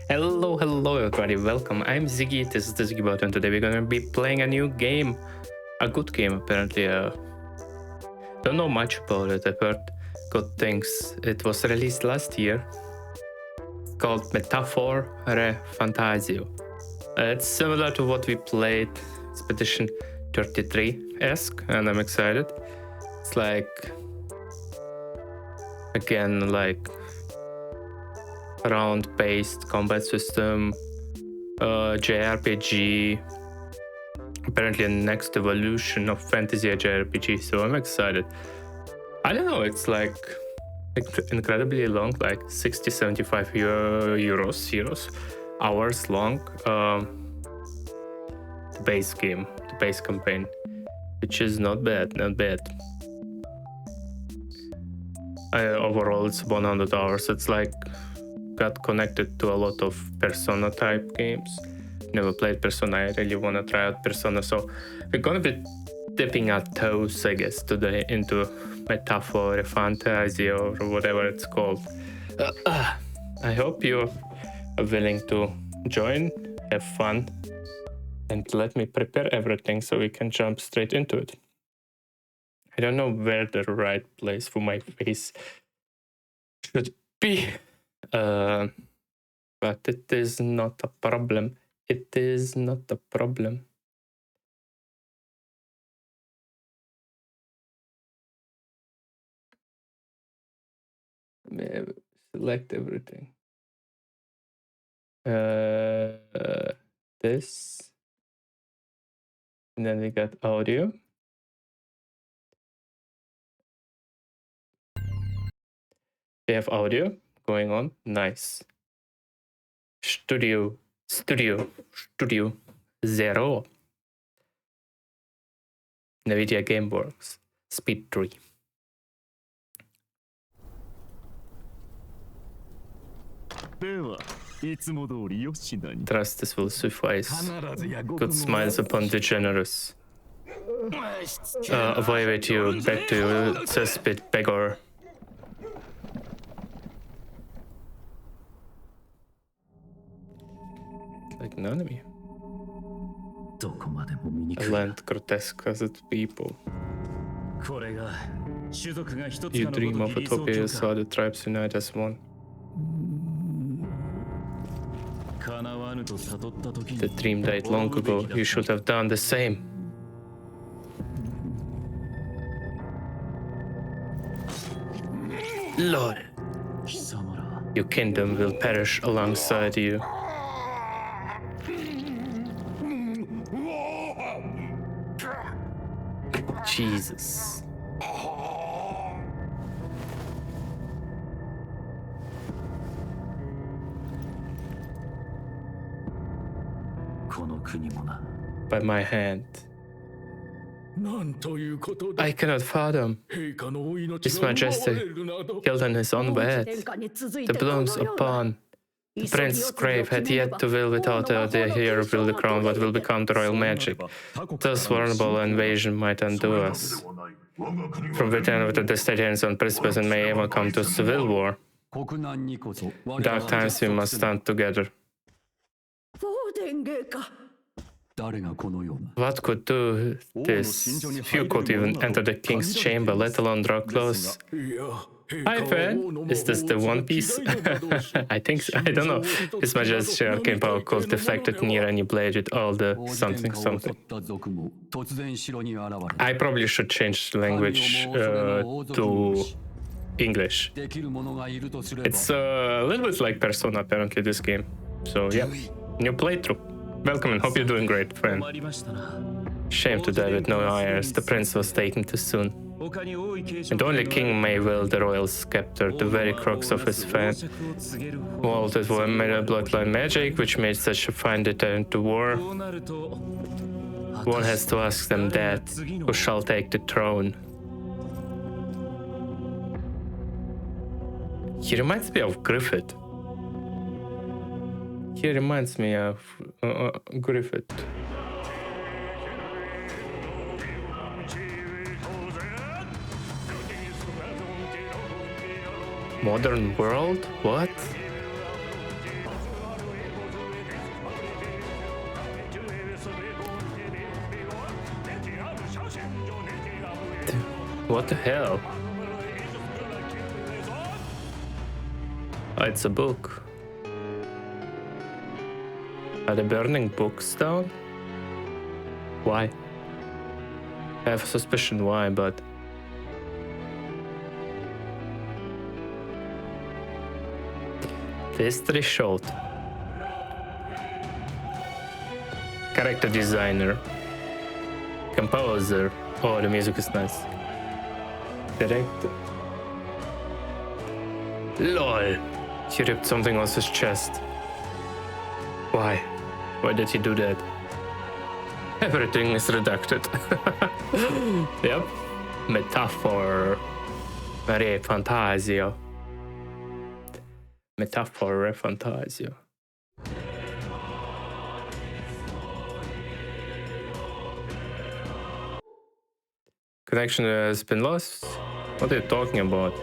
Hello everybody, welcome. I'm Ziggy, this is the Ziggybot, and today we're gonna be playing a new game. A good game apparently. Don't know much about it, I've heard good things. It was released last year. It's called ReFantazio. It's similar to what we played, Expedition 33-esque, and I'm excited. It's like, again, like round-based combat system, JRPG, apparently a next evolution of fantasy JRPG, so I'm excited. I don't know, it's like incredibly long, like 60-75 hours long, the base game, the base campaign, which is not bad. Overall it's 100 hours. It's like got connected to a lot of Persona type games. Never played Persona, I really want to try out Persona, so we're gonna be dipping our toes, I guess, today into Metaphor, Fantasio, or whatever it's called. I hope you are willing to join, have fun, and let me prepare everything so we can jump straight into it. I don't know where the right place for my face should be. But it is not a problem. It is not a problem. Select everything. This. And then we got audio. We have audio going on. Nice. Studio 0. NVIDIA GameWorks. Speed 3. Trust this will suffice. Good smiles upon the generous. Away with you, back to you, cesspit beggar. Like none of me. A land grotesque as its people. You dream of utopia, you saw the tribes unite as one. The dream died long ago, you should have done the same. Lord, your kingdom will perish alongside you. Jesus. By my hand. I cannot fathom. His Majesty killed on his own bed. The blooms upon the prince's grave had yet to will without the heir will the crown what will become the royal magic. Thus vulnerable invasion might undo us. From within of the destituents on precipice and may even come to civil war. Dark times we must stand together. What could do this? Few could even enter the king's chamber, let alone draw close. Hi, fan. Is this the One Piece? I think so. I don't know. His Majesty's arcane power could deflect it near any blade with all the something. I probably should change the language to English. It's a little bit like Persona, apparently, this game. So yeah, new playthrough. Welcome and hope you're doing great, friend. Shame to die with no heirs. The prince was taken too soon. And only king may wield the royal scepter, the very crux of his fame. Vaulted were made of bloodline magic, which made such a fine deterrent to war. One has to ask them that, who shall take the throne? He reminds me of Griffith. He reminds me of Griffith. Modern world? What? What the hell? Oh, it's a book. Are they burning books down? Why? I have a suspicion why, but... History short. Character designer. Composer. Oh, the music is nice. Director. LOL. He ripped something off his chest. Why? Why did he do that? Everything is redacted. Yep. Metaphor. ReFantazio. Metaphor ReFantazio. Connection has been lost? What are you talking about?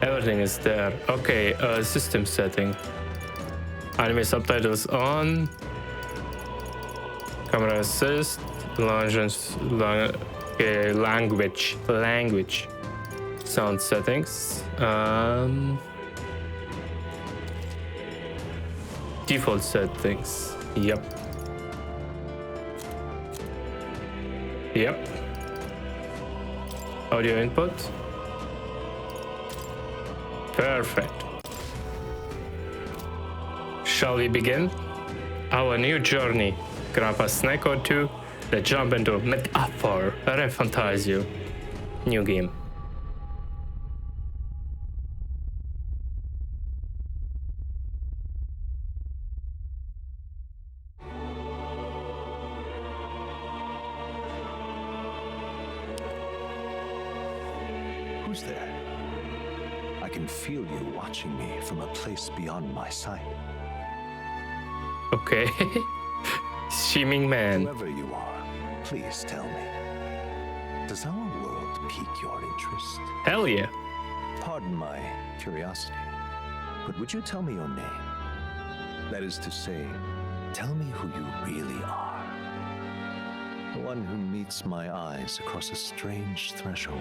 Everything is there. Okay, system setting. Anime subtitles on. Camera assist. Language. Sound settings. Default settings. Yep. Audio input. Perfect. Shall we begin? Our new journey. Grab a snack or two. Let's jump into Metaphor ReFantazio. New game. Who's there? I can feel you watching me from a place beyond my sight. Okay. Seeming man. Whoever you are, please tell me. Does our world pique your interest? Hell yeah. Pardon my curiosity, but would you tell me your name? That is to say, tell me who you really are. The one who meets my eyes across a strange threshold.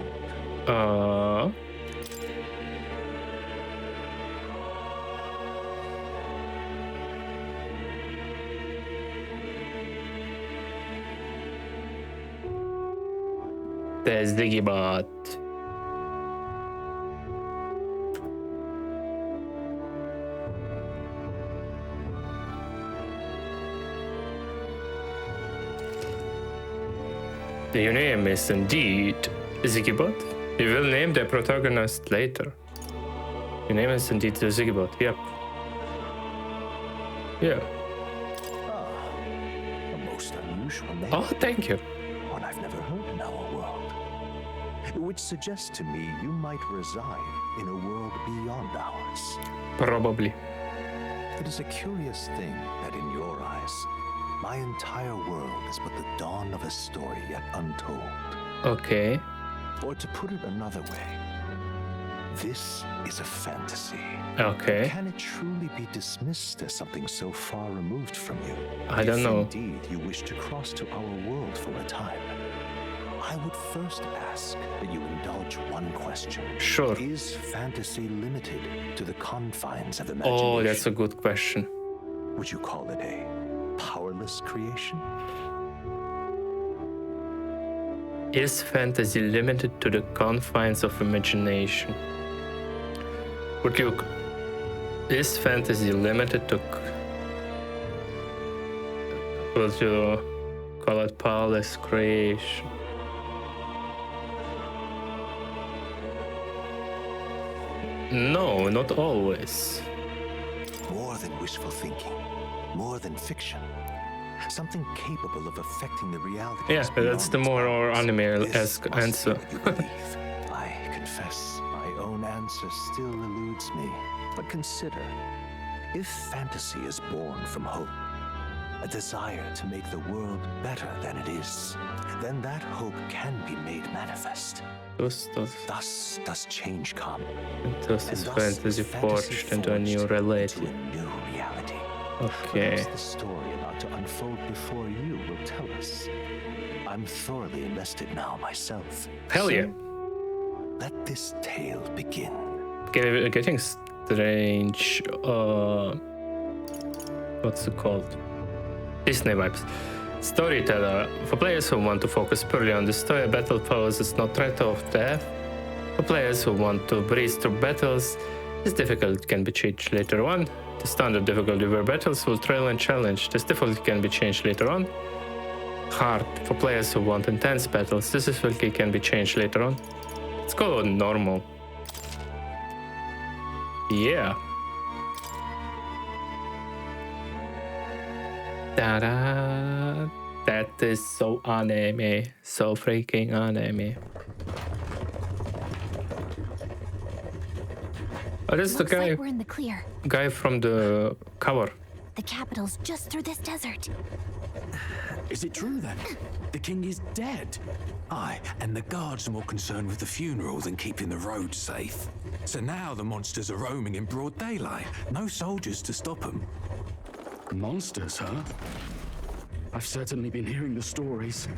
There's Digibot. Your name is indeed Zigibot. You will name the protagonist later. Your name is indeed Zigibot. Yep. Yeah. A most unusual name. Oh, thank you. One I've never heard in our world. Which suggests to me you might reside in a world beyond ours. Probably. It is a curious thing that in your eyes, my entire world is but the dawn of a story yet untold. Okay. Or to put it another way, this is a fantasy. Okay. Can it truly be dismissed as something so far removed from you? I don't know. If indeed you wish to cross to our world for a time, I would first ask that you indulge one question. Sure. Is fantasy limited to the confines of imagination? Oh, that's a good question. Would you call it a powerless creation? Is fantasy limited to the confines of imagination? Would you... Is fantasy limited to... Would you call it powerless creation? No, not always. More than wishful thinking, more than fiction. Something capable of affecting the reality. Yeah, that's the more or anime-esque answer. I confess, my own answer still eludes me. But consider, if fantasy is born from hope, a desire to make the world better than it is, then that hope can be made manifest. Thus does change come. Thus is fantasy forged into a new reality. Okay. The story about to unfold before you will tell us. I'm thoroughly invested now myself. Hell yeah. Let this tale begin. Getting strange. What's it called? Disney vibes. Storyteller. For players who want to focus purely on the story, a battle poses no threat of death. For players who want to breeze through battles, this difficulty can be changed later on. The standard difficulty where battles will thrill and challenge. This difficulty can be changed later on. Hard. For players who want intense battles, this difficulty can be changed later on. Let's go normal. Yeah. Ta-da! That is so anime. So freaking anime. Oh, this is the guy. Like we're in the clear. Guy from the cover. The capital's just through this desert. Is it true then? The king is dead? Aye, and the guards are more concerned with the funeral than keeping the roads safe. So now the monsters are roaming in broad daylight. No soldiers to stop them. Monsters, huh? I've certainly been hearing the stories.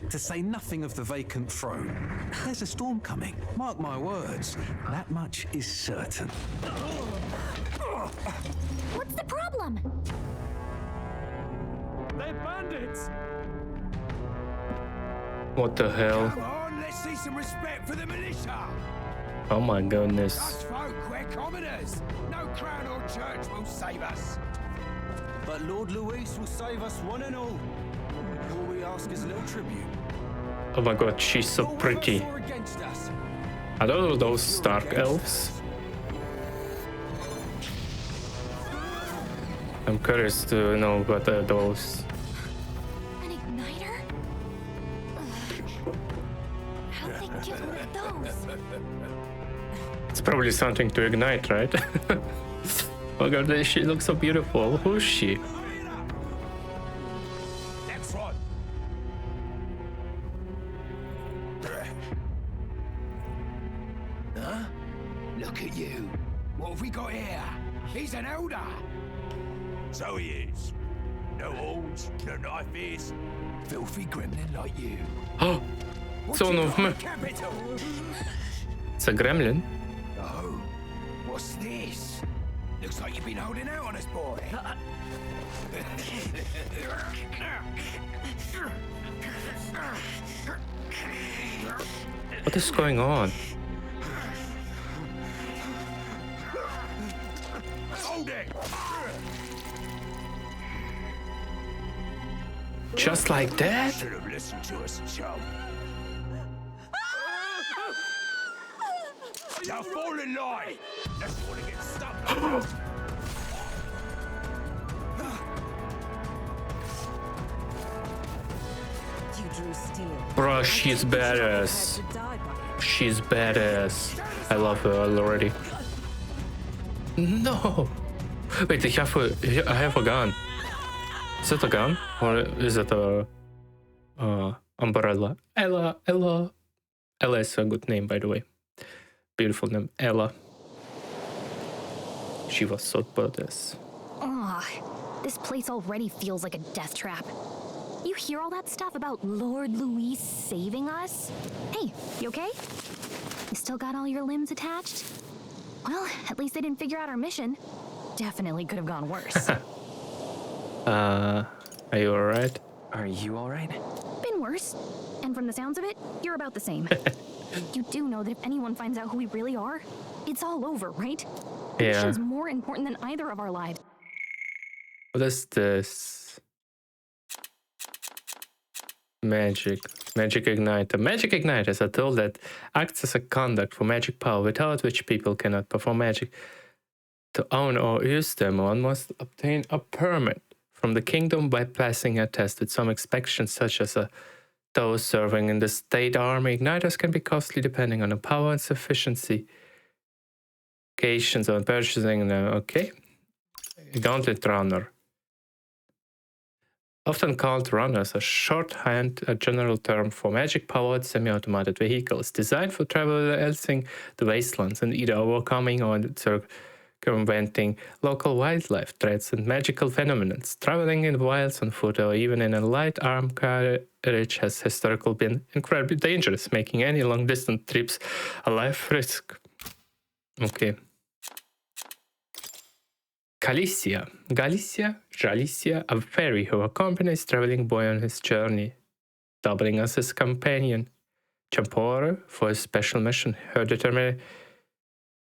To say nothing of the vacant throne. There's a storm coming. Mark my words. That much is certain. What's the problem? They're bandits! What the hell? Come on, let's see some respect for the militia. Oh my goodness. Us folk, we're commoners. No crown or church will save us. But Lord Luis will save us one and all. All we ask is a little tribute. Oh my god, she's so pretty. For or against us. Are those Stark elves? I'm curious to know what are those. An igniter? How'd they get one of those? It's probably something to ignite, right? Oh god, she looks so beautiful. Who's she? That's right. Huh? Look at you. What have we got here? He's an elder. So he is. No horns, no knife ears. Filthy gremlin like you. Oh, son of me. Capital. It's a gremlin. Oh, what's this? Looks like you've been holding out on us, boy. What is going on? Hold it! Just like that? Should have listened to us, chum. Now fall in line. Let's want to get stuck. Bro, she's badass. She's badass. I love her already. No! Wait, I have a gun. Is it a gun? Or is it a umbrella? Ella. Ella is a good name, by the way. Beautiful name, Ella. She was so badass. Ugh, this place already feels like a death trap. You hear all that stuff about Lord Luis saving us? Hey, you okay? You still got all your limbs attached? Well, at least they didn't figure out our mission. Definitely could have gone worse. Are you alright? Are you alright? Been worse. And from the sounds of it, you're about the same. You do know that if anyone finds out who we really are, it's all over, right? The Yeah. mission's more important than either of our lives. What is this? Magic Igniter. Magic Igniter is a tool that acts as a conduct for magic power, without which people cannot perform magic. To own or use them, one must obtain a permit from the kingdom by passing a test with some expectations, such as those serving in the state army. Igniters can be costly depending on the power and sufficiency. Occasions on purchasing them. Okay. Gauntlet Runner. Often called runners, a shorthand, a general term for magic-powered semi-automated vehicles designed for traversing the wastelands and either overcoming or circumventing local wildlife threats and magical phenomena. Traveling in the wilds on foot or even in a light armed carriage has historically been incredibly dangerous, making any long-distance trips a life risk. Okay. Galicia, a fairy who accompanies traveling boy on his journey, doubling as his companion. Champore, for his special mission, her determined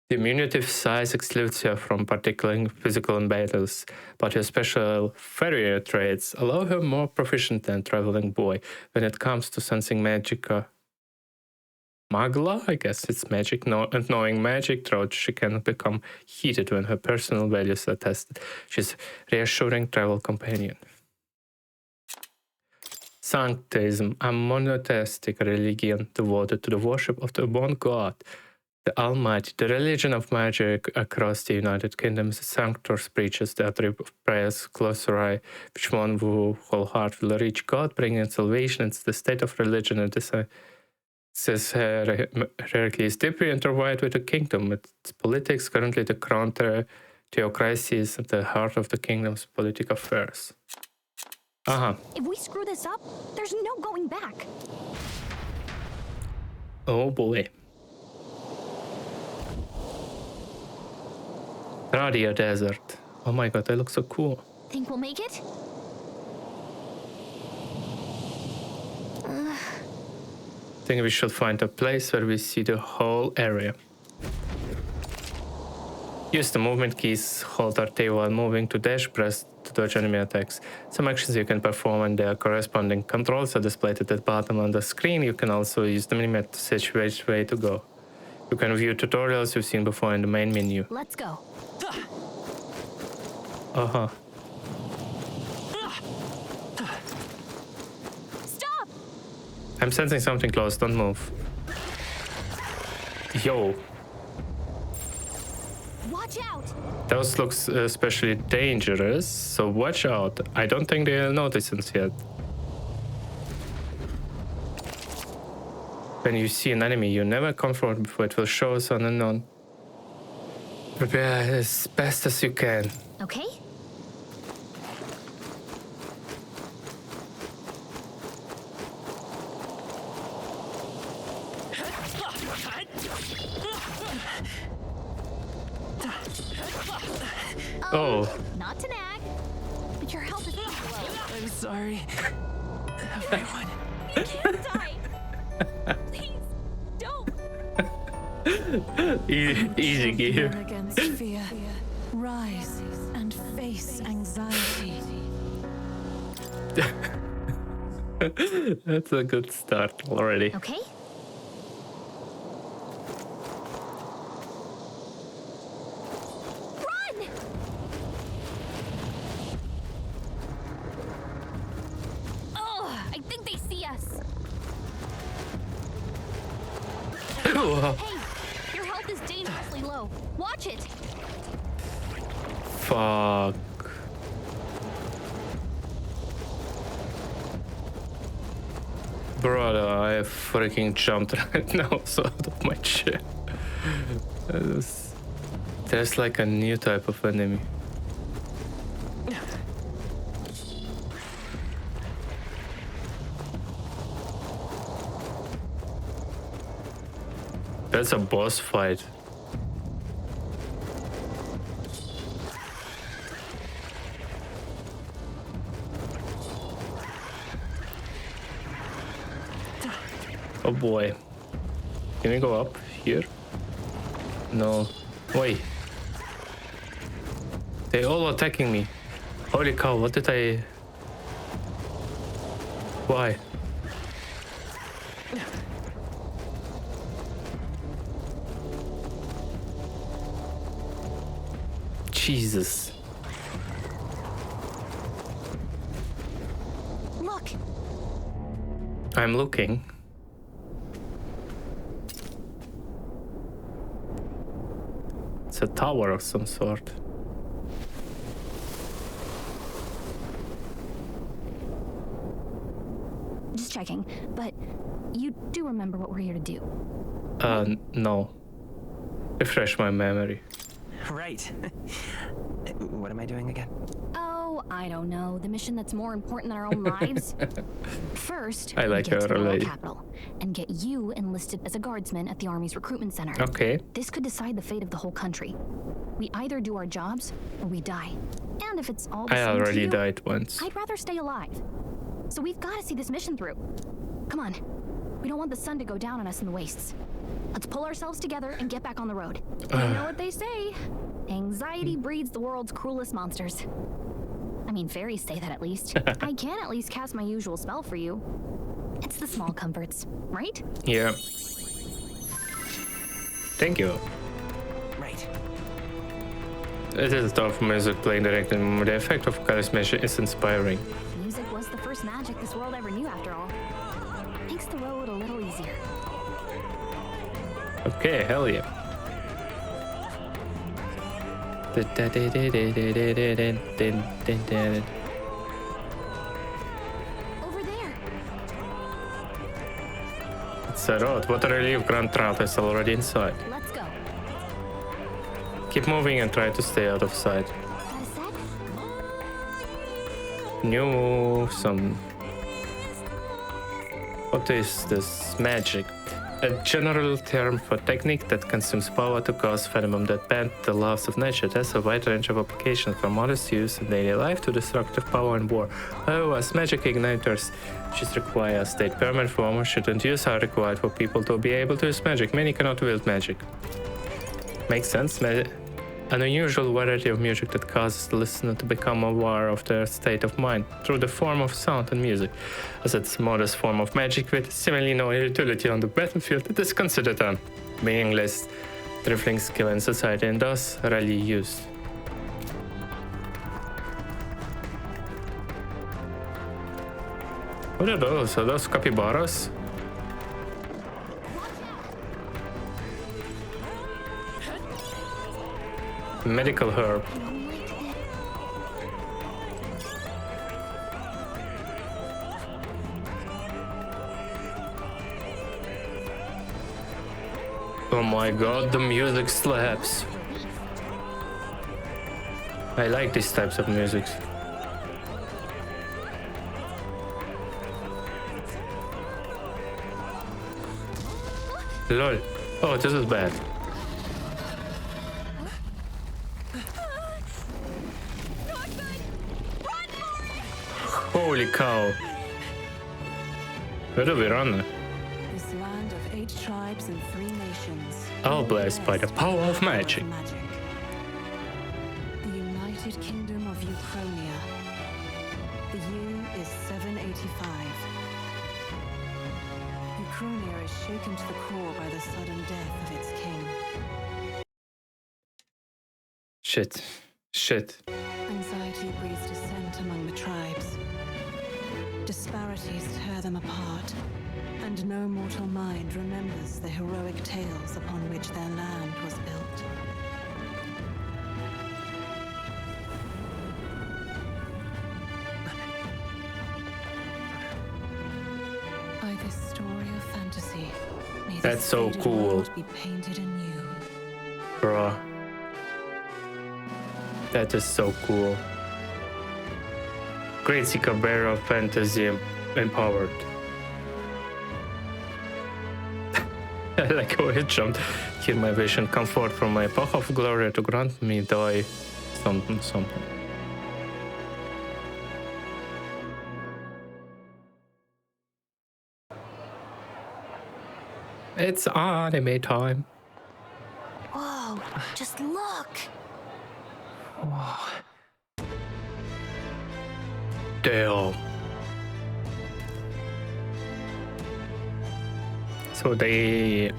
diminutive size excludes her from particular physical battles, but her special fairy traits allow her more proficient than traveling boy when it comes to sensing magic. Magla, I guess it's magic, and knowing magic throughout, she can become heated when her personal values are tested. She's a reassuring travel companion. Sanctism, a monotheistic religion devoted to the worship of the one God, the Almighty. The religion of magic across the United Kingdom. Sanctors preaches the attribute of prayers, glossary, which one who wholeheartedly will reach God, bringing salvation. It's the state of religion, and this says hierarchy is deeply intertwined with the kingdom. Its politics, currently the crown theocracy, is at the heart of the kingdom's political affairs. If we screw this up, there's no going back. Oh boy. Radia Desert. Oh my god, that looks so cool. Think we'll make it? I think we should find a place where we see the whole area. Use the movement keys, hold RT while moving to dash, press to dodge enemy attacks. Some actions you can perform and their corresponding controls are displayed at the bottom on the screen. You can also use the minimap to search which way to go. You can view tutorials you've seen before in the main menu. Let's go. Stop! I'm sensing something close, don't move. Yo. Watch out! Those looks especially dangerous, so watch out. I don't think they'll notice us yet. When you see an enemy you never confront before, it will show us on and on. Prepare as best as you can. Okay. Oh. Not to nag, but your health is low. I'm sorry. Everyone. You can't die. Please, don't. Easy gear. Against fear, rise and face anxiety. That's a good start already. Okay. Hey, your health is dangerously low. Watch it. Fuck. Brother, I freaking jumped right now so out of my chair. There's like a new type of enemy. That's a boss fight. Oh boy. Can we go up here? No. Wait. They all attacking me. Holy cow, what did I... Why? Jesus. Look! I'm looking. It's a tower of some sort. Just checking, but you do remember what we're here to do? No. Refresh my memory. Right. What am I doing again? Oh, I don't know. The mission that's more important than our own lives. First, I like we get to the her royal lady. capital and get you enlisted as a guardsman at the army's recruitment center. Okay. This could decide the fate of the whole country. We either do our jobs or we die. And if it's all the I same to already you, died once. I'd rather stay alive. So we've got to see this mission through. Come on. We don't want the sun to go down on us in the wastes. Let's pull ourselves together and get back on the road. You know what they say. Anxiety breeds the world's cruelest monsters. I mean, fairies say that at least. I can at least cast my usual spell for you. It's the small comforts, right? Yeah. Thank you. Right. It is tough music playing directly. The effect of charisma is inspiring. Music was the first magic this world ever knew, after all. Makes the road a little easier. Okay, hell yeah. Over there. It's a road. What a relief, Grand Trap is already inside. Let's go. Keep moving and try to stay out of sight. Got a sec? Some... What is this? Magic. A general term for technique that consumes power to cause phenomenon that bend the laws of nature. It has a wide range of applications from modest use in daily life to destructive power in war. However, as magic igniters, which require a state permit for ownership and use are required for people to be able to use magic. Many cannot wield magic. Makes sense. An unusual variety of music that causes the listener to become aware of their state of mind through the form of sound and music. As its modest form of magic with seemingly no utility on the battlefield, it is considered a meaningless, trifling skill in society and thus rarely used. What are those? Are those capybaras? Medical herb. Oh my god, the music slaps. I like these types of music. Lol. Oh, this is bad. Holy cow. Where do we run? This land of 8 tribes and 3 nations. All blessed by the power of magic. The United Kingdom of Ukrainia. The year is 785. Ukrainia is shaken to the core by the sudden death of its king. Shit. Anxiety breeds dissent among the tribes. Disparities tear them apart, and no mortal mind remembers the heroic tales upon which their land was built. By this story of fantasy, may That's this so faded cool. world be painted anew. Bruh. That is so cool. Great Sicabera fantasy empowered. I like how it jumped. Hear my vision, comfort from my epoch of glory to grant me thy something. It's anime time. Whoa, just look. Whoa. Damn. So they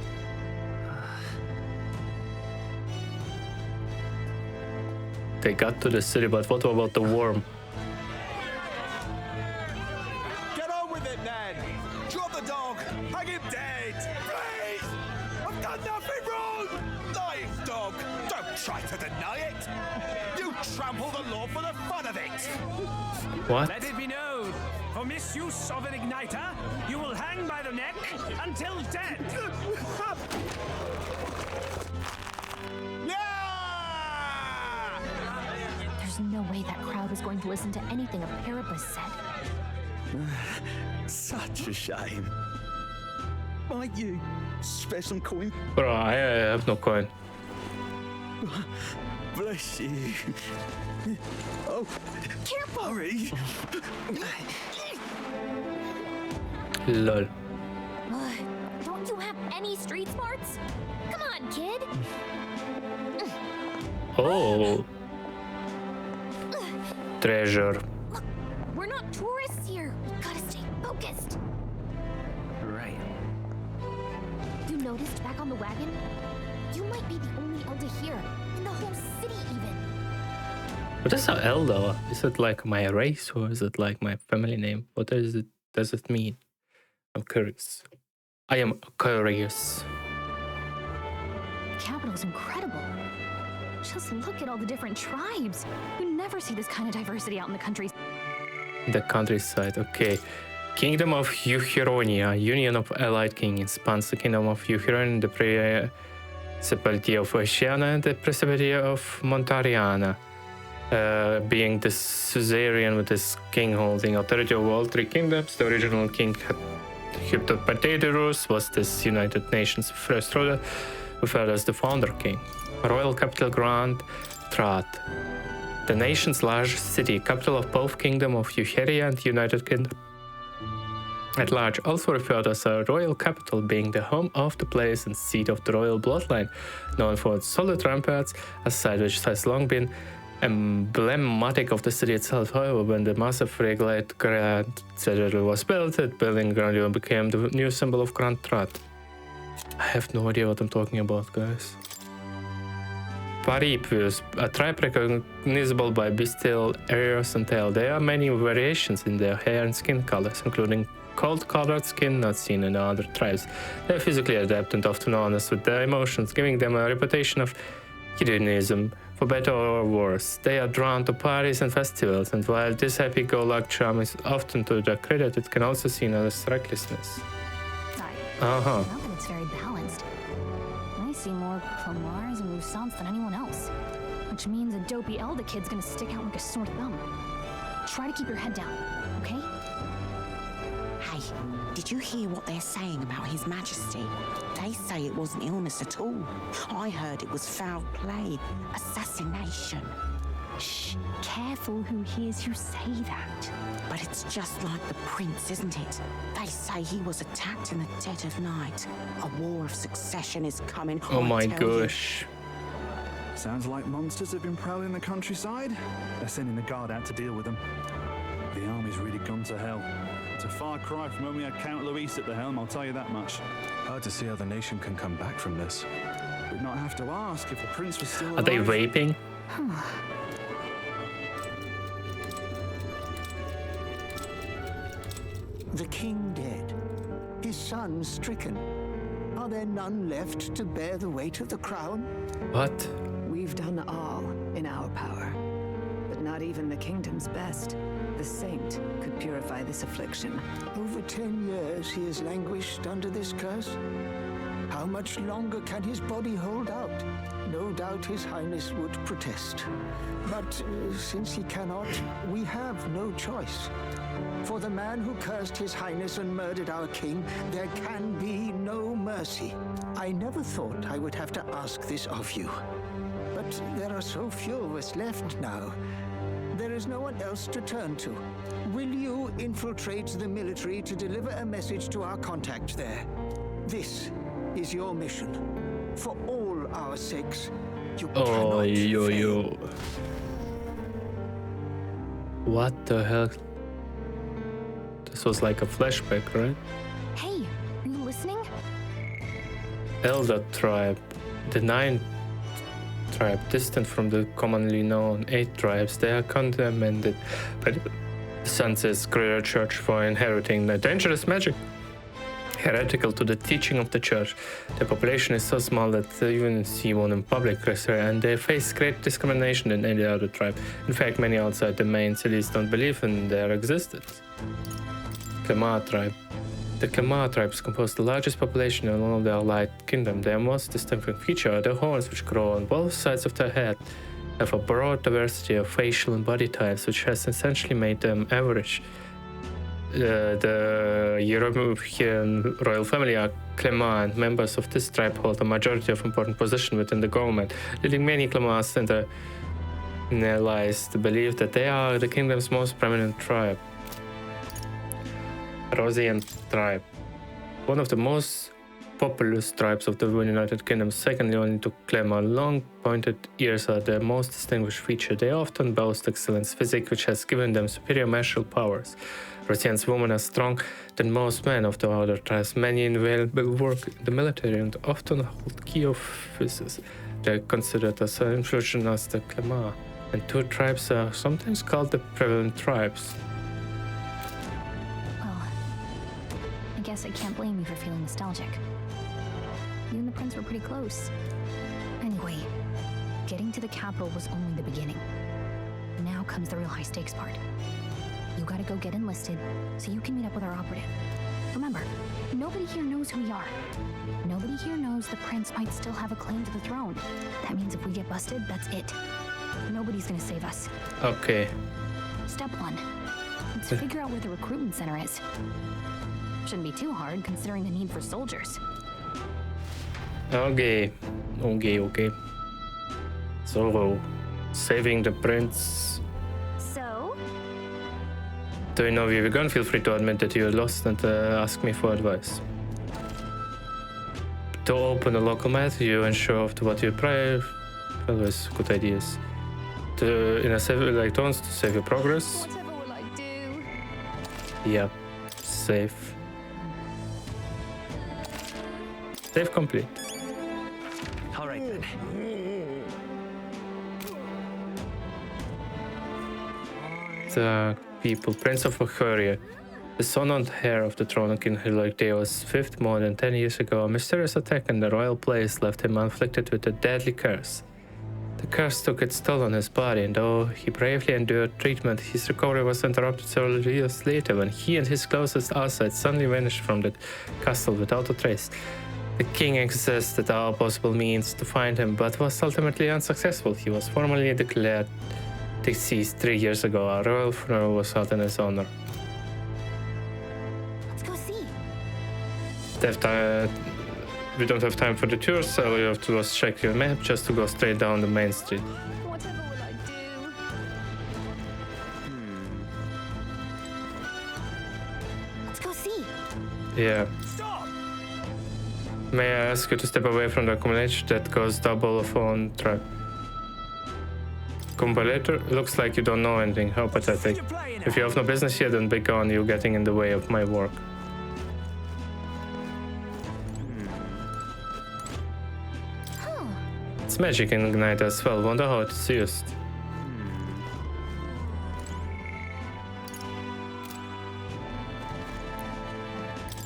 got to the city, but what about the worm? Get on with it, then! Drop the dog! Hang him dead! Please! I've done nothing wrong! Lying dog! Don't try to deny it! You trample the law for the fun of it! What? Let it be known, for misuse of an igniter, you will hang by the neck until dead. Yeah! There's no way that crowd was going to listen to anything a Parapus said. Such a shame. Might you spare some coin? Bro, I have no coin. Bless you. Oh, Careful! hurry! Lol. Don't you have any street smarts? Come on, kid. Oh. Treasure. Look, we're not tourists here. We gotta stay focused. Right. You noticed back on the wagon? You might be the only Elder here, in the whole city even. What is an Elder? Is it like my race or is it like my family name? What does it mean? I'm curious. I am curious. The capital's incredible. Just look at all the different tribes. You never see this kind of diversity out in the country. The countryside, okay. Kingdom of Eucheronia, Union of Allied Kings, spans the Kingdom of Eucheronia, the Principality of Oceania, and the Principality of Montariana. Being the suzerain with his king holding authority over all three kingdoms, the original king Hyptopateros was this United Nations first ruler, referred as the founder king. Royal capital Grand Trat, the nation's largest city, capital of both Kingdom of Eucheria and United Kingdom at large, also referred as a royal capital, being the home of the place and seat of the royal bloodline, known for its solid ramparts, a site which has long been emblematic of the city itself. However, when the massive regulated Grand Citadel was built, the building grandeur became the new symbol of Grand Trat. I have no idea what I'm talking about, guys. BaebiiVerse, a tribe recognizable by bestial ears and tail. There are many variations in their hair and skin colors, including cold-colored skin not seen in other tribes. They are physically adept and often honest with their emotions, giving them a reputation of hedonism. For better or worse, they are drawn to parties and festivals, and while this happy-go-lucky charm is often to their credit, it can also be seen as recklessness. Not that it's very balanced. I see more Plomars and Roussants than anyone else, which means a dopey Elder kid's gonna stick out like a sore thumb. Try to keep your head down, okay? Hey, did you hear what they're saying about His Majesty? They say it wasn't illness at all. I heard it was foul play, assassination. Shh, careful who hears you say that. But it's just like the prince, isn't it? They say he was attacked in the dead of night. A war of succession is coming. Oh my gosh. Sounds like monsters have been prowling the countryside. They're sending the guard out to deal with them. The army's really gone to hell. It's a far cry from when we had Count Luis at the helm, I'll tell you that much. Hard to see how the nation can come back from this. We'd not have to ask if the prince was still alive. Are they vaping? The king dead, his son stricken. Are there none left to bear the weight of the crown? What? We've done all in our power, but not even the kingdom's best. The saint could purify this affliction. Over 10 years he has languished under this curse. How much longer can his body hold out? No doubt his highness would protest. But since he cannot, we have no choice. For the man who cursed his highness and murdered our king, there can be no mercy. I never thought I would have to ask this of you. But there are so few of us left now. There is no one else to turn to. Will you infiltrate the military to deliver a message to our contact there? This is your mission. For all our sakes, you Oh, cannot yo, fail. yo. What the hell? This was like a flashback, right? Hey, are you listening? Elder tribe, the 9th tribe, distant from the commonly known 8 tribes, they are condemned by the Sunset's greater church for inheriting the dangerous magic, heretical to the teaching of the church. The population is so small that they even see one in public, and they face great discrimination in any other tribe. In fact, many outside the main cities don't believe in their existence. Clemar tribe. The Clemar tribes compose the largest population in all of the Allied Kingdom. Their most distinctive feature are the horns, which grow on both sides of their head, have a broad diversity of facial and body types, which has essentially made them average. The European royal family are Clemar, and members of this tribe hold a majority of important positions within the government, leading many Clemars internalize the belief that they are the kingdom's most prominent tribe. Rosian tribe, one of the most populous tribes of the United Kingdom, secondly only to Clemar. Long pointed ears are their most distinguished feature. They often boast excellent physique, which has given them superior martial powers. Rosian's women are stronger than most men of the other tribes. Many invaluable work in the military and often hold key offices. They are considered as influential as the Clemar, and 2 tribes are sometimes called the prevalent tribes. I guess I can't blame you for feeling nostalgic. You and the prince were pretty close. Anyway, getting to the capital was only the beginning. Now comes the real high-stakes part. You gotta go get enlisted so you can meet up with our operative. Remember, nobody here knows who we are. Nobody here knows the prince might still have a claim to the throne. That means if we get busted, that's it. Nobody's gonna save us. Okay. Step 1. Let's figure out where the recruitment center is. Shouldn't be too hard considering the need for soldiers. Okay. So, saving the prince. So? Do you know where we're going? Feel free to admit that you're lost and ask me for advice. To open a local map, you ensure of what you pray. Always good ideas. In a save like tones to save your progress. Whatever will I do? Yep. Save. Save complete. All right then. The people, Prince of Ohuria, the son and heir of the throne of King Hilarion was 5th more than 10 years ago. A mysterious attack in the royal place left him afflicted with a deadly curse. The curse took its toll on his body, and though he bravely endured treatment, his recovery was interrupted several years later when he and his closest allies suddenly vanished from the castle without a trace. The king exhausted all possible means to find him, but was ultimately unsuccessful. He was formally declared deceased 3 years ago. A royal funeral was held in his honor. Let's go see. We don't have time for the tour, so you have to just check your map just to go straight down the main street. Whatever will I do? Let's go see. Yeah. Stop! May I ask you to step away from the accumulator that goes double on track? Accumulator? Looks like you don't know anything. How pathetic. If you have no business here, then be gone. You're getting in the way of my work. It's magic in Ignite as well. Wonder how it's used.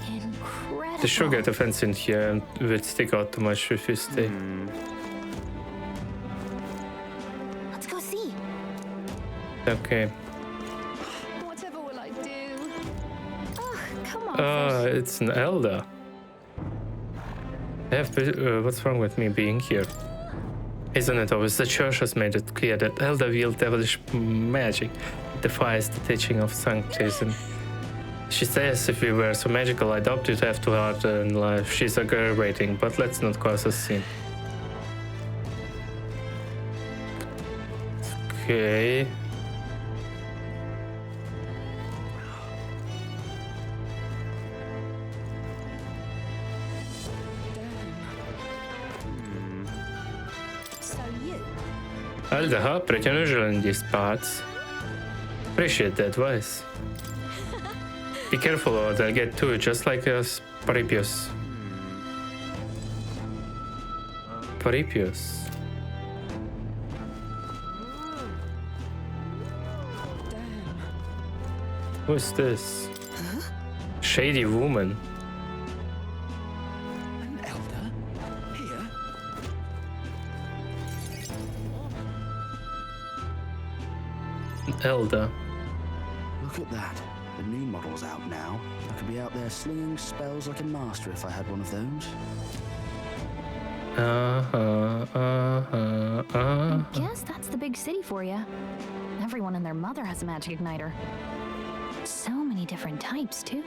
Incredible. The sugar defense in here will stick out too much if you stay. Let's go see. Okay. Whatever will I do? Ugh, come on. It's an elder. What's wrong with me being here? Isn't it obvious? The church has made it clear that elder wield devilish magic. It defies the teaching of sanctities. And she says if we were so magical, I doubt you'd have too hard in life. She's aggravating, but let's not cause a scene. Okay. Well, the hub pretty unusual in these parts. Appreciate the advice. Be careful or they'll get to it just like us Paripius. Paripius. Who's this? Huh? Shady woman. An elder? Here? An elder. Look at that. The new model's out now. I could be out there slinging spells like a master if I had one of those. I guess that's the big city for you. Everyone and their mother has a magic igniter. So many different types, too.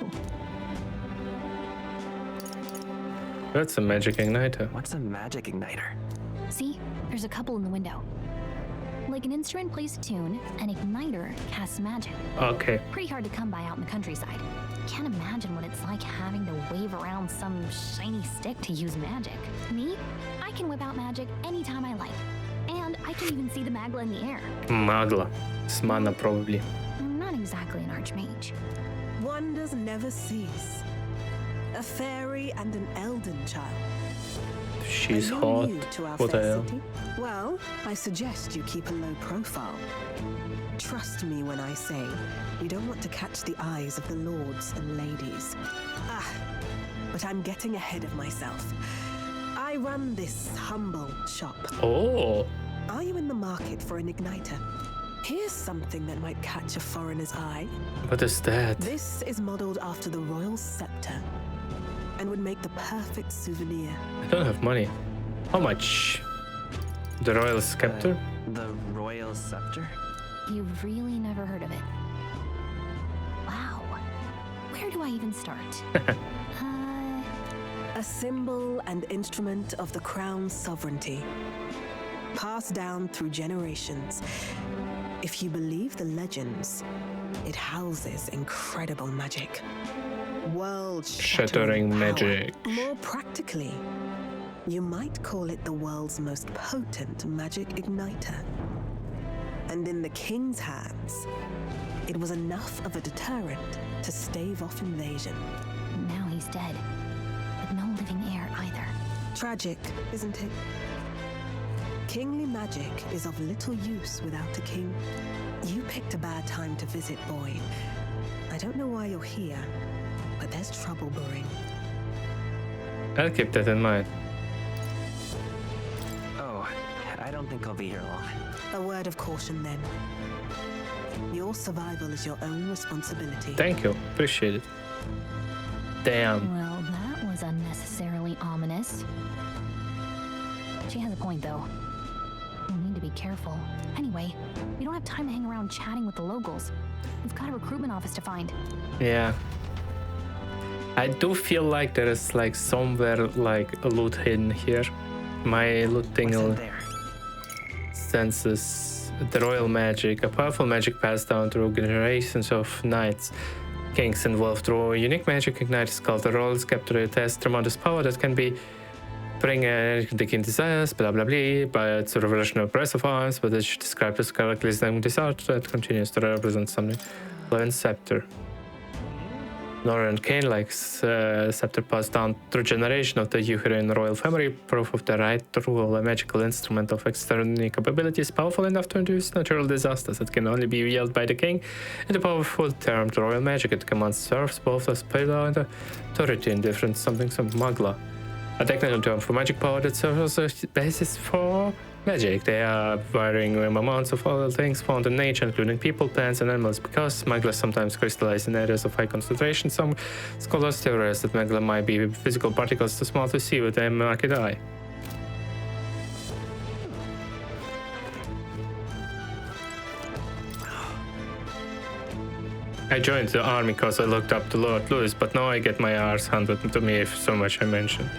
That's a magic igniter. What's a magic igniter? See, there's a couple in the window. Like an instrument plays a tune, an igniter casts magic. Okay. Pretty hard to come by out in the countryside. Can't imagine what it's like having to wave around some shiny stick to use magic. Me? I can whip out magic anytime I like. And I can even see the Magla in the air. Magla. It's mana probably. I'm not exactly an archmage. Wonders never cease. A fairy and an elden child. She's Are you hot. new to our What the fair hell? city? Well, I suggest you keep a low profile. Trust me when I say you don't want to catch the eyes of the lords and ladies. But I'm getting ahead of myself. I run this humble shop. Oh. Are you in the market for an igniter? Here's something that might catch a foreigner's eye. What is that? This is modeled after the royal scepter and would make the perfect souvenir. I don't have money. How much? The royal scepter? The royal scepter? You've really never heard of it. Wow. Where do I even start? A symbol and instrument of the crown's sovereignty, passed down through generations. If you believe the legends, it houses incredible magic. Shattering magic. More practically, you might call it the world's most potent magic igniter. And in the king's hands, it was enough of a deterrent to stave off invasion. Now he's dead, but no living heir either. Tragic, isn't it? Kingly magic is of little use without a king. You picked a bad time to visit, boy. I don't know why you're here, but there's trouble brewing. I'll keep that in mind. Oh, I don't think I'll be here long. A word of caution then. Your survival is your own responsibility. Thank you. Appreciate it. Damn. Well, that was unnecessarily ominous. She has a point, though. We'll need to be careful. Anyway, we don't have time to hang around chatting with the locals. We've got a recruitment office to find. Yeah. I do feel like there is like somewhere like a loot hidden here. My looting senses the royal magic, a powerful magic passed down through generations of knights. Kings involved through a unique magic igniter called the royal scepter. It has tremendous power that can be bring the king desires, blah blah blah, by its revolutionary press of arms, but it's described as characteristic this art that continues to represent something. Lion scepter. Northern Kane-like scepter passed down through generation of the Uhurian royal family, proof of the right to rule, a magical instrument of extraordinary capabilities, powerful enough to induce natural disasters that can only be wielded by the king. In the powerful term royal magic, it commands serves both as power and authority in different something magla. A technical term for magic power that serves as a basis for magic. They are varying amounts of all things found in nature, including people, plants, and animals. Because magla sometimes crystallize in areas of high concentration, some scholars theorize that magla might be physical particles too small to see with the naked eye. I joined the army because I looked up to Lord Louis, but now I get my arse handed to me if so much I mention.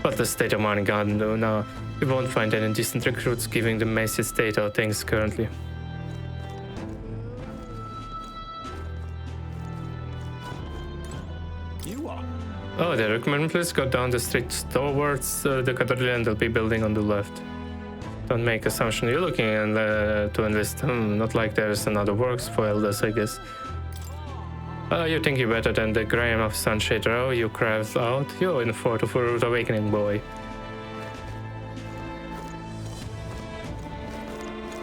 But the state of Morning Garden though now, you won't find any decent recruits given the messy state of things currently. You are? Oh, the recruitment, please go down the street towards the cathedral and they'll be building on the left. Don't make assumption. You're looking and to enlist. Not like there's another work for elders, I guess. You think you're better than the Graham of Sunshade Row you craved out? You're in for the Rude Awakening, boy.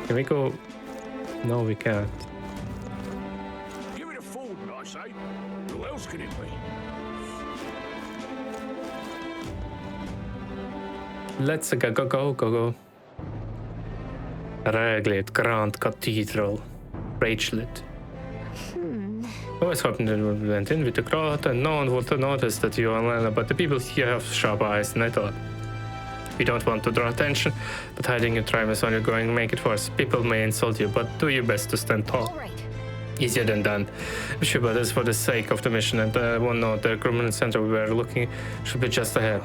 Can we go? No, we can't. Give it a fold, I say. Who else can it be? Let's go. Reglate Grand Cathedral. Bracelet. Always happened that we went in with the crowd and no one would notice that you are Lana, but the people here have sharp eyes and I thought. We don't want to draw attention, but hiding your tribe is only going to make it worse. People may insult you, but do your best to stand tall. Easier than done. We should, but it's for the sake of the mission, and one note, the recruitment center we were looking should be just ahead.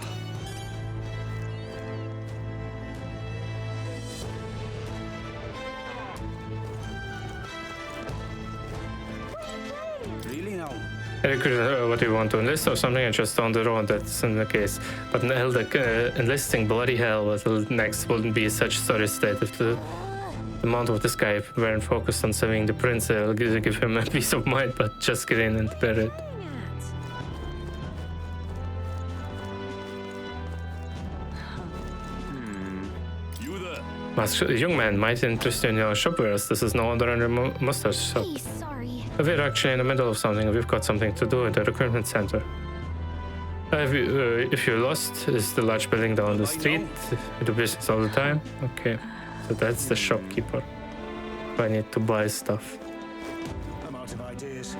What do you want to enlist or something? I just on the road, that's in the case. But enlisting, bloody hell, what next wouldn't be such sorry state if the amount of this guy weren't focused on saving the prince. I'll give him a peace of mind, but just get in and bear it. A young man might interest you in your shopwares. This is no ordinary mustache shop. Hey, sorry. We're actually in the middle of something. We've got something to do at the recruitment center. If you're lost, is the large building down the street? We do business all the time? Okay. So that's the shopkeeper. If I need to buy stuff. I'm out of ideas.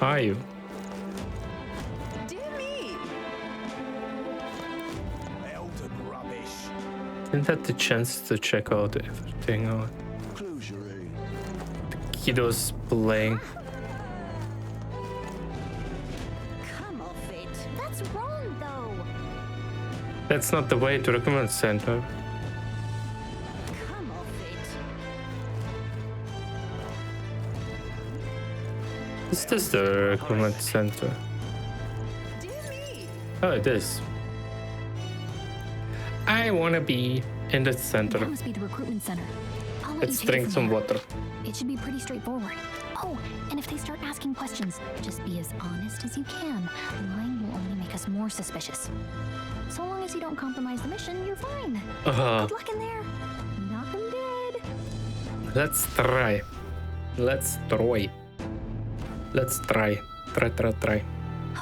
Are you? Isn't that the chance to check out everything out? The kiddos playing. Come off it. That's wrong, though. That's not the way to recruitment center. Come off it. Is this the recruitment center? Oh, it is. I wanna be in the center. That must be the recruitment center. Let's drink some water. It should be pretty straightforward. Oh, and if they start asking questions, just be as honest as you can. Lying will only make us more suspicious. So long as you don't compromise the mission, you're fine. Good luck in there. Knock them dead. Let's try. Let's try. Let's try. Try.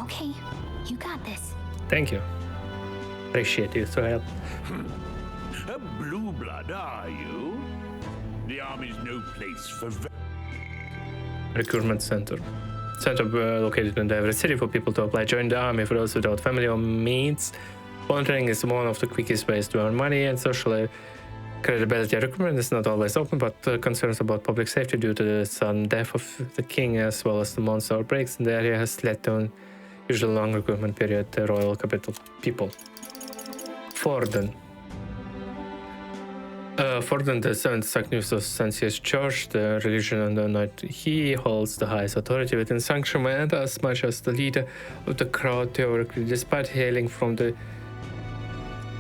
Okay, you got this. Thank you. Appreciate you so help. A blue blood, are you? The army's no place for Recruitment center. Center located in every city for people to apply. Join the army for those without family or means. Volunteering is one of the quickest ways to earn money and socially credibility. Recruitment is not always open, but concerns about public safety due to the sudden death of the king as well as the monster outbreaks in the area has led to an usually long recruitment period. The royal capital people. Forden. Forden, the seventh Sanctus of Sancius Church, the religion and the knight. He holds the highest authority within Sanctum and as much as the leader of the crowd theoretically, despite hailing from the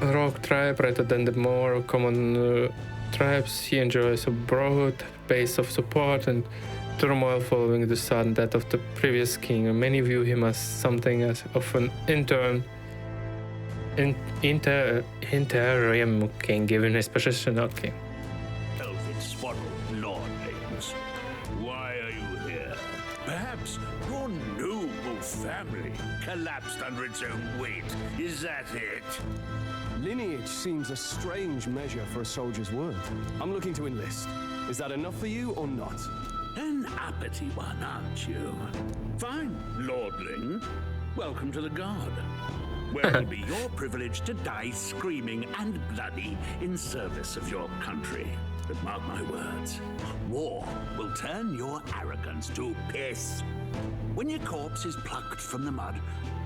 rogue tribe rather than the more common tribes. He enjoys a broad base of support and turmoil following the sudden death of the previous king. Many view him as something of an interim king, given his position. Okay. Elven swaddled lordlings. Why are you here? Perhaps your noble family collapsed under its own weight. Is that it? Lineage seems a strange measure for a soldier's worth. I'm looking to enlist. Is that enough for you or not? An uppity one, aren't you? Fine, lordling. Welcome to the guard. Where it will be your privilege to die screaming and bloody in service of your country. But mark my words, war will turn your arrogance to piss. When your corpse is plucked from the mud,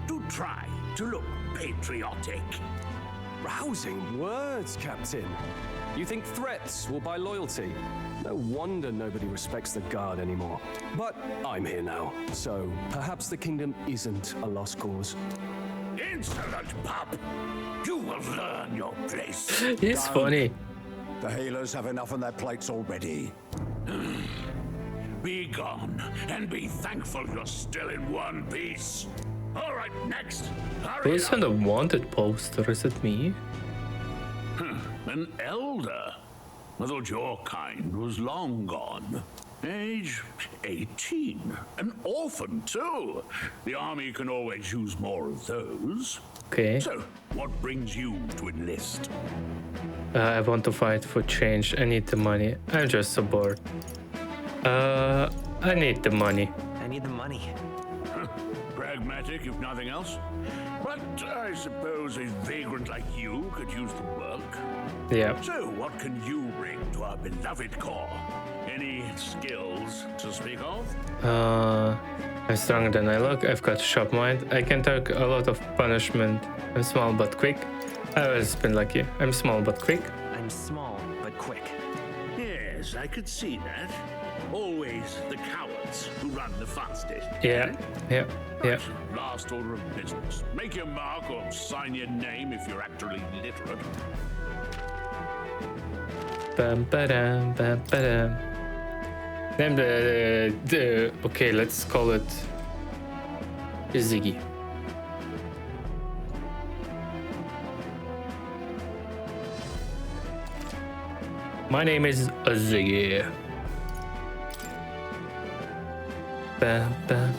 do try to look patriotic. Rousing words, Captain. You think threats will buy loyalty? No wonder nobody respects the guard anymore. But I'm here now, so perhaps the kingdom isn't a lost cause. Insolent pup! You will learn your place. He's funny. The healers have enough on their plates already. Be gone, and be thankful you're still in one piece. All right, next. Hurry Who's on the wanted poster? Is it me? An elder. I thought your kind was long gone. Age 18. An orphan, too. The army can always use more of those. Okay. So, what brings you to enlist? I want to fight for change. I need the money. I'm just so bored. I need the money. I need the money. Pragmatic, if nothing else. But I suppose a vagrant like you could use the work. Yeah. So, what can you bring to our beloved corps? Any skills to speak of? I'm stronger than I look. I've got a sharp mind. I can take a lot of punishment. I'm small but quick. I've always been like you. I'm small but quick. I'm small but quick. Yes, I could see that. Always the cowards who run the fastest. Yeah. Last order of business. Make your mark or sign your name if you're actually literate. Bam, ba-dam, bam, ba-dam. Name the okay, let's call it Ziggy. My name is Ziggy. Bam, bam.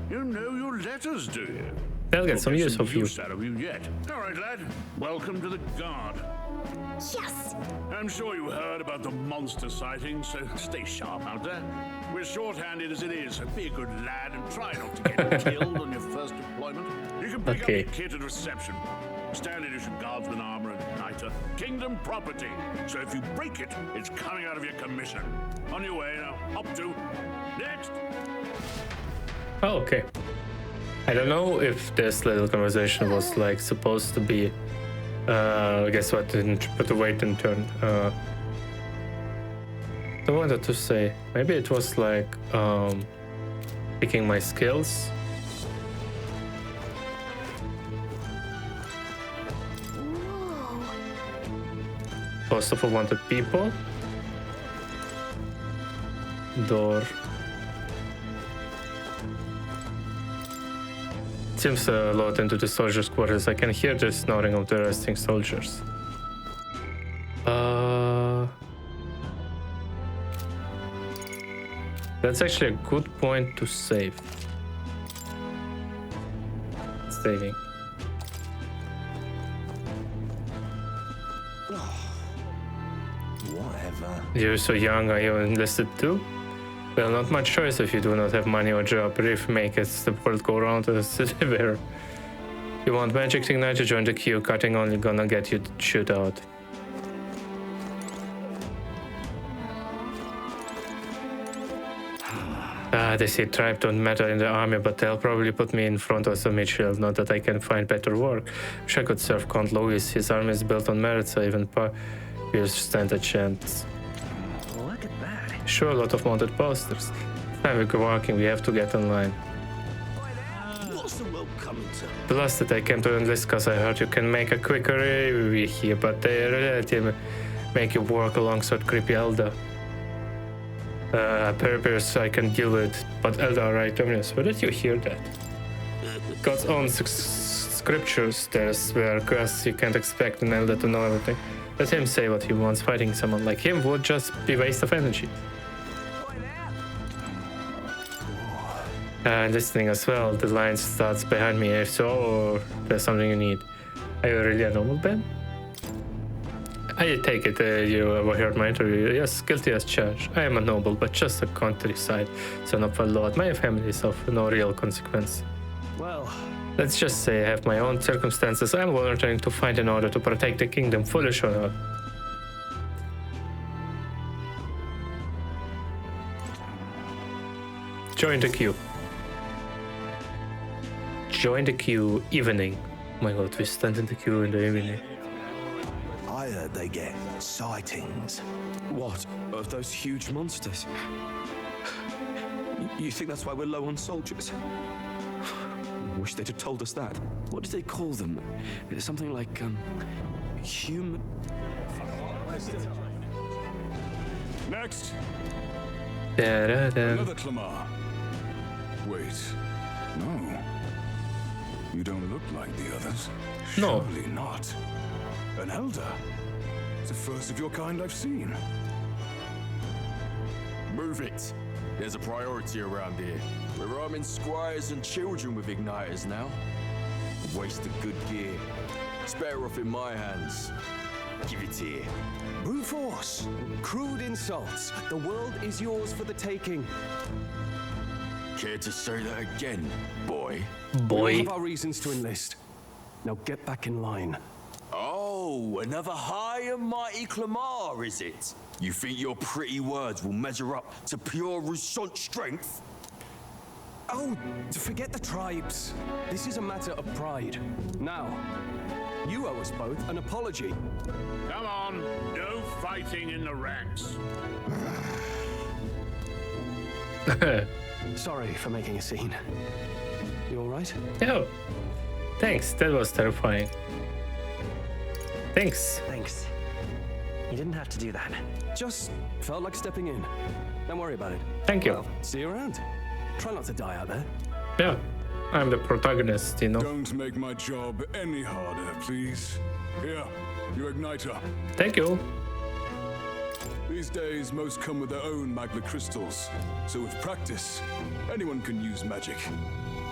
You know your letters, do you? They'll get some use of you. Out of you yet. All right, lad. Welcome to the Guard. Yes! I'm sure you heard about the monster sightings, so stay sharp out there. We're short-handed as it is, so be a good lad and try not to get killed on your first deployment. You can pick up your kit at reception. Standard issue guardsman armor and niter. Kingdom property. So if you break it, it's coming out of your commission. On your way now. Up to. Next. Oh, okay. I don't know if this little conversation was like supposed to be guess what, didn't put a wait and turn. I wanted to say, maybe it was like picking my skills. Post of wanted people. Door. Seems a lot into the soldiers' quarters. I can hear the snoring of the resting soldiers. That's actually a good point to save. Saving. Whatever. You're so young, are you enlisted too? Well, not much choice if you do not have money or job. If make it, the world go round to the city where you want magic ignite to join the queue. Cutting only gonna get you shoot out. They say tribe don't matter in the army, but they'll probably put me in front of some Mitchell. Not that I can find better work. Wish I could serve Count Louis. His army is built on merit, so even you stand a chance. Look at that. Sure, a lot of mounted posters. Time we go walking, we have to get online. What's the world coming to? Plus that I came to enlist because I heard you can make a quicker way here, but they relatively make you work alongside creepy Elder. Purpose I can deal with, but Elder are right on us. Where did you hear that? God's own scriptures, there's where because you can't expect an Elder to know everything. Let him say what he wants. Fighting someone like him would just be waste of energy. Listening as well, the line starts behind me. If so, or there's something you need. Are you really a noble, Ben? I take it you overheard my interview. Yes, guilty as charged. I am a noble, but just a countryside son of a lord. My family is of no real consequence. Well, let's just say I have my own circumstances. I'm volunteering to fight in order to protect the kingdom, foolish or not. Join the queue. Join the queue evening. Oh my god, we stand in the queue in the evening. I heard they get sightings. What? Of those huge monsters? You think that's why we're low on soldiers? Wish they'd have told us that. What did they call them? Something like, human. Next. Da-da-da. Another Clamar. Wait. No. You don't look like the others. No. Surely not. An elder. It's the first of your kind I've seen. Move it. There's a priority around here. We're arming squires and children with igniters now. Waste of good gear. It's better off in my hands. Give it here. Brute force. Crude insults. The world is yours for the taking. Care to say that again, boy? We all have our reasons to enlist. Now get back in line. Oh, another high and mighty Clamar, is it? You think your pretty words will measure up to pure Roussant strength? Oh, forget the tribes. This is a matter of pride. Now, you owe us both an apology. Come on, no fighting in the ranks. Sorry for making a scene. You all right? Oh, thanks. That was terrifying. Thanks. Thanks. You didn't have to do that. Just felt like stepping in. Don't worry about it. Thank you. Well, see you around. Try not to die out there. Yeah, I'm the protagonist, you know. Don't make my job any harder, please. Here, your igniter. Thank you. These days, most come with their own magma crystals. So with practice, anyone can use magic.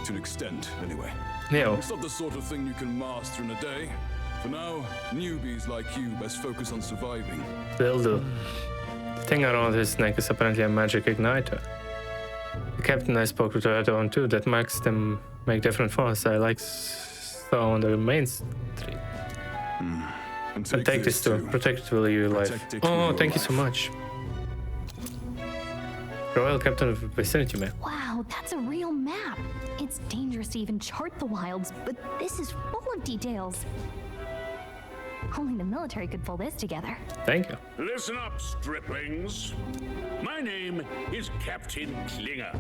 To an extent, anyway. Yeah. It's not the sort of thing you can master in a day. For now, newbies like you best focus on surviving. Will do. The thing around his neck is apparently a magic igniter. The captain I spoke with earlier on too, that makes them make different forms. I like so on the main street. And take this to protect it, will you life. Oh, thank you so much. Royal Captain of Vicinity Map. Wow, that's a real map. It's dangerous to even chart the wilds, but this is full of details. Only the military could pull this together. Thank you. Listen up, striplings. My name is Captain Klinger,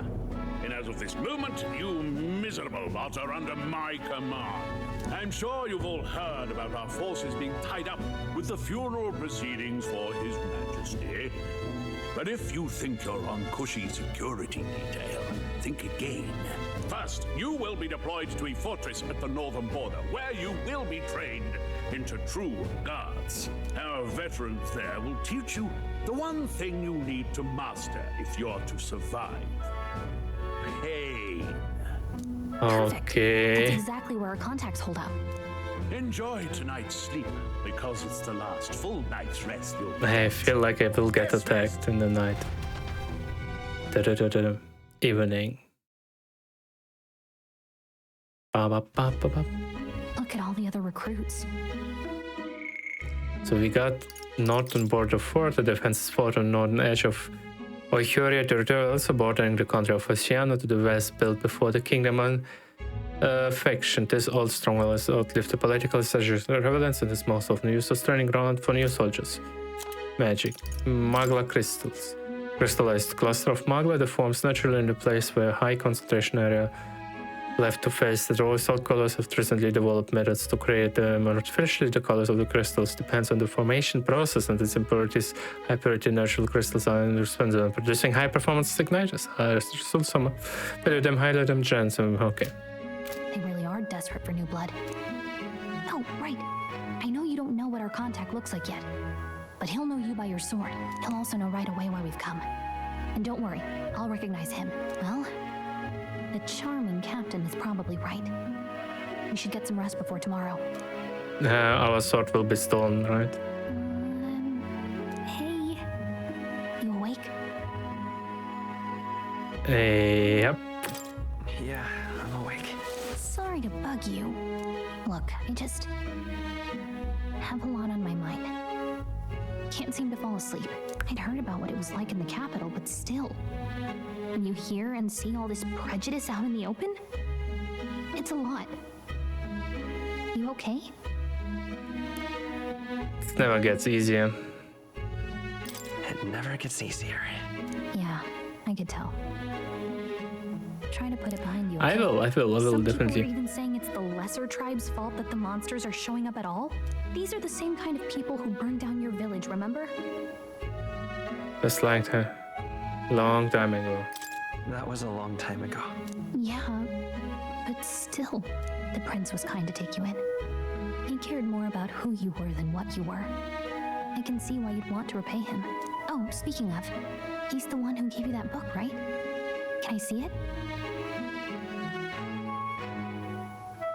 and as of this moment, you miserable lot are under my command. I'm sure you've all heard about our forces being tied up with the funeral proceedings for His Majesty. But if you think you're on cushy security detail, think again. First, you will be deployed to a fortress at the northern border, where you will be trained into true guards. Our veterans there will teach you the one thing you need to master if you're to survive. Pain. Okay. That's exactly where our contacts hold up. Enjoy tonight's sleep, because it's the last full night's rest you'll get. I feel like I will get attacked in the night. Evening. Look at all the other recruits. So we got northern border fort, the defenses fort on northern edge of Oihuria territory, also bordering the country of Oceania to the west, built before the kingdom and faction. This old stronghold has outlived the political relevance and is most often used as training ground for new soldiers. Magic. Magla crystals. Crystallized cluster of magla that forms naturally in the place where high concentration area left to face the raw salt colors have recently developed methods to create them artificially. The colors of the crystals depends on the formation process and its impurities. High purity natural crystals are responsible for producing high performance igniters. Value them, highlight them, gems. Okay. They really are desperate for new blood. Oh, right. I know you don't know what our contact looks like yet, but he'll know you by your sword. He'll also know right away why we've come. And don't worry, I'll recognize him. Well, the charming captain is probably right. We should get some rest before tomorrow. Our sword will be stolen, right? Hey, you awake? Yep. Yeah, I'm awake. Sorry to bug you. Look, I just have a lot on my mind. Can't seem to fall asleep. I'd heard about what it was like in the capital, but still. When you hear and see all this prejudice out in the open, it's a lot. You okay? It never gets easier. It never gets easier. Yeah, I could tell. Try to put it behind you. I will Some definitely. people are even saying it's the lesser tribe's fault that the monsters are showing up at all. These are the same kind of people who burned down your village, remember? Just like a long time ago. That was a long time ago. Yeah, but still, the prince was kind to take you in. He cared more about who you were than what you were. I can see why you'd want to repay him. Oh, speaking of, he's the one who gave you that book, right? Can I see it?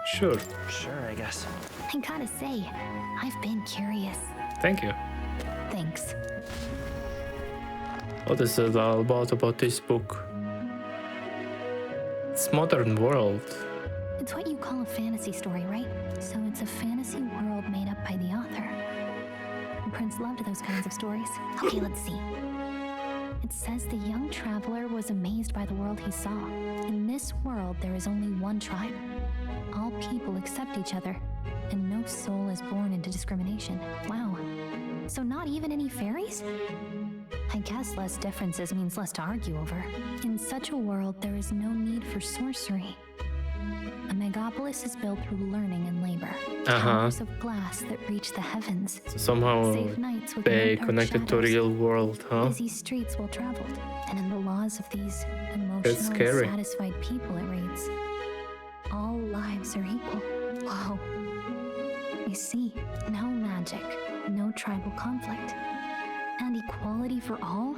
Sure. Sure, I guess. I gotta say, I've been curious. Thank you. Thanks. What is it all about this book? It's modern world. It's what you call a fantasy story, right? So it's a fantasy world made up by the author. The prince loved those kinds of stories. Okay, let's see. It says the young traveler was amazed by the world he saw. In this world, there is only one tribe. All people accept each other, and no soul is born into discrimination. Wow. So not even any fairies? I guess less differences means less to argue over. In such a world, there is no need for sorcery. A megapolis is built through learning and labor. Towers of glass that reach the heavens. So somehow Safe nights with they no dark connected to shadows. real world, huh? Busy streets well traveled, and in the laws of these emotionally scary. satisfied people, it reads, all lives are equal. Whoa. You see, no magic, no tribal conflict, and equality for all?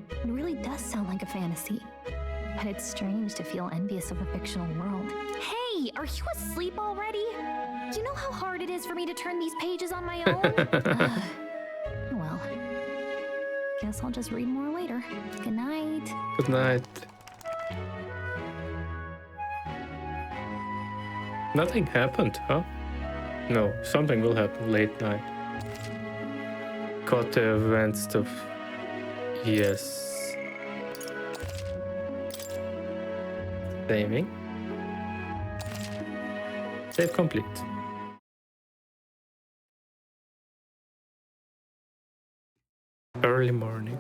It really does sound like a fantasy. But it's strange to feel envious of a fictional world. Hey, are you asleep already? You know how hard it is for me to turn these pages on my own? Well, guess I'll just read more later. Good night. Good night. Nothing happened, huh? No, something will happen late night. Caught the event stuff. Yes. Saving. Save complete. Early morning.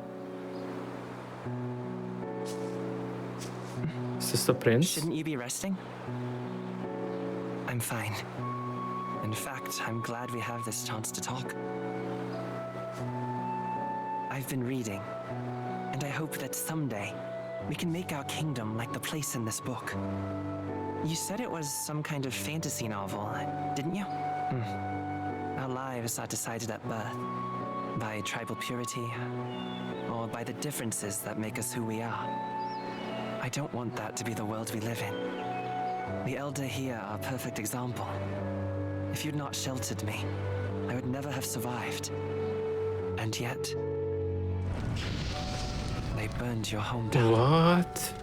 Is this the prince? Shouldn't you be resting? I'm fine. In fact, I'm glad we have this chance to talk. I've been reading, and I hope that someday we can make our kingdom like the place in this book. You said it was some kind of fantasy novel, didn't you? Our lives are decided at birth, by tribal purity, or by the differences that make us who we are. I don't want that to be the world we live in. The elder here are a perfect example. If you'd not sheltered me, I would never have survived. And yet, they burned your home down. What?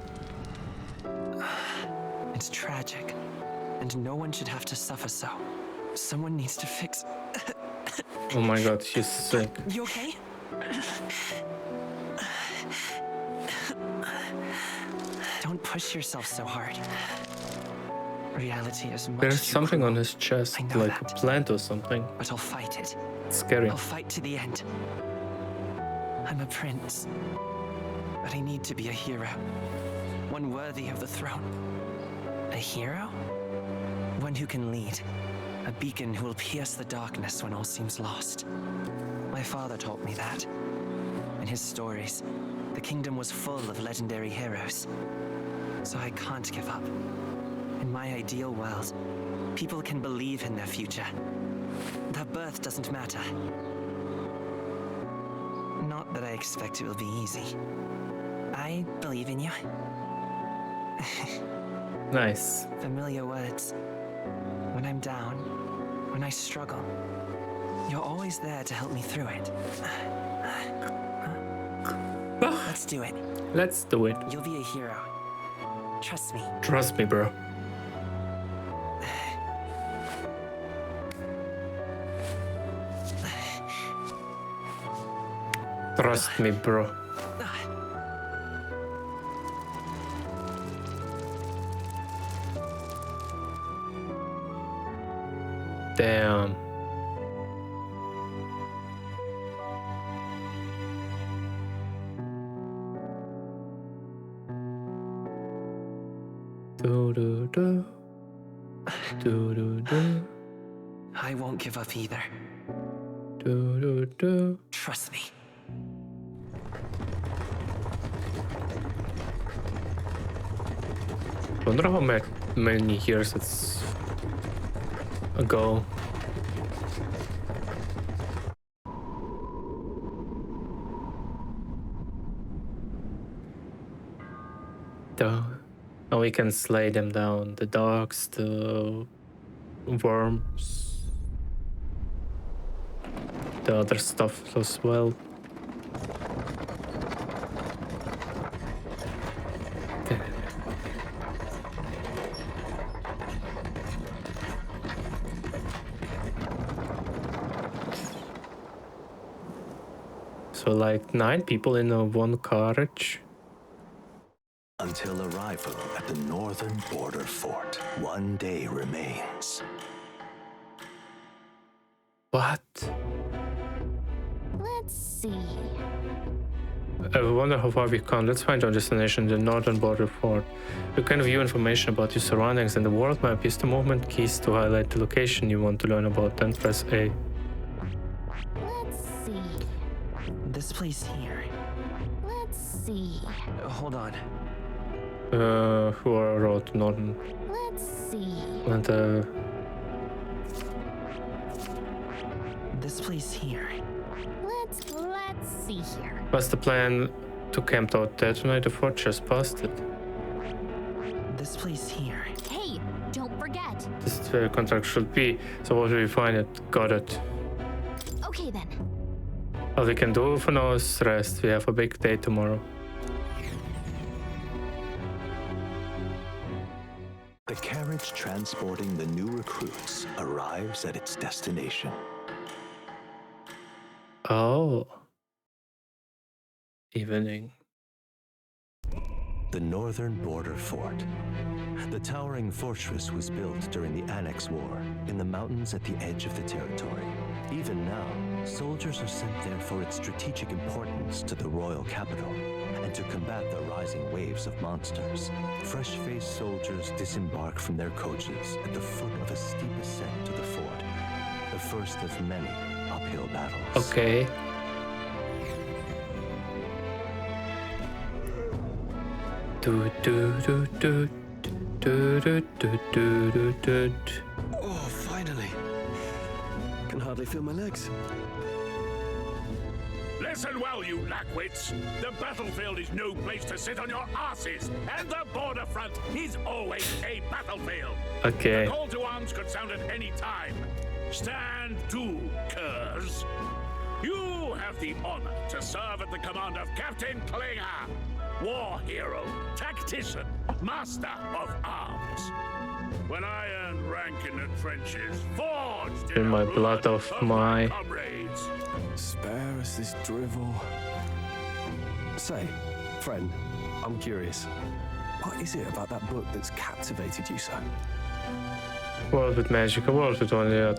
It's tragic, and no one should have to suffer so. Someone needs to fix... Oh my god, she's sick. You okay? Don't push yourself so hard. Reality is much There's too something cruel. on his chest, I know like a that. plant or something. But I'll fight it. It's scary. I'll fight to the end. I'm a prince, but I need to be a hero. One worthy of the throne. A hero? One who can lead. A beacon who will pierce the darkness when all seems lost. My father taught me that. In his stories, the kingdom was full of legendary heroes. So I can't give up. In my ideal world, people can believe in their future. Their birth doesn't matter. Not that I expect it will be easy. I believe in you. Nice. Familiar words. When I'm down, when I struggle, you're always there to help me through it. Let's do it. Let's do it. You'll be a hero. Trust me. Trust me, bro. Trust me, bro. Damn. Do do do. Do do do. I won't give up either. Do do do. Trust me. Wonder how many years it's ago. Now we can slay them down. The dogs, the worms, the other stuff as well. So like 9 people in a one carriage. Until arrival at the northern border fort, 1 day remains. What? Let's see. I wonder how far we come. Let's find our destination, the northern border fort. You can view information about your surroundings and the world map. Use the movement keys to highlight the location you want to learn about, then press A. Let's see. This place here. Let's see. Hold on. Who wrote northern? Let's see. And this place here. Let's see here. what's the plan to camp out there tonight? The fort just past it. This place here. Hey, don't forget. This is where contract should be. So what do we find it? Got it. Okay then. All we can do for now is rest. We have a big day tomorrow. The carriage transporting the new recruits arrives at its destination. Oh. Evening. The northern border fort. The towering fortress was built during the Annex War in the mountains at the edge of the territory. Even now, soldiers are sent there for its strategic importance to the royal capital and to combat the rising waves of monsters. Fresh-faced soldiers disembark from their coaches at the foot of a steep ascent to the fort, the first of many uphill battles. Okay. Do do do do do do do do do do. Oh, finally. Can hardly feel my legs. Listen well, you lackwits. The battlefield is no place to sit on your asses, and the border front is always a battlefield. Okay. The call to arms could sound at any time. Stand to, curs. You have the honor to serve at the command of Captain Klinger, war hero, tactician, master of arms. When I earned rank in the trenches, forged In my blood of my comrades. Spare us this drivel. Say, friend, I'm curious. What is it about that book that's captivated you so? World with magic, a world with only a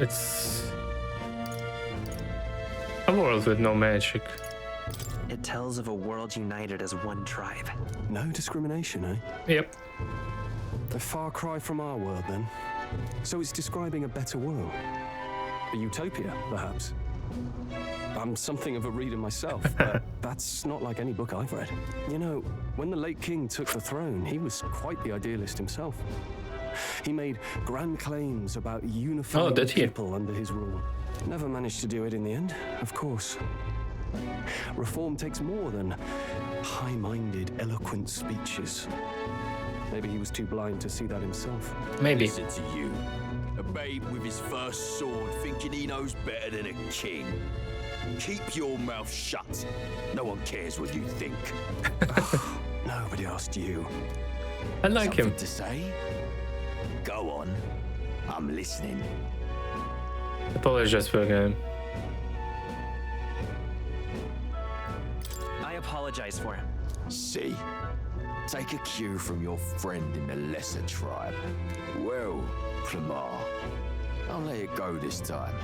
it's a world with no magic. It tells of a world united as one tribe. No discrimination, eh? Yep. A far cry from our world, then. So it's describing a better world. A utopia, perhaps. I'm something of a reader myself, but that's not like any book I've read. You know, when the late king took the throne, he was quite the idealist himself. He made grand claims about unifying people under his rule. Never managed to do it in the end, of course. Reform takes more than high-minded, eloquent speeches. Maybe he was too blind to see that himself. Maybe. Listen to you. A babe with his first sword thinking he knows better than a king. Keep your mouth shut. No one cares what you think. Nobody asked you. I like him. To say? Go on. I'm listening. Apologize for again. I apologize for him. See? Take a cue from your friend in the lesser tribe. Well, Clamar, I'll let it go this time.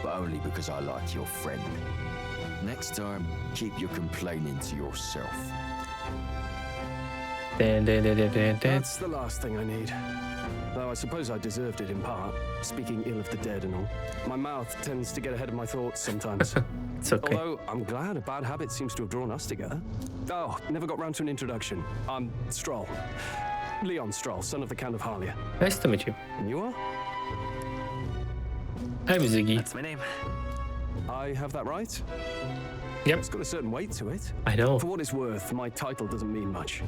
But only because I like your friend. Next time, keep your complaining to yourself. That's the last thing I need. Though I suppose I deserved it in part, speaking ill of the dead and all. My mouth tends to get ahead of my thoughts sometimes. It's okay. Although I'm glad a bad habit seems to have drawn us together. Oh, never got round to an introduction. I'm Stroll. Leon Stroll, son of the Count of Harlia. Nice to meet you. And you are? I'm Ziggy. That's my name. I have that right? Yep. It's got a certain weight to it. I know. For what it's worth, my title doesn't mean much.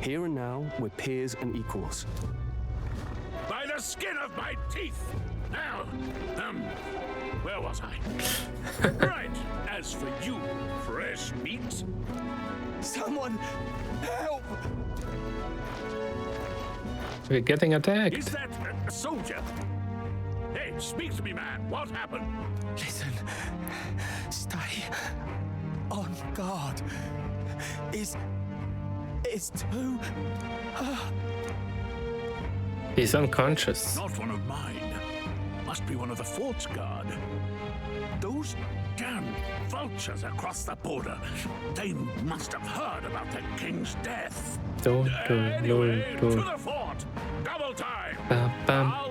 Here and now, we're peers and equals. By the skin of my teeth! Now, where was I? Right, as for you, fresh meat. Someone help! We're getting attacked. Is that a soldier? Hey, speak to me, man. What happened? Listen, stay on guard. It's too... He's unconscious. Not one of mine. Must be one of the fort's guard. Those damn vultures across the border. They must have heard about the king's death. Anyway, to the fort. Double time.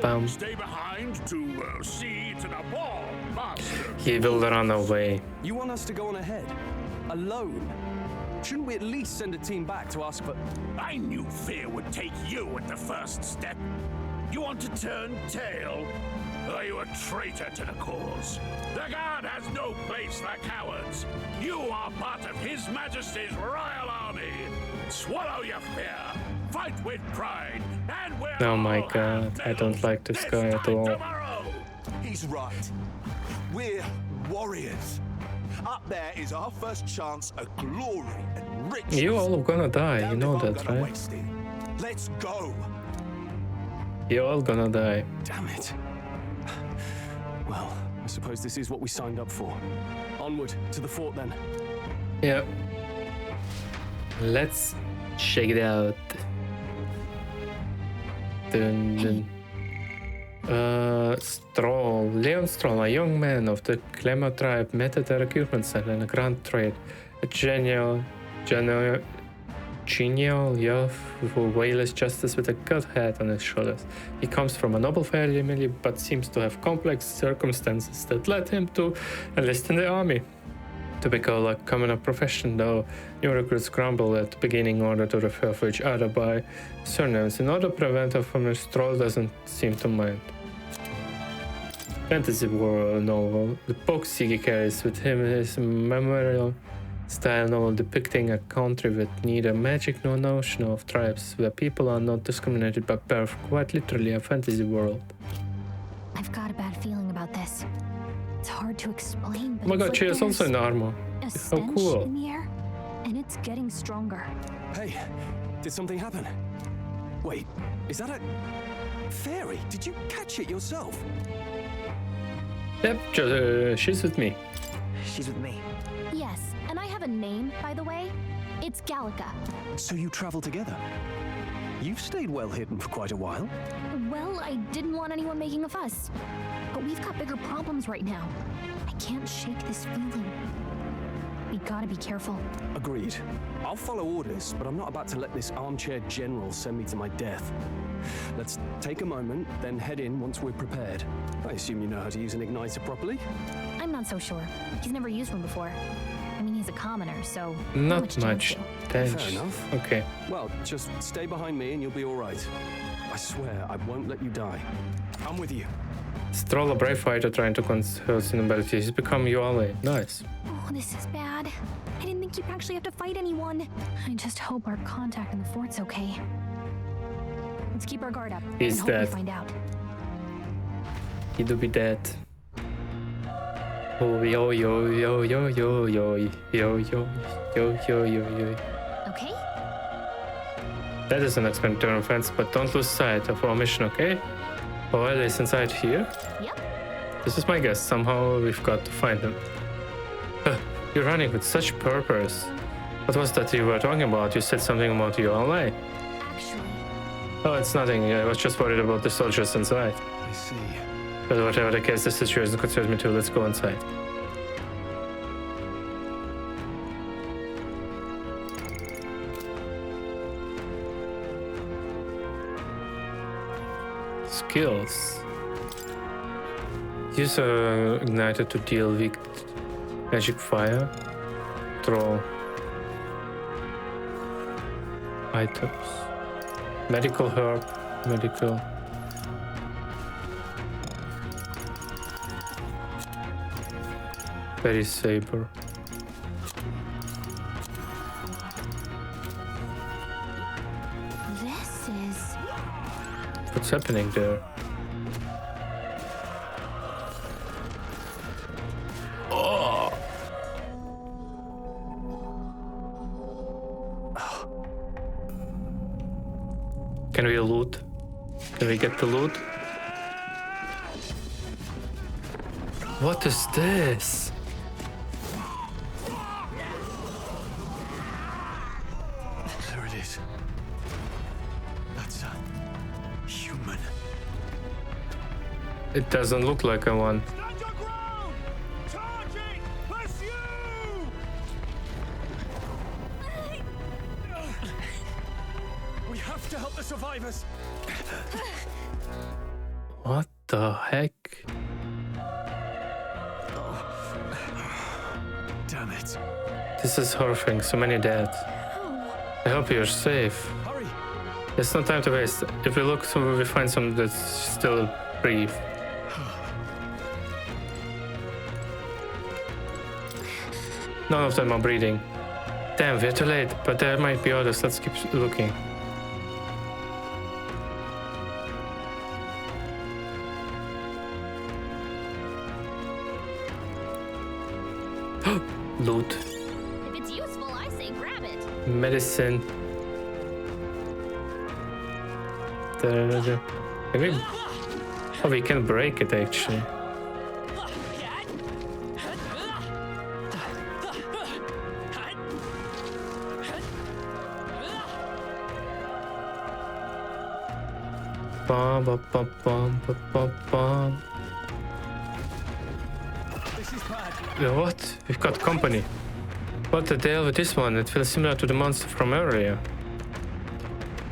I'll stay behind to see to the ball, master. He will run away. You want us to go on ahead? Alone? Shouldn't we at least send a team back to ask for... I knew fear would take you at the first step. You want to turn tail? Are you a traitor to the cause? The guard has no place for cowards. You are part of His Majesty's Royal Army. Swallow your fear. Fight with pride. And we're Oh my god, I don't like this guy at all. He's right. We're warriors. Up there is our first chance at glory and riches. You all gonna die, you know that, right? Let's go. You're all gonna die. Damn it. Well, I suppose this is what we signed up for. Onward to the fort then. Yeah. Let's check it out. Dun, dun. Stroll. Leon Stroll, a young man of the Clemmer tribe, met at a recruitment center in a grand trade. A genial youth who wails justice with a good head on his shoulders. He comes from a noble family, but seems to have complex circumstances that led him to enlist in the army. To become a common profession, though, new recruits grumble at the beginning in order to refer to each other by surnames. In order to prevent a from Stroll doesn't seem to mind. Fantasy world novel. The book Ziggy carries with him is a memorial style novel depicting a country with neither magic nor notion of tribes, where people are not discriminated by birth, quite literally a fantasy world. I've got a bad feeling about this. It's hard to explain, but Oh my god, it's she like is also in armor. a How stench cool. in the air, and it's getting stronger. Hey, did something happen? Wait, is that a fairy? Did you catch it yourself? Yep, she's with me. She's with me. Yes, and I have a name, by the way. It's Gallica. So you travel together? You've stayed well hidden for quite a while. Well, I didn't want anyone making a fuss. But we've got bigger problems right now. I can't shake this feeling. We gotta be careful. Agreed. I'll follow orders, but I'm not about to let this armchair general send me to my death. Let's take a moment, then head in once we're prepared. I assume you know how to use an igniter properly? I'm not so sure. He's never used one before. I mean, he's a commoner, so Not chance much to. damage. Fair enough. Okay. Well, just stay behind me and you'll be all right. I swear I won't let you die. I'm with you. Stroll, a brave fighter trying to conceal his abilities. He's become your ally. Nice. Oh, this is bad. I didn't think you'd actually have to fight anyone. I just hope our contact in the fort's okay. Let's keep our guard up He's and hope dead. we find out. He do be dead. Oh yo yo yo yo yo yo yo yo yo yo yo. Okay? That is an experimental offense, but don't lose sight of our mission, okay? Oil is inside here. Yep. This is my guess. Somehow we've got to find him. You're running with such purpose. What was that you were talking about? You said something about your ally. Actually. Oh, it's nothing. I was just worried about the soldiers inside. I see. But whatever the case, the situation concerns me too. Let's go inside. Skills. Use a igniter to deal weak magic fire. Throw items. Medical herb. Medical. Berry saber. This is... What's happening there? Oh! Can we loot? Can we get the loot? What is this? There it is. That's a human. It doesn't look like a one. We have to help the survivors. What the heck? Damn it. This is horrifying, so many dead. I hope you're safe. Hurry. There's no time to waste. If we look somewhere, we find some that's still breathe. None of them are breathing. Damn, we're too late, but there might be others. Let's keep looking. Loot. If it's useful, I say grab it. Medicine. Can we... Oh, we can break it actually. Bum, bum, bum, bum, bum, bum. What? We've got company. What the hell with this one? It feels similar to the monster from earlier.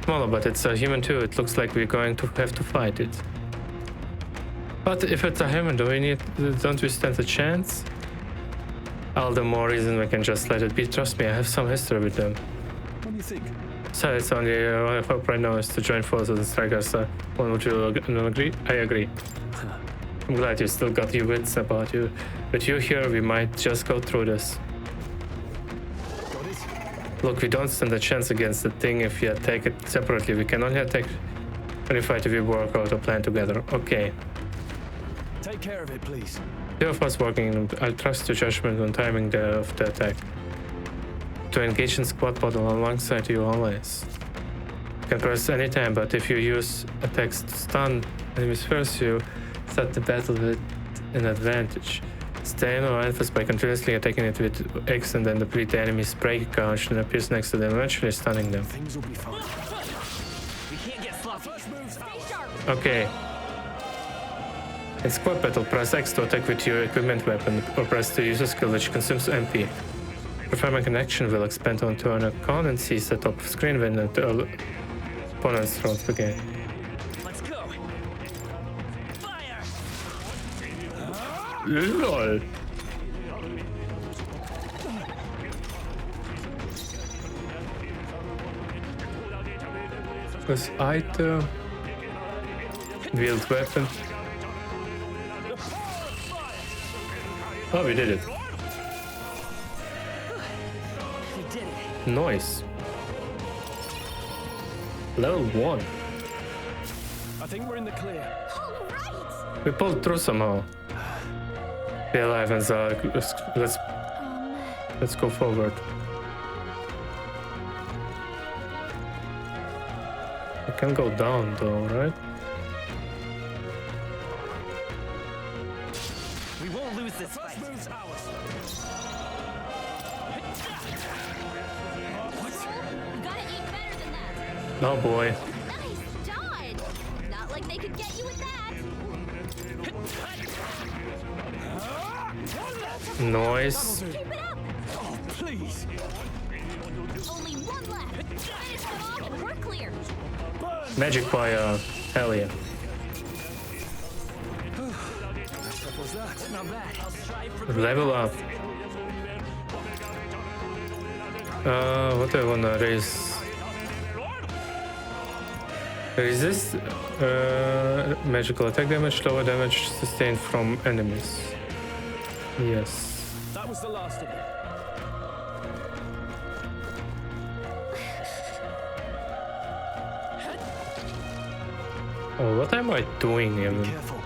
Smaller, but it's a human too. It looks like we're going to have to fight it. But if it's a human, don't we stand a chance? All the more reason we can just let it be. Trust me, I have some history with them. What do you think? So it's only I hope right now is to join forces and strike us. Would you agree? I agree. I'm glad you still got your wits about you. With you here, we might just go through this. Look, we don't stand a chance against the thing if we attack it separately. We can only attack when we fight if we work out a plan together. Okay. Take care of it, please. Two of us working, I'll trust your judgment on timing of the attack. To engage in squad battle alongside you always. You can press any time, but if you use attacks to stun enemies first, you start the battle with an advantage. Stay on emphasis by continuously attacking it with X and then deplete the enemy's break count and appears next to them, eventually stunning them. Things will be fine. We can't get sloppy. Okay. In squad battle, press X to attack with your equipment weapon, or press the user skill which consumes MP. Performing an action will expand onto an icon and sees the top of screen when the opponent's rounds begin. Let's go. Fire! LOL. This item. Wield weapon. Oh, we did it. Nice. Level 1. I think we're in the clear. We pulled through somehow. Be alive and let's go forward. We can go down though, right? We won't lose this fight. Oh boy. Nice dodge! Not like they could get you with that. Noise. Keep it up! Oh, please! Only one left. Finish them off and we're clear. Magic fire. Hell yeah. Was that? Not bad. I'll strive for Level up. What do I wanna raise? Resist magical attack damage, lower damage sustained from enemies. Yes. That was the last of them. Oh, what am I doing even? Be careful.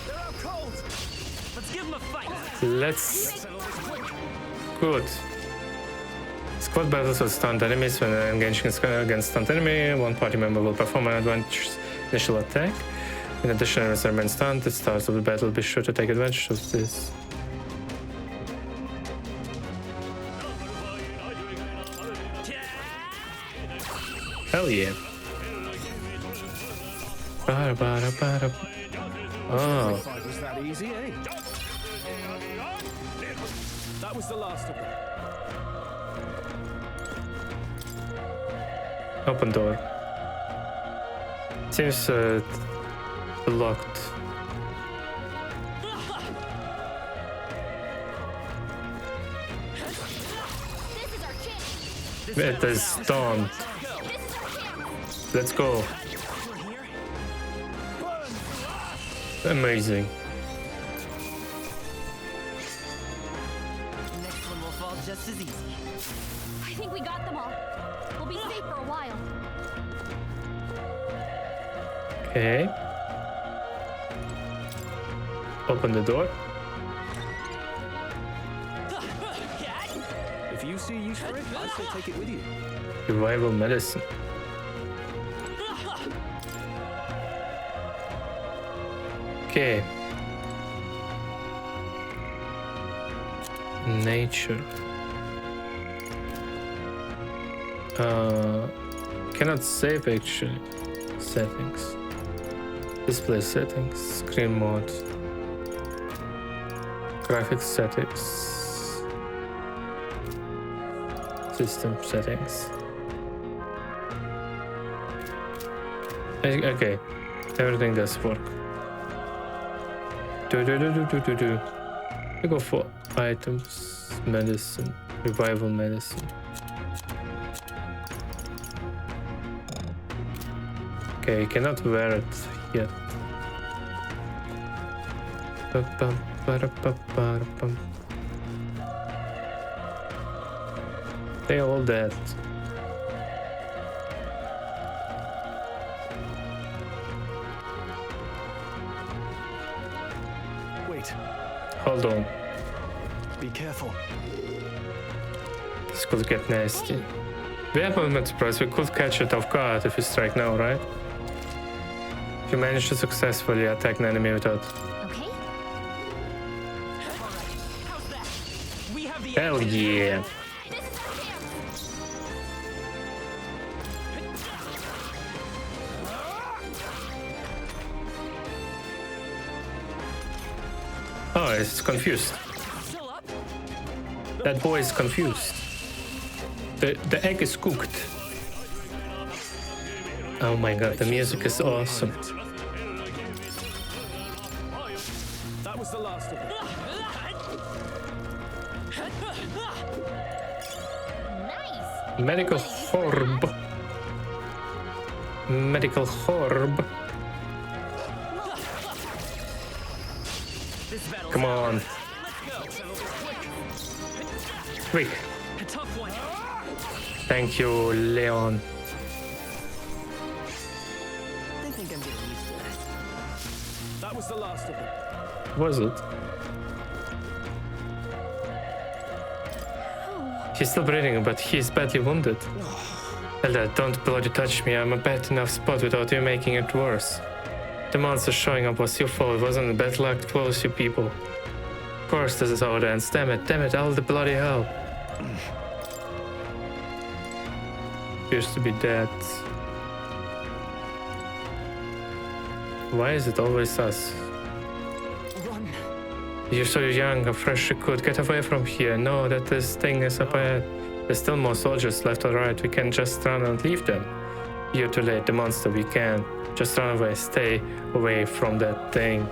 They're out cold. Let's give them a fight. Let's. Good. Squad battles with stunned enemies. When engaging against stunned enemy, one party member will perform an advantage initial attack. In addition, as remain stunned at the start of the battle, be sure to take advantage of this. Hell yeah. Oh. Was that easy, eh? That was the last of them. Open door. Seems locked. It is stunned. Let's go. Amazing. Next one will fall just as easy. I think we got them all. We'll be safe for a while. Okay. Open the door. If you see use for it, I still take it with you. Revival medicine. Okay. Nature. Cannot save actually. Settings. Display settings. Screen mode. Graphics settings. System settings. Okay. Everything does work. We go for items, medicine, revival medicine. Okay, cannot wear it yet. They all dead. Hold on. Be careful. This could get nasty. We have movement surprise. We could catch it off guard if we strike now, right? If you manage to successfully attack an enemy without. Okay. Hell yeah. Oh, it's confused. That boy is confused. The egg is cooked. Oh my god, the music is awesome. That was the last of them. Nice. Medical orb. Medical orb. Come on. Quick. Thank you, Leon. I think I'm getting used to that. That was the last of them. Was it? He's still breathing, but he's badly wounded. Elder, don't bloody touch me. I'm a bad enough spot without you making it worse. The monster showing up was your fault. It wasn't bad luck to close you people. Of course this is how it ends. Damn it, all the bloody hell. Appears to be dead. Why is it always us? Run. You're so young, a fresh recruit. Get away from here. No, that this thing is up ahead. There's still more soldiers left or right. We can just run and leave them. You're too late, the monster, we can't. Just run away, stay away from that thing.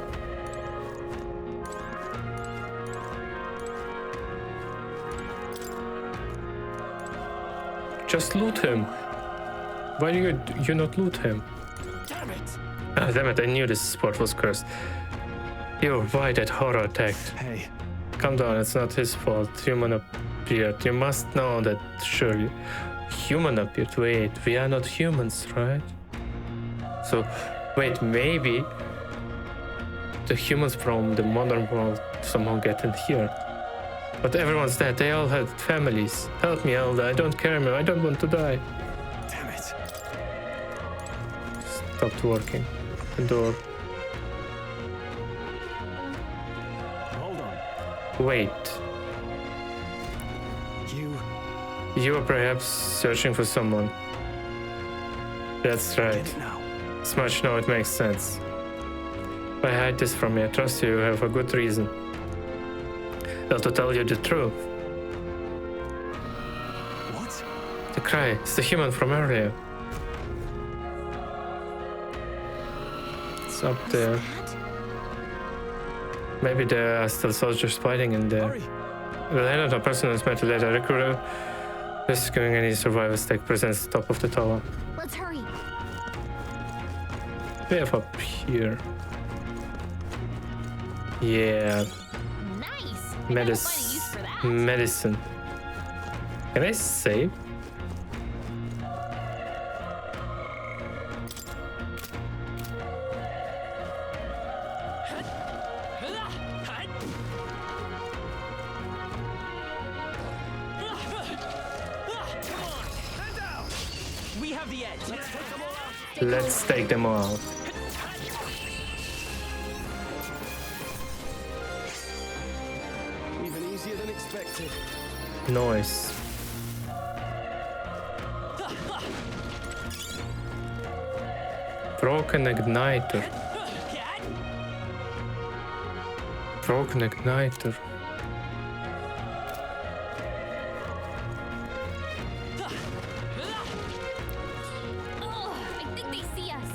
Just loot him. Why do you not loot him? Damn it! Ah, damn it, I knew this spot was cursed. Yo, why that horror attacked? Hey. Calm down, it's not his fault. Human appeared. You must know that, surely. Human appeared. Wait, we are not humans, right? So, wait, maybe the humans from the modern world somehow get in here. But everyone's dead. They all had families. Help me, Elda. I don't care, man. I don't want to die. Damn it. Stopped working. The door. Hold on. Wait. You are perhaps searching for someone. That's right. Get it now. Smudge, no, it makes sense. Why hide this from me? I trust you have a good reason. Well, to tell you the truth. What? The cry, it's the human from earlier. It's up there. Maybe there are still soldiers fighting in there. Well, I don't know, person is meant to let a recruiter. This is going any survival stake presents the top of the tower. Let's hurry. We have up here. Yeah. Medicine. Can I save? We have the edge. Let's take them all out. Even easier than expected. Noise. Broken igniter. Broken igniter. I think they see us.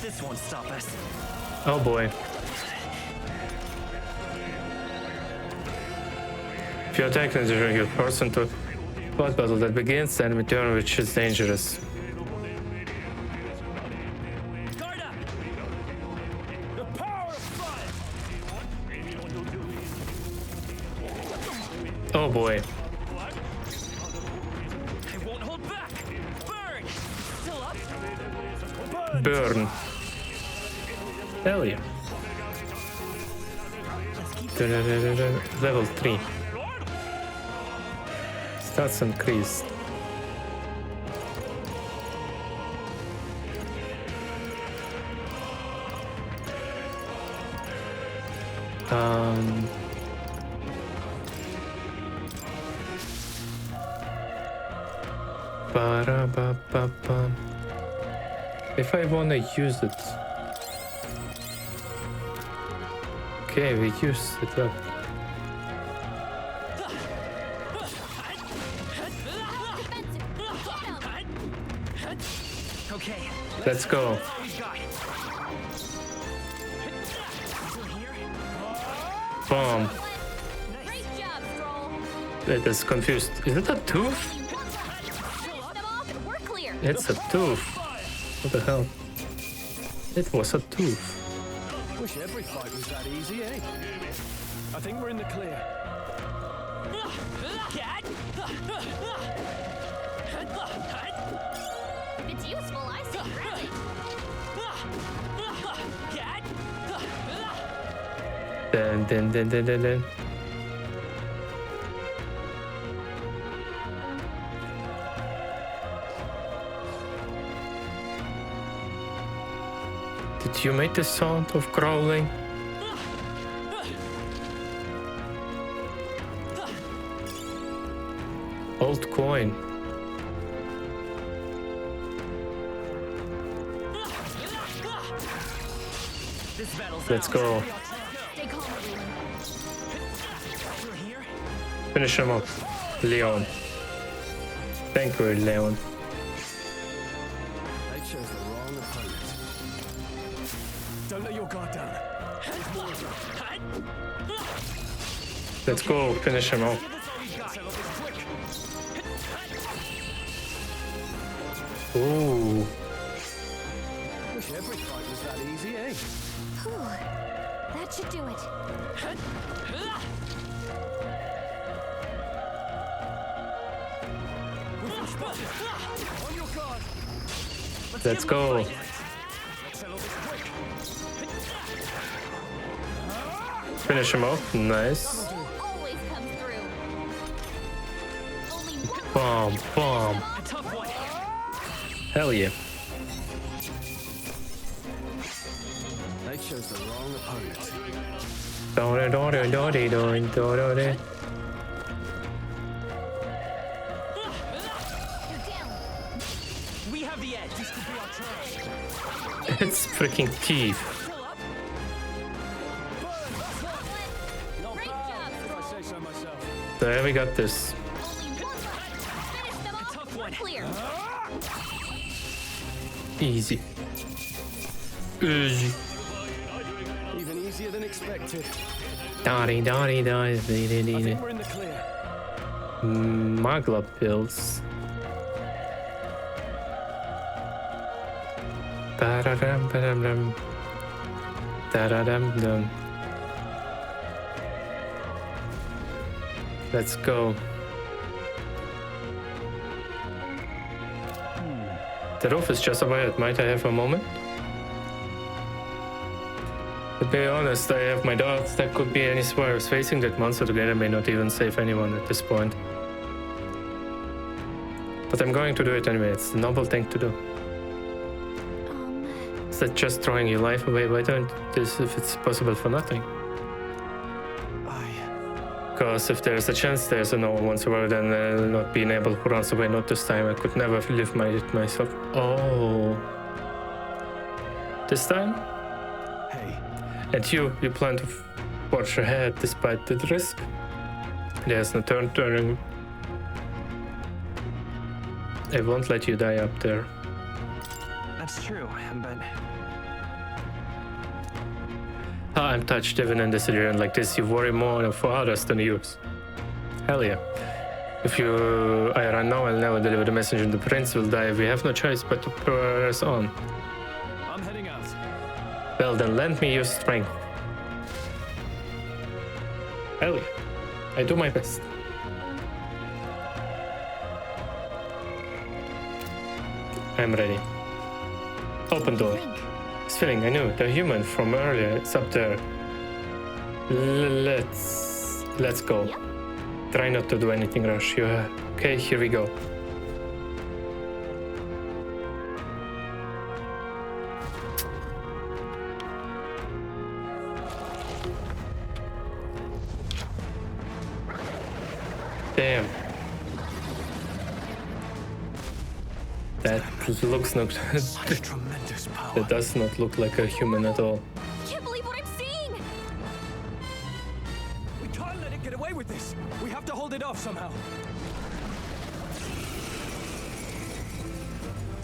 This won't stop us. Oh boy. If you attack an individual person to blood battle that begins, then return, which is dangerous. Oh boy. I won't hold back. Burn. Still up. Burn. Hell yeah. Level 3. Stats increased. Ba-da-ba-ba-ba. If I wanna use it. Okay, we use it up. Okay. Let's go. Boom. Wait, that's confused. Is it a tooth? It's a tooth. What the hell? It was a tooth. Wish every fight was that easy, eh? I think we're in the clear. If it's useful, I say grab it. Then. Did you make the sound of growling? Old coin. Let's go. Finish him off. Leon. Thank you, Leon. They chose the wrong opponent. Don't let your guard down. Let's go. Finish him off. Ooh. Wish every fight was that easy, eh? Whew. That should do it. On your guard. Let's go. Finish him off. Nice. Always comes through. Bomb, bomb. Hell yeah. They chose the wrong opponent. We have the edge. This could be our chance. It's freaking teeth. There, we got this. Easy. Easy. Even easier than expected. Dotty, dotty, dotty, I think we're in the clear. Magla pills. Da-da-dum, ba-dum-dum. Da-da-dum-dum. Let's go. The roof is just about it. Might I have a moment? To be honest, I have my doubts. That could be any swears. Facing that monster together may not even save anyone at this point. But I'm going to do it anyway. It's the noble thing to do. Is that just throwing your life away? Why don't this if it's possible for nothing? Because if there's a chance there's a no one survivor, then not being able to run away, not this time. I could never live myself. Oh. This time? Hey. And you plan to forge ahead despite the risk? There's no turning. I won't let you die up there. That's true, but I'm touched even in this area like this. You worry more for others than yours. Hell yeah. If I run now, I'll never deliver the message and the prince will die. We have no choice but to press on. I'm heading out. Well then, lend me your strength. Hell yeah. I do my best. I'm ready. Open door. This feeling, I knew. The human from earlier, it's up there. Let's go. Yep. Try not to do anything rush. Okay, here we go. Damn. That looks not. Tremendous power. That does not look like a human at all. I can't believe what I'm seeing! We can't let it get away with this. We have to hold it off somehow.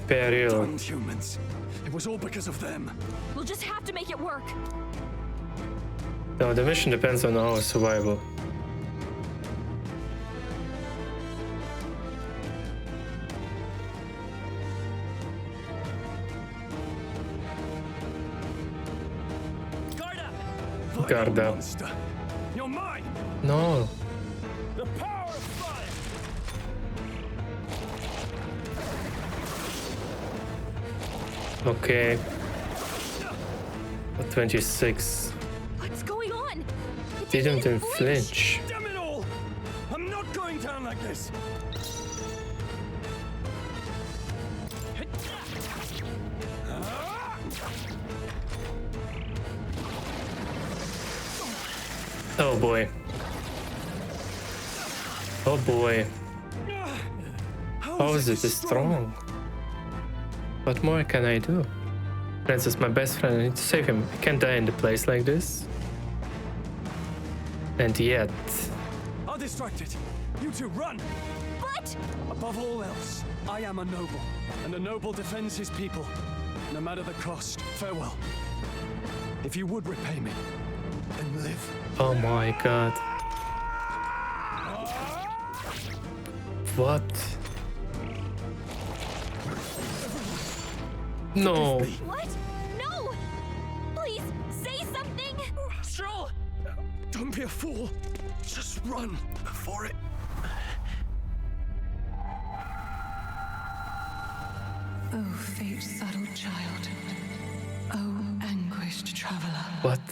Peril. Damned humans. It was all because of them. We'll just have to make it work. No, the mission depends on our survival. Guard up. Monster. You're mine. No. The power of fire. Okay. 26. What's going on? It Didn't even flinch. Damn it all! I'm not going down like this. Oh boy. Oh boy. How is it this strong? What more can I do? Prince is my best friend. I need to save him. I can't die in a place like this. And yet, distracted. You two, run! But... Above all else, I am a noble, and a noble defends his people. No matter the cost, farewell. If you would repay me, then live. Oh my god. What? No. What? No! Please, say something! Stroll! Don't be a fool. Just run before it... Oh, fate, subtle child. Oh, anguished traveler. What?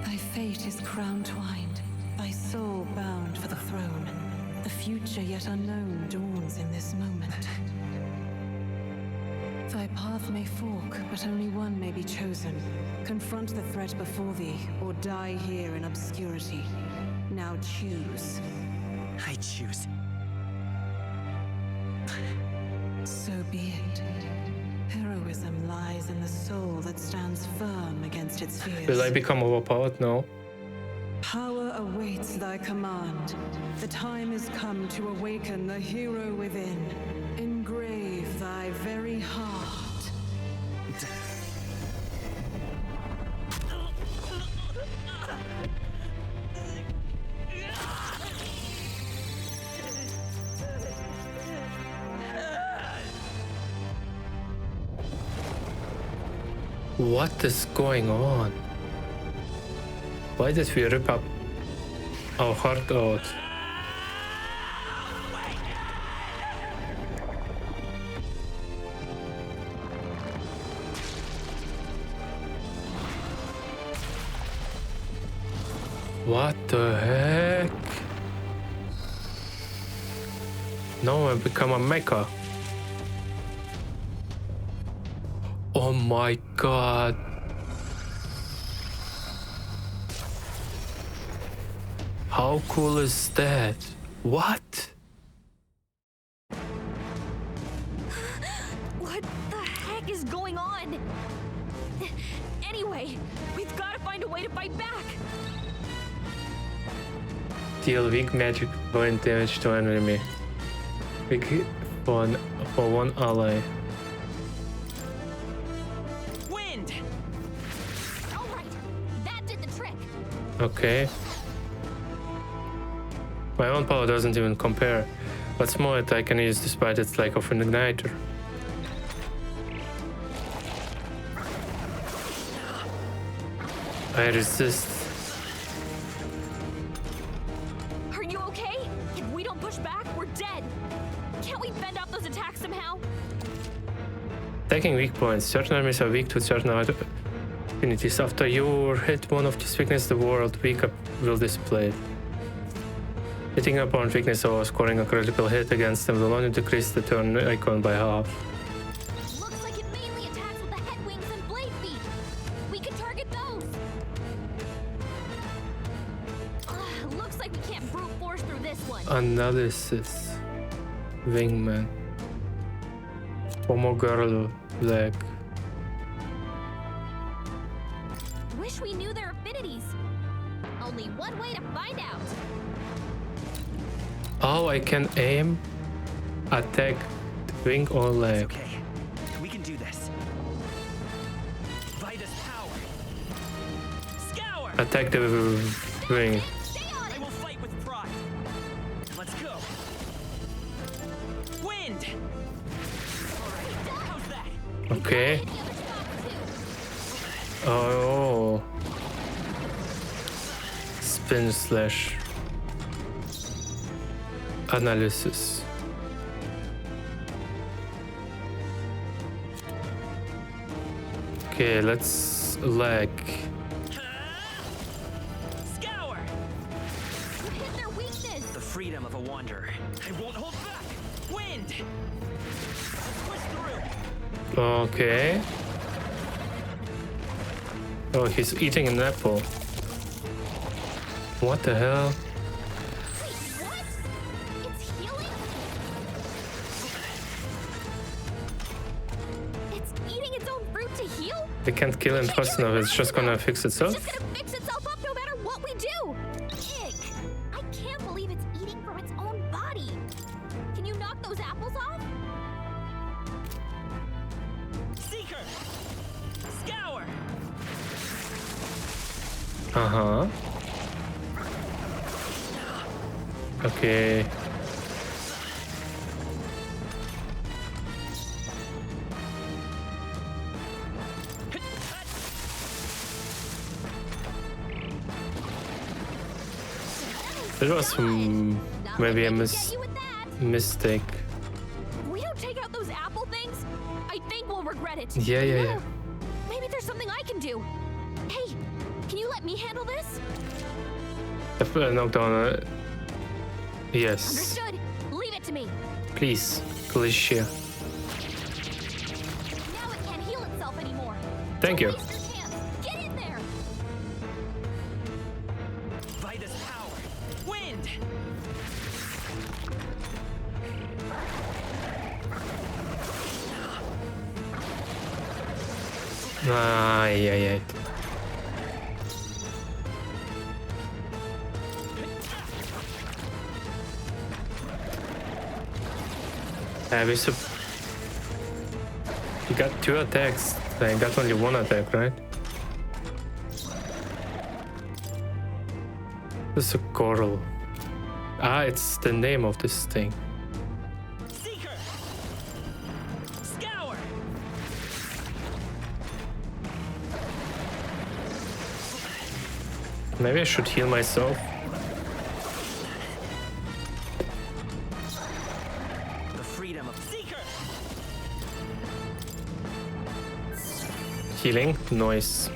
Thy fate is crown-twined, thy soul bound for the throne. The future yet unknown dawns in this moment. Thy path may fork, but only one may be chosen. Confront the threat before thee, or die here in obscurity. Now choose. I choose. So be it. Heroism lies in the soul that stands firm against its fears. Will I become overpowered? No. Power awaits thy command. The time is come to awaken the hero within. Engrave thy very heart. What is going on? Why did we rip up our heart out? What the heck? Now I become a mecha. Oh my god. How cool is that? What? What the heck is going on? Anyway, we've got to find a way to fight back. Deal weak magic point damage to enemy. Weak for one ally. Wind! Alright, that did the trick. Okay. My own power doesn't even compare. What's more, I can use despite its lack of an igniter. I resist. Are you okay? If we don't push back, we're dead. Can't we fend off those attacks somehow? Taking weak points. Certain enemies are weak to certain affinities. After you hit one of these weaknesses, the word weak up will display. Hitting upon weakness or scoring a critical hit against them will only decrease the turn icon by half. Looks like it mainly attacks with the head wings and blade feet. We can target those. Looks like we can't brute force through this one. Analysis. Wingman. Pomogirl leg. Wish we knew their affinities. Only one way to find out. Oh, I can aim, attack, wing or leg. Okay, we can do this. Vitus power. Scour. Attack the wing. I will fight with pride. Let's go. Wind. How's that? Okay. Oh. Spin slash. Analysis. Okay, let's lag. Scour. You hit their weakness. The freedom of a wanderer. I won't hold back. Wind. Push through. Okay. Oh, he's eating an apple. What the hell? To heal? They can't kill him fast enough, it's just gonna fix itself? It's just gonna fix itself up no matter what! Uh-huh. Okay. There was maybe a mistake. We don't take out those apple things, I think we'll regret it. Yeah. Maybe there's something I can do. Hey, can you let me handle this? Knocked on. Yes. Understood. Leave it to me. Please, cliché. Now it can't heal itself anymore. Thank you. Waste your chance. Get in there. Vitus power. Wind. Ai. You got 2 attacks. I got only 1 attack, right? This is a coral. Ah, it's the name of this thing. Seeker. Scour. Maybe I should heal myself. The freedom of Seeker. Healing, noise.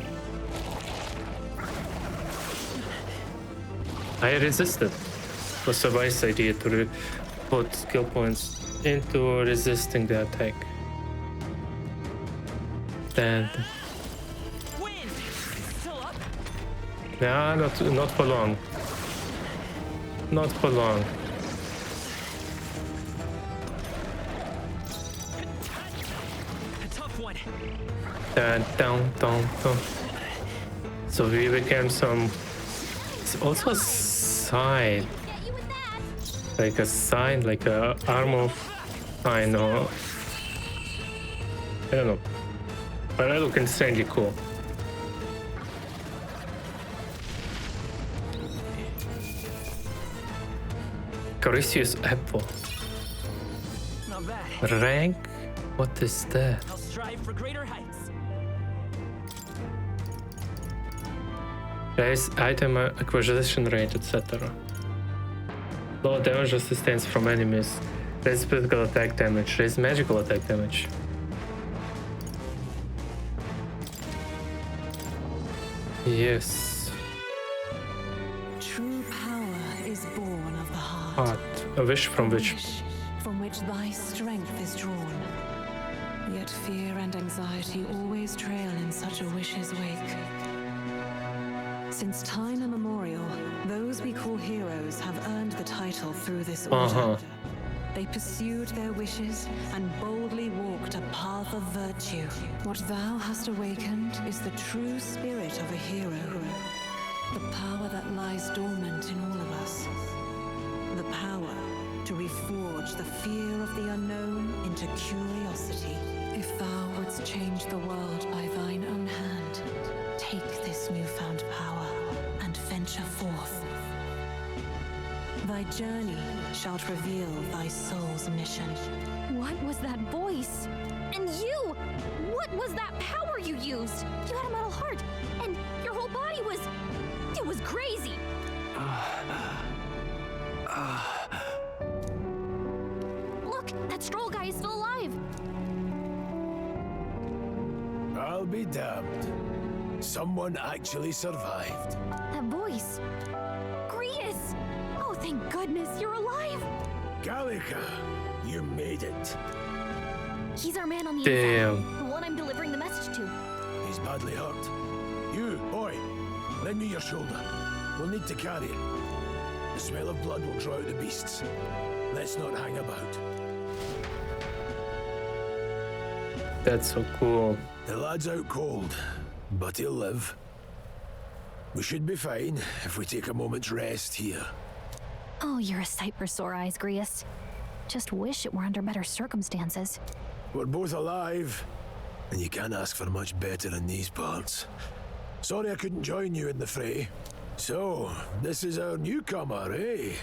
I resisted. It was a wise idea to put skill points into resisting the attack. Then. Wind. Still up. Nah, not for long. Not for long. A tough one. Down. So we became some. It's also a sign. Like a sign, like a armor sign, or I don't know. But I look insanely cool. Coricius apple. Not bad. Rank? What is that? I'll strive for greater heights. Raise item acquisition rate, etc. Low damage resistance from enemies. Raise physical attack damage. Raise magical attack damage. Yes. True power is born of the heart. Heart. A wish from which? From which thy strength is drawn. Yet fear and anxiety always trail in such a wish's wake. Since time immemorial, those we call heroes have earned the title through this order. They pursued their wishes and boldly walked a path of virtue. What thou hast awakened is the true spirit of a hero. The power that lies dormant in all of us. The power to reforge the fear of the unknown into curiosity. If thou wouldst change the world by thine own hand, take this newfound power and venture forth. Thy journey shalt reveal thy soul's mission. What was that voice? And you! What was that power you used? You had a metal heart, and your whole body was... It was crazy! Look, that stroll guy is still alive! I'll be damned. Someone actually survived. That voice... Grius! Oh, thank goodness, you're alive! Gallica, you made it. He's our man on the Damn. inside. The one I'm delivering the message to. He's badly hurt. You, boy, lend me your shoulder. We'll need to carry it. The smell of blood will draw out the beasts. Let's not hang about. That's so cool. The lad's out cold, but he'll live. We should be fine if we take a moment's rest here. Oh, you're a sight for sore eyes, Grius. Just wish it were under better Sorry I couldn't join you in the fray. So, this is our newcomer, eh?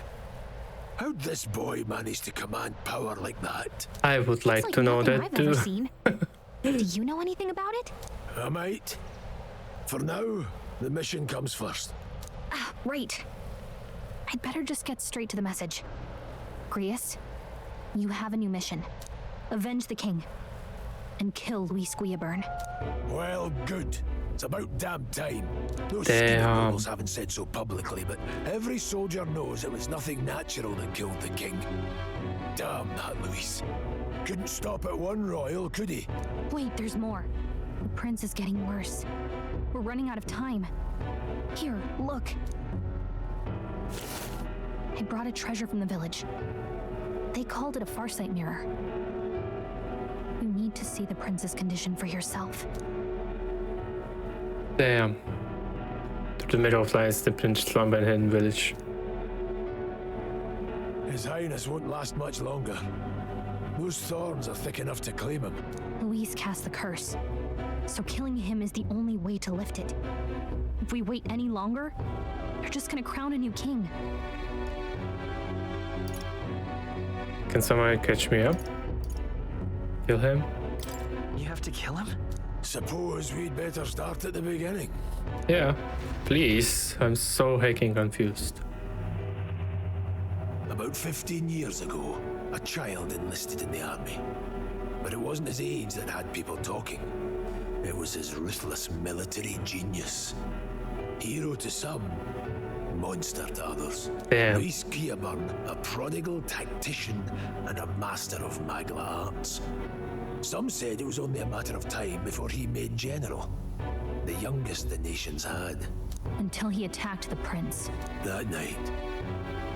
How'd this boy manage to command power like that? I would like to know that I've too. ever seen. Do you know anything about it? I might. For now, the mission comes first. Ah, right. I'd better just get straight to the message. Grius, you have a new mission. Avenge the king. And kill Luis Guillaburn. Well, good. It's about damn time. Those scheming nobles haven't said so publicly, but every soldier knows it was nothing natural that killed the king. Damn that Luis. Couldn't stop at one royal, could he? Wait, there's more. The prince is getting worse. We're running out of time. Here, look. I brought a treasure from the village. They called it a farsight mirror. You need to see the prince's condition for yourself. Damn. To the middle of lies the prince slumber in hidden village. His Highness won't last much longer. Those thorns are thick enough to claim him. Luis cast the curse, so killing him is the only way to lift it. If we wait any longer, they're just gonna crown a new king. Can somebody catch me up? Kill him? You have to kill him? Suppose we'd better start at the beginning. Yeah, please. I'm so hecking confused. About 15 years ago, a child enlisted in the army. But it wasn't his age that had people talking. It was his ruthless military genius. Hero to some, monster to others. Damn. Luis Guillaburn, a prodigal tactician and a master of Magla arts. Some said it was only a matter of time before he made general. The youngest the nations had. Until he attacked the prince. That night,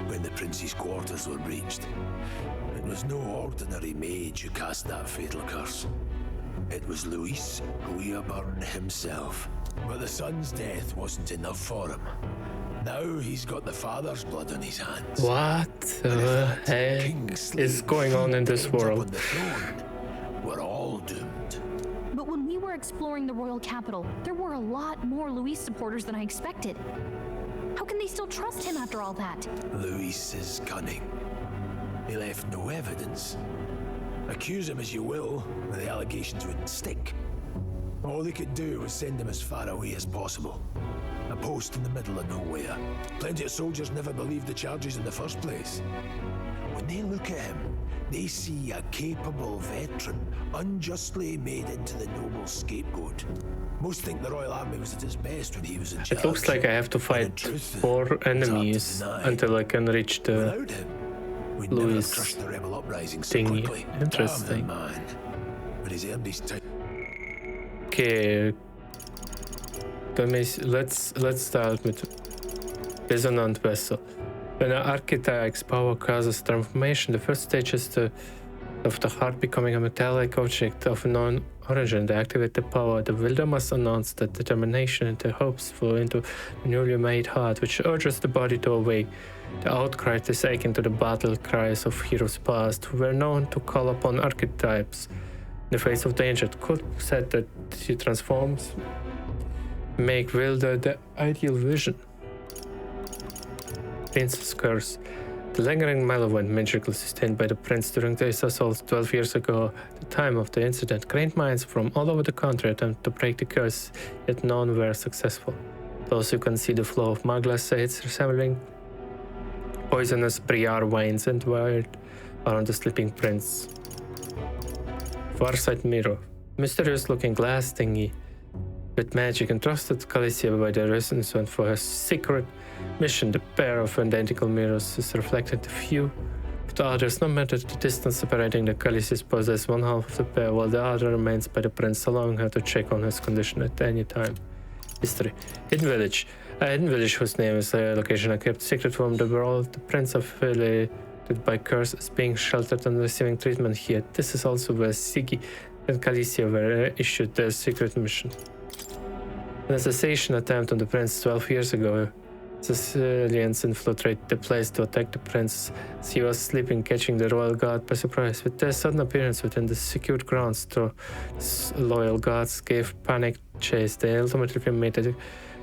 when the prince's quarters were breached, it was no ordinary mage who cast that fatal curse. It was Luis Guillaburn himself. But the son's death wasn't enough for him. Now he's got the father's blood on his hands. What the heck is going on in this world? We're all doomed. But when we were exploring the royal capital, there were a lot more Luis supporters than I expected. How can they still trust him after all that? Luis is cunning. He left no evidence. Accuse him as you will, the allegations wouldn't stick. All they could do was send him as far away as possible. A post in the middle of nowhere. Plenty of soldiers never believed the charges in the first place. When they look at him, they see a capable veteran unjustly made into the noble scapegoat. Most think the Royal Army was at its best when he was in charge. It looks like I have to fight 4 enemies until I can reach the Luis thingy. Interesting. But he's earned his time. Okay. Let's start with Resonant Vessel. When an archetype's power causes transformation, the first stage is of the heart becoming a metallic object of unknown origin. To activate the power, the wielder must announce that determination and the hopes flow into the newly made heart, which urges the body to awake. The outcry is akin to the battle cries of heroes past, who were known to call upon archetypes in the face of danger. It could be said that he transforms, make wielder the ideal vision. Prince's Curse. The lingering malevolence magically sustained by the prince during his assault 12 years ago, at the time of the incident, great minds from all over the country attempted to break the curse, yet none were successful. Those who can see the flow of Magla say it's resembling poisonous briar veins and wired around the sleeping prince. Farsight Mirror. Mysterious-looking glass thingy with magic entrusted Calicia by the Resonant for her secret mission. The pair of identical mirrors is reflected a few of the others. No matter the distance separating the Calicias possess one half of the pair, while the other remains by the prince, allowing her to check on his condition at any time. History. Hidden Village. A hidden village whose name is a location kept secret from the world. The prince affiliated by curse is being sheltered and receiving treatment here. This is also where Sigi and Calicia were issued their secret mission. An assassination attempt on the prince 12 years ago Sicilians infiltrated the place to attack the prince as he was sleeping, catching the royal guard by surprise. With their sudden appearance within the secured grounds, the loyal guards gave panic chase. They ultimately made a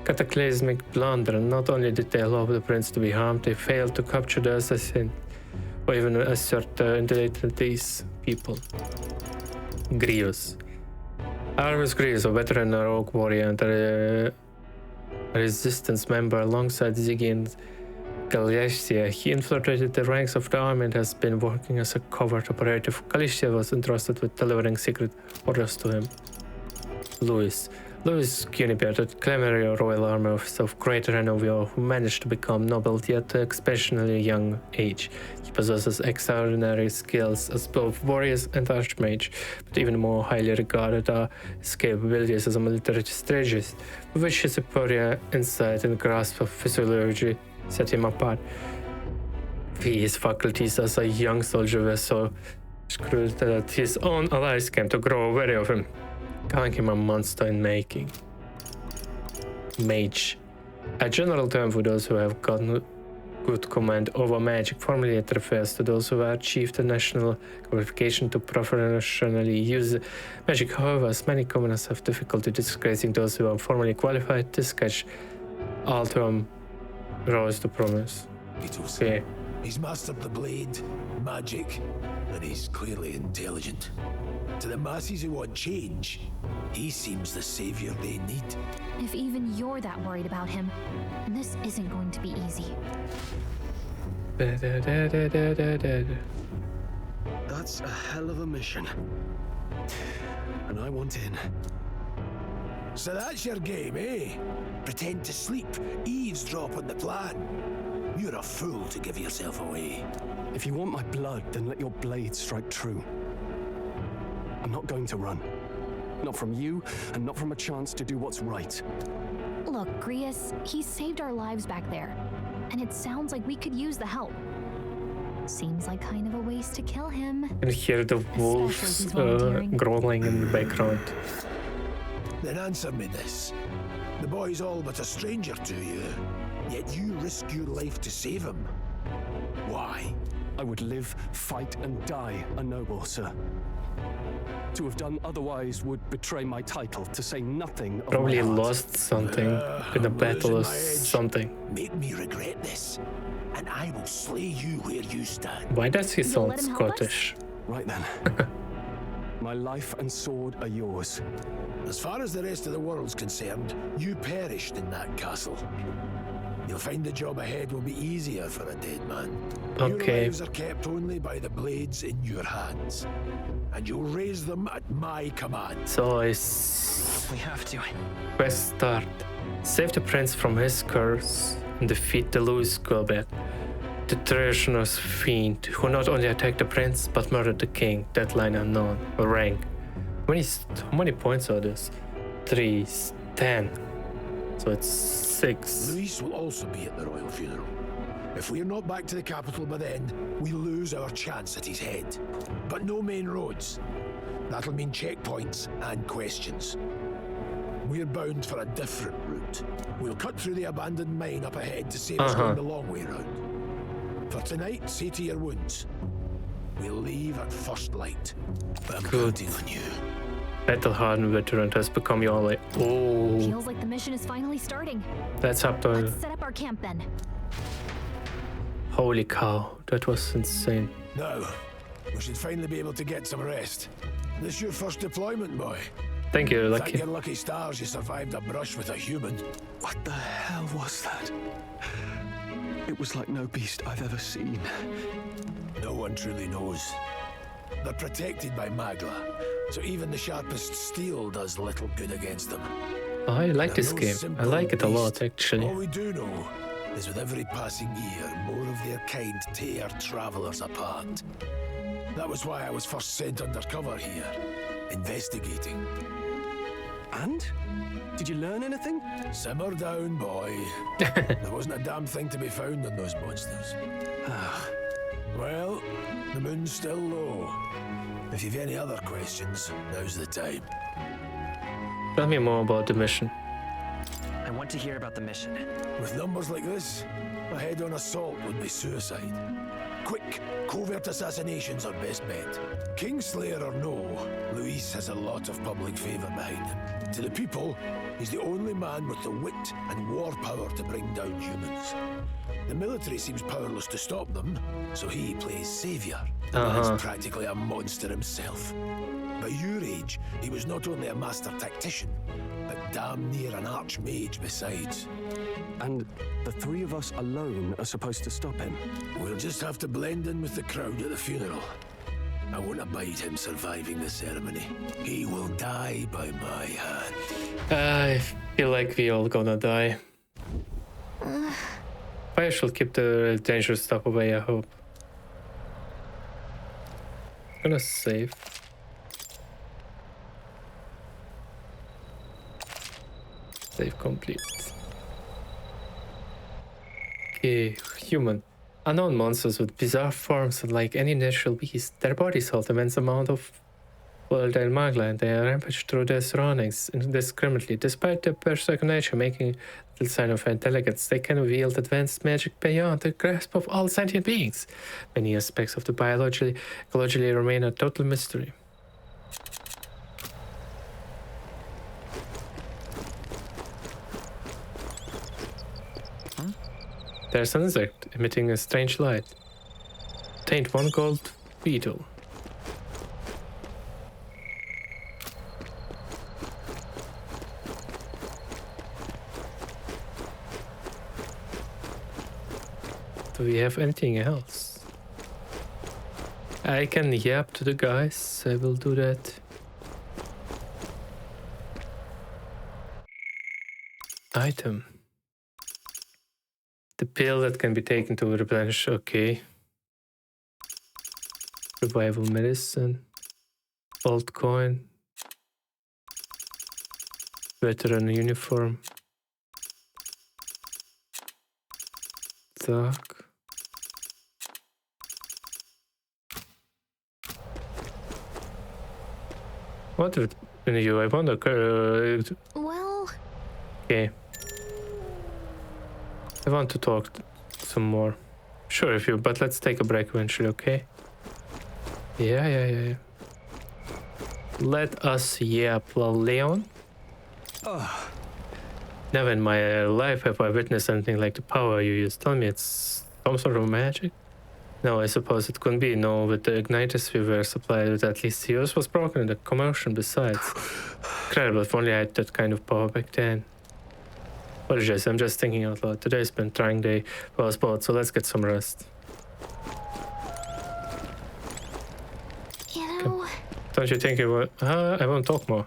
cataclysmic blunder, and not only did they allow the prince to be harmed, they failed to capture the assassin or even assert the identity of these people. Grievous. Arvis Grievous, a veteran rogue warrior and a resistance member alongside Ziggy and Galicia, he infiltrated the ranks of the army and has been working as a covert operative. Galicia was entrusted with delivering secret orders to him. Louis, puny-bearded, clamouring royal army officer of great renown who managed to become noble at an exceptionally young age. He possesses extraordinary skills as both warrior and archmage, but even more highly regarded are his capabilities as a military strategist, with which his superior insight and grasp of physiology set him apart. His faculties as a young soldier were so screwed that his own allies came to grow wary of him, calling him a monster in making. Mage. A general term for those who have gotten good command over magic. Formally it refers to those who have achieved the national qualification to professionally use magic. However, as many commoners have difficulty disgracing those who are formally qualified, this catch all term rose to promise. Okay. He's mastered the blade, magic, and he's clearly intelligent. To the masses who want change, he seems the savior they need. If even you're that worried about him, this isn't going to be easy. That's a hell of a mission. And I want in. So that's your game, eh? Pretend to sleep, eavesdrop on the plan. You're a fool to give yourself away. If you want my blood, then let your blade strike true. I'm not going to run. Not from you, and not from a chance to do what's right. Look, Grievous, he saved our lives back there, and it sounds like we could use the help. Seems like kind of a waste to kill him. You can hear the wolves growling in the background. Then answer me this. The boy's all but a stranger to you, yet you risk your life to save him. Why? I would live, fight, and die a noble, sir. To have done otherwise would betray my title, to say nothing of probably my heart. Lost something in a battle or something. Make me regret this, and I will slay you where you stand. Why does he sound Scottish? Right then. My life and sword are yours. As far as the rest of the world's concerned, you perished in that castle. You'll find the job ahead will be easier for a dead man. Okay. Your lives are kept only by the blades in your hands, and you'll raise them at my command. So we have to. Quest start. Save the prince from his curse and defeat the Louis Goblet, the treasonous fiend who not only attacked the prince but murdered the king. Deadline unknown. Rank. How many points are this? 3, 10. So it's 6. Luis will also be at the royal funeral. If we're not back to the capital by then, we lose our chance at his head. But no main roads. That'll mean checkpoints and questions. We're bound for a different route. We'll cut through the abandoned mine up ahead to save us going the long way round. For tonight, see to your wounds. We'll leave at first light. I'm counting on you. Battle-hardened veteran has become your ally. Oh. Feels like the mission is finally starting. Let's up to Let's set up our camp then. Holy cow, that was insane. Now, we should finally be able to get some rest. This is your first deployment, boy. Thank you, Thank Lucky. your lucky stars you survived a brush with a human. What the hell was that? It was like no beast I've ever seen. No one truly knows. They're protected by Magla, so even the sharpest steel does little good against them. I like this game. I like it a lot, actually. All we do know is with every passing year, more of their kind tear travelers apart. That was why I was first sent undercover here, investigating. And? Did you learn anything? Simmer down, boy. There wasn't a damn thing to be found on those monsters. Well, the moon's still low. If you've any other questions, now's the time. Tell me more about the mission. I want to hear about the mission. With numbers like this, a head-on assault would be suicide. Quick, covert assassinations are best bet. Kingslayer or no, Luis has a lot of public favour behind him. To the people, he's the only man with the wit and war power to bring down humans. The military seems powerless to stop them, so he plays saviour. The man's practically a monster himself. By your age, he was not only a master tactician, but damn near an archmage besides. And the three of us alone are supposed to stop him? We'll just have to blend in with the crowd at the funeral. I won't abide him surviving the ceremony. He will die by my hand. I feel like we all gonna die. I should keep the dangerous stuff away, I hope. I'm gonna save. Save complete. Okay, human. Unknown monsters with bizarre forms unlike any natural beast. Their bodies hold immense amount of volatile magma and they rampage through their surroundings indiscriminately. Despite their berserk nature making little sign of intelligence, they can wield advanced magic beyond the grasp of all sentient beings. Many aspects of the biology ecologically remain a total mystery. There's an insect emitting a strange light. Obtained 1 gold beetle. Do we have anything else? I can yap to the guys. I will do that. Item. The pill that can be taken to replenish, okay. Revival medicine. Old coin. Veteran uniform. Так. What did you? I wonder. Well. Okay. I want to talk some more. Sure, if you, but let's take a break eventually, okay? Yeah. Let us yap, well, Leon. Never in my life have I witnessed anything like the power you use. Tell me it's some sort of magic? No, I suppose it couldn't be. No, with the igniters we were supplied with, at least yours was broken in the commotion besides. Incredible, if only I had that kind of power back then. Apologize, I'm just thinking out loud. Today's been a trying day for us both, so let's get some rest. You know... Don't you think I won't talk more.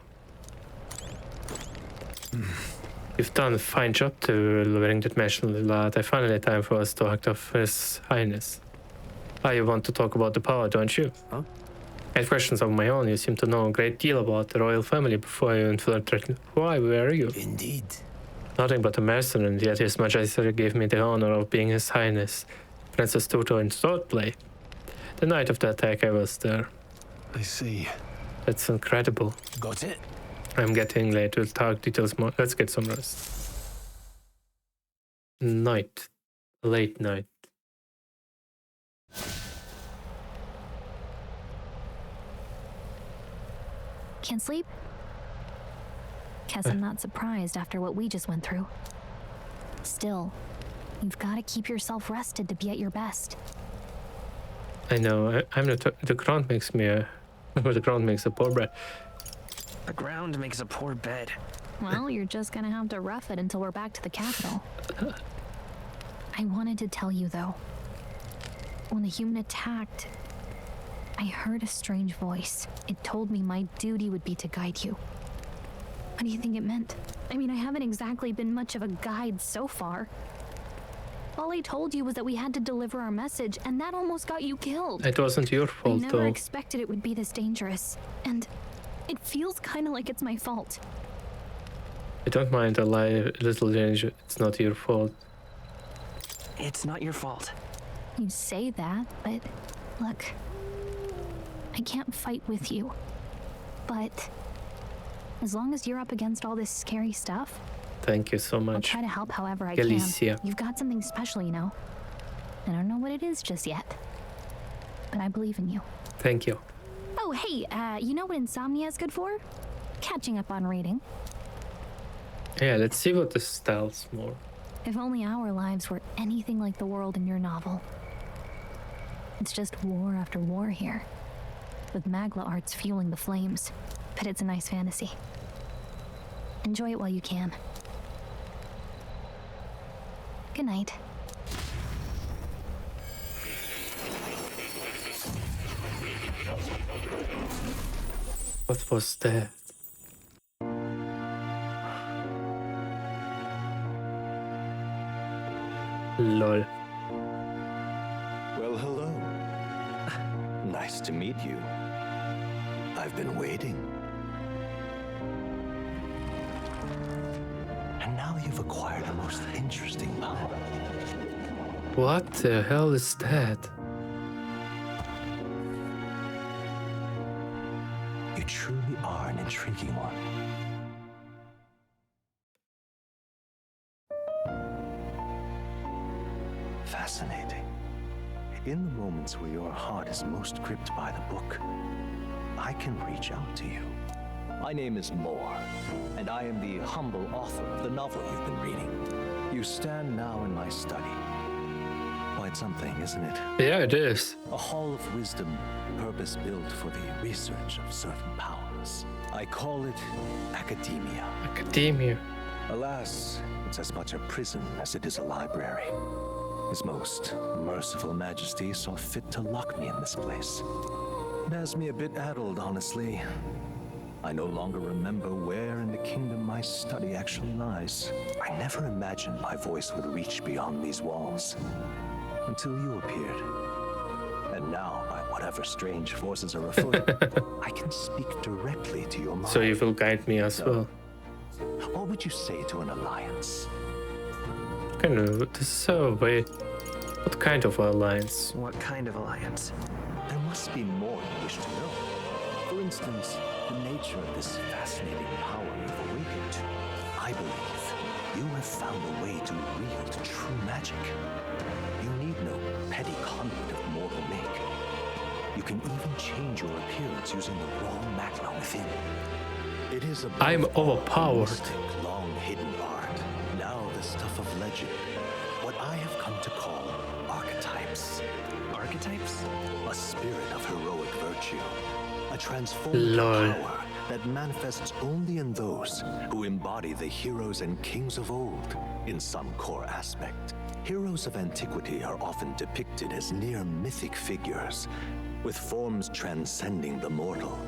You've done a fine job to delivering that mission, lad. I finally had time for us to act off His Highness. You want to talk about the power, don't you? Huh? I have questions of my own. You seem to know a great deal about the royal family before you infiltrated. Why, where are you? Indeed. Nothing but a mercenary, and yet His Majesty gave me the honor of being His Highness, Princess Tuto in Swordplay. The night of the attack, I was there. I see. That's incredible. Got it? I'm getting late. We'll talk details more. Let's get some rest. Night. Late night. Can't sleep? Guess I'm not surprised after what we just went through. Still, you've got to keep yourself rested to be at your best. I know. The ground makes me the ground makes a poor bed. The ground makes a poor bed. Well, you're just gonna have to rough it until we're back to the capital. I wanted to tell you, though. When the human attacked, I heard a strange voice. It told me my duty would be to guide you. What do you think it meant? I mean, I haven't exactly been much of a guide so far. All I told you was that we had to deliver our message, and that almost got you killed. It wasn't your fault, I never though. expected it would be this dangerous, and it feels kind of like it's my fault. I don't mind a little danger. It's not your fault. It's not your fault. You say that, but look, I can't fight with you. But as long as you're up against all this scary stuff, Thank you so I'll much. try to help however I Galicia. can. You've got something special, you know. I don't know what it is just yet, but I believe in you. Thank you. Oh, hey, you know what insomnia is good for? Catching up on reading. Yeah, let's see what this tells more. If only our lives were anything like the world in your novel. It's just war after war here, with Magla arts fueling the flames, but it's a nice fantasy. Enjoy it while you can. Good night. What was that? Lol. Well, hello. Nice to meet you. I've been waiting. And now you've acquired a most interesting power. What the hell is that? You truly are an intriguing one. Fascinating. In the moments where your heart is most gripped by the book, I can reach out to you. My name is Moore, and I am the humble author of the novel you've been reading. You stand now in my study. Quite something, isn't it? Yeah, it is. A hall of wisdom, purpose-built for the research of certain powers. I call it academia. Academia. Alas, it's as much a prison as it is a library. His most merciful majesty saw fit to lock me in this place. It has me a bit addled, honestly. I no longer remember where in the kingdom my study actually lies. I never imagined my voice would reach beyond these walls. Until you appeared. And now, by whatever strange forces are afoot, I can speak directly to your mind. So you will guide me as well. What would you say to an alliance? Kind of. So wait. What kind of alliance? What kind of alliance? There must be more you wish to know. For instance, the nature of this fascinating power you've awakened to. I believe you have found a way to wield true magic. You need no petty conduit of mortal make. You can even change your appearance using the raw magna within. It is a I'm overpowered. long hidden art. Now the stuff of legend. What I have come to call archetypes. Archetypes? A spirit of heroic virtue. A transformative power that manifests only in those who embody the heroes and kings of old in some core aspect. Heroes of antiquity are often depicted as near mythic figures, with forms transcending the mortal.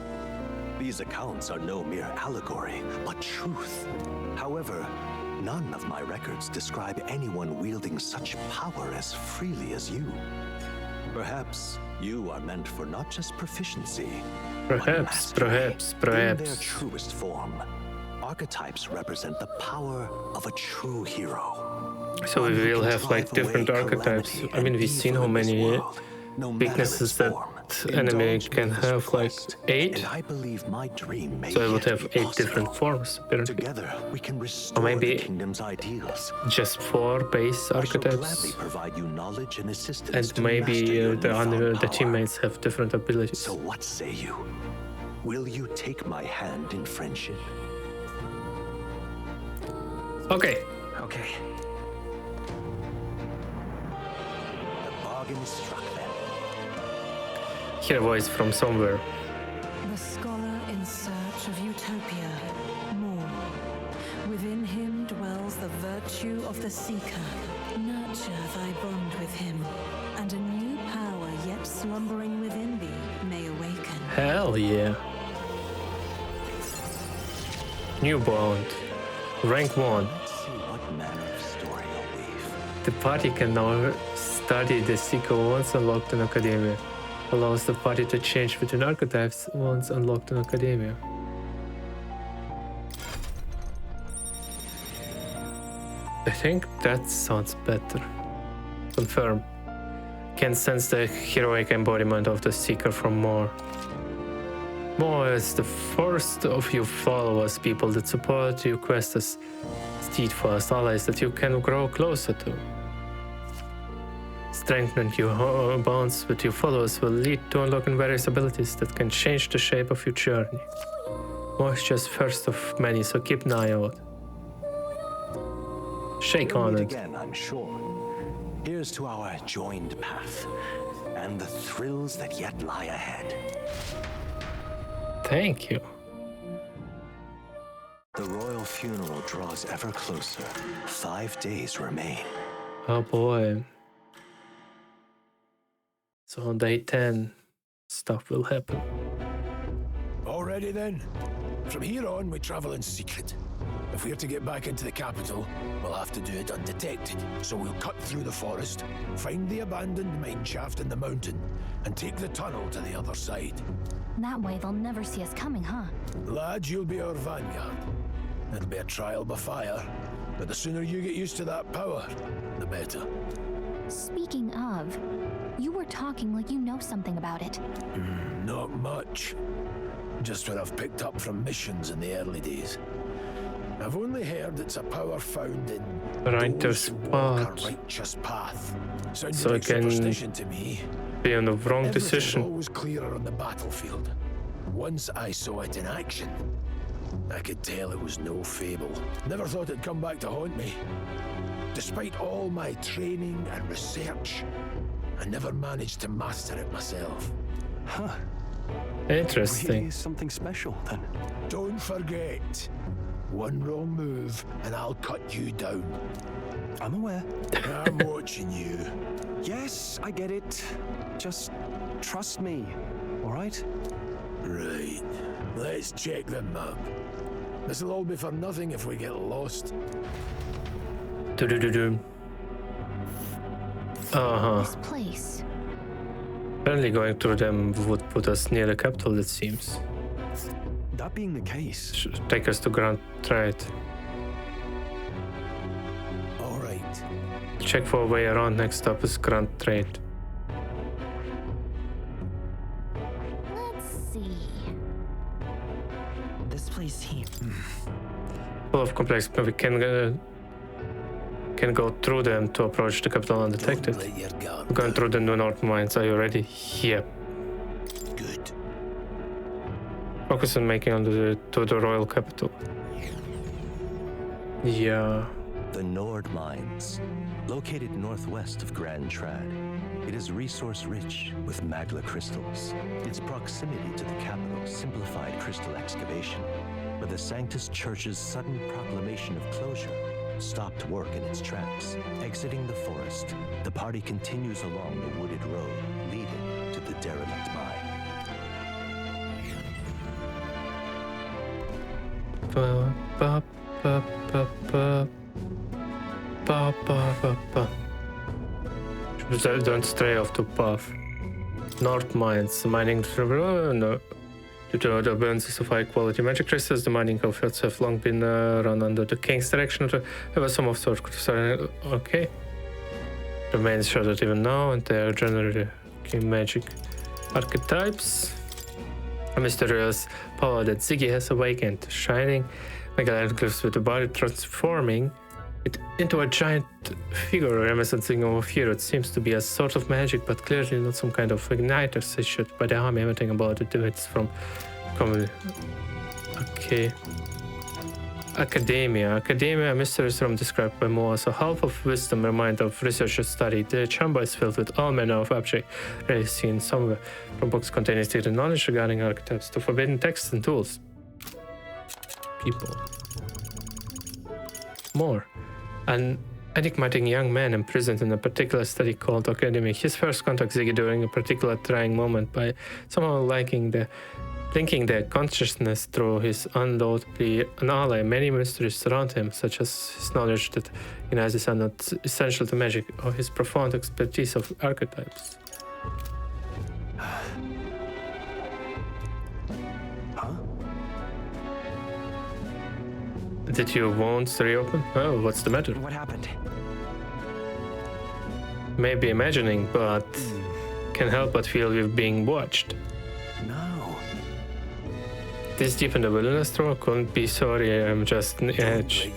These accounts are no mere allegory, but truth. However, none of my records describe anyone wielding such power as freely as you. Perhaps you are meant for not just proficiency, Perhaps. In their truest form, archetypes represent the power of a true hero. So we will have like different archetypes. I mean, we've seen how many weaknesses that enemy can have, like 8. And I believe my dream may So I would yet have be 8 possible. different forms, apparently. Together, we can Or restore maybe the kingdom's ideals. just 4 base I shall archetypes. gladly provide you knowledge and assistance And to maybe master your the newfound power. teammates have different abilities. So what say you? Will you take my hand in friendship? Okay. Okay. The bargain is struck then. Hear a voice from somewhere. The scholar in search of utopia, more. Within him dwells the virtue of the seeker. Nurture thy bond with him, and a new power yet slumbering within thee may awaken. Hell yeah. New bond. Rank 1. Let's see what manner of story you'll weave. The party can now study the Seeker once unlocked in Academia. Allows the party to change between archetypes once unlocked in Academia. I think that sounds better. Confirm. Can sense the heroic embodiment of the Seeker from more. More as the first of you followers, people that support your quest as steadfast allies that you can grow closer to. Strengthening your bonds with your followers will lead to unlocking various abilities that can change the shape of your journey. More is just first of many, so keep an eye out. Shake on it. Again, I'm sure. Here's to our joined path and the thrills that yet lie ahead. Thank you. The royal funeral draws ever closer. 5 days remain. Oh boy. So on day 10, stuff will happen. Already then. From here on, we travel in secret. If we're to get back into the capital, we'll have to do it undetected. So we'll cut through the forest, find the abandoned mine shaft in the mountain, and take the tunnel to the other side. That way they'll never see us coming, huh? Lad, you'll be our vanguard. It'll be a trial by fire, but the sooner you get used to that power, the better. Speaking of, you were talking like you know something about it. Not much. Just what I've picked up from missions in the early days. I've only heard it's a power found in those who walk a righteous path. Sounded So like I can superstition to me. be on the wrong Everything's decision. always clearer on the battlefield. Once I saw it in action, I could tell it was no fable. Never thought it'd come back to haunt me. Despite all my training and research, I never managed to master it myself. Huh. Interesting. Really is something special, then. Don't forget, one wrong move and I'll cut you down. I'm aware. I'm watching you. Yes, I get it. Just trust me, all right? Right. Let's check the map. This'll all be for nothing if we get lost. Do-do-do-do. This place. Apparently going through them would put us near the capital, it seems. That being the case... Should take us to Grand Trade. All right. Check for a way around. Next stop is Grand Trade. Let's see. This place here. Full of complex, but we can go through them to approach the capital undetected. We're going through the New North mines. Are you ready? Yep. Good. Focus on making on to the royal capital. Yeah. The Nord Mines, located northwest of Grand Trad. It is resource-rich with magla crystals. Its proximity to the capital simplified crystal excavation, but the Sanctus Church's sudden proclamation of closure stopped work in its tracks. Exiting the forest, the party continues along the wooded road leading to the derelict mine. Don't stray off the path. North mines, mining no. Due to the abundance of high-quality magic crystals, the mining outfits have long been run under the king's direction. There was some of sort. Okay. The main shuddered even now, and they are generally magic archetypes. A mysterious power that Ziggy has awakened, shining magnetic glyphs with the body transforming it into a giant figure reminiscing of hero. It seems to be a sort of magic, but clearly not some kind of igniter issued by the army. Everything about it it's from okay. Academia, a mysterious room described by Moa as a half of wisdom, reminder of researchers study. The chamber is filled with all manner of objects rarely seen somewhere, from books containing secret knowledge regarding archetypes to forbidden texts and tools. People. More. An enigmatic young man imprisoned in a particular study called Academy. His first contact Ziggy during a particular trying moment by somehow linking their consciousness through his undoubtedly an ally. Many mysteries surround him, such as his knowledge that unites are not essential to magic, or his profound expertise of archetypes. Did your wounds reopen? Oh, what's the matter? What happened? Maybe imagining, but can't help but feel you're being watched. No. This deep in the wilderness, throw? Couldn't be sorry, I'm just an edge.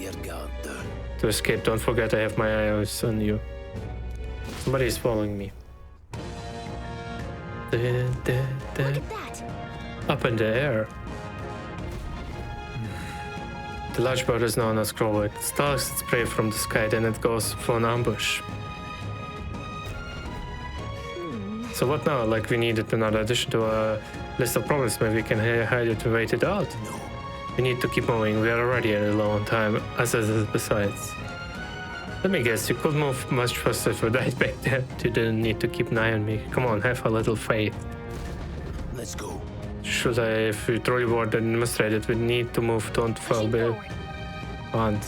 To escape, don't forget I have my eyes on you. Somebody is following me. Look at that. Up in the air. The large bird is known as crow. It stalks its prey from the sky, then it goes for an ambush. So what now? Like we needed another addition to our list of problems. Maybe we can hide it and wait it out. No. We need to keep moving. We are already at a low on time. As is besides. Let me guess, you could move much faster if you died back there. You didn't need to keep an eye on me. Come on, have a little faith. Let's go. Should I, if we truly were demonstrated, we need to move, don't fall behind.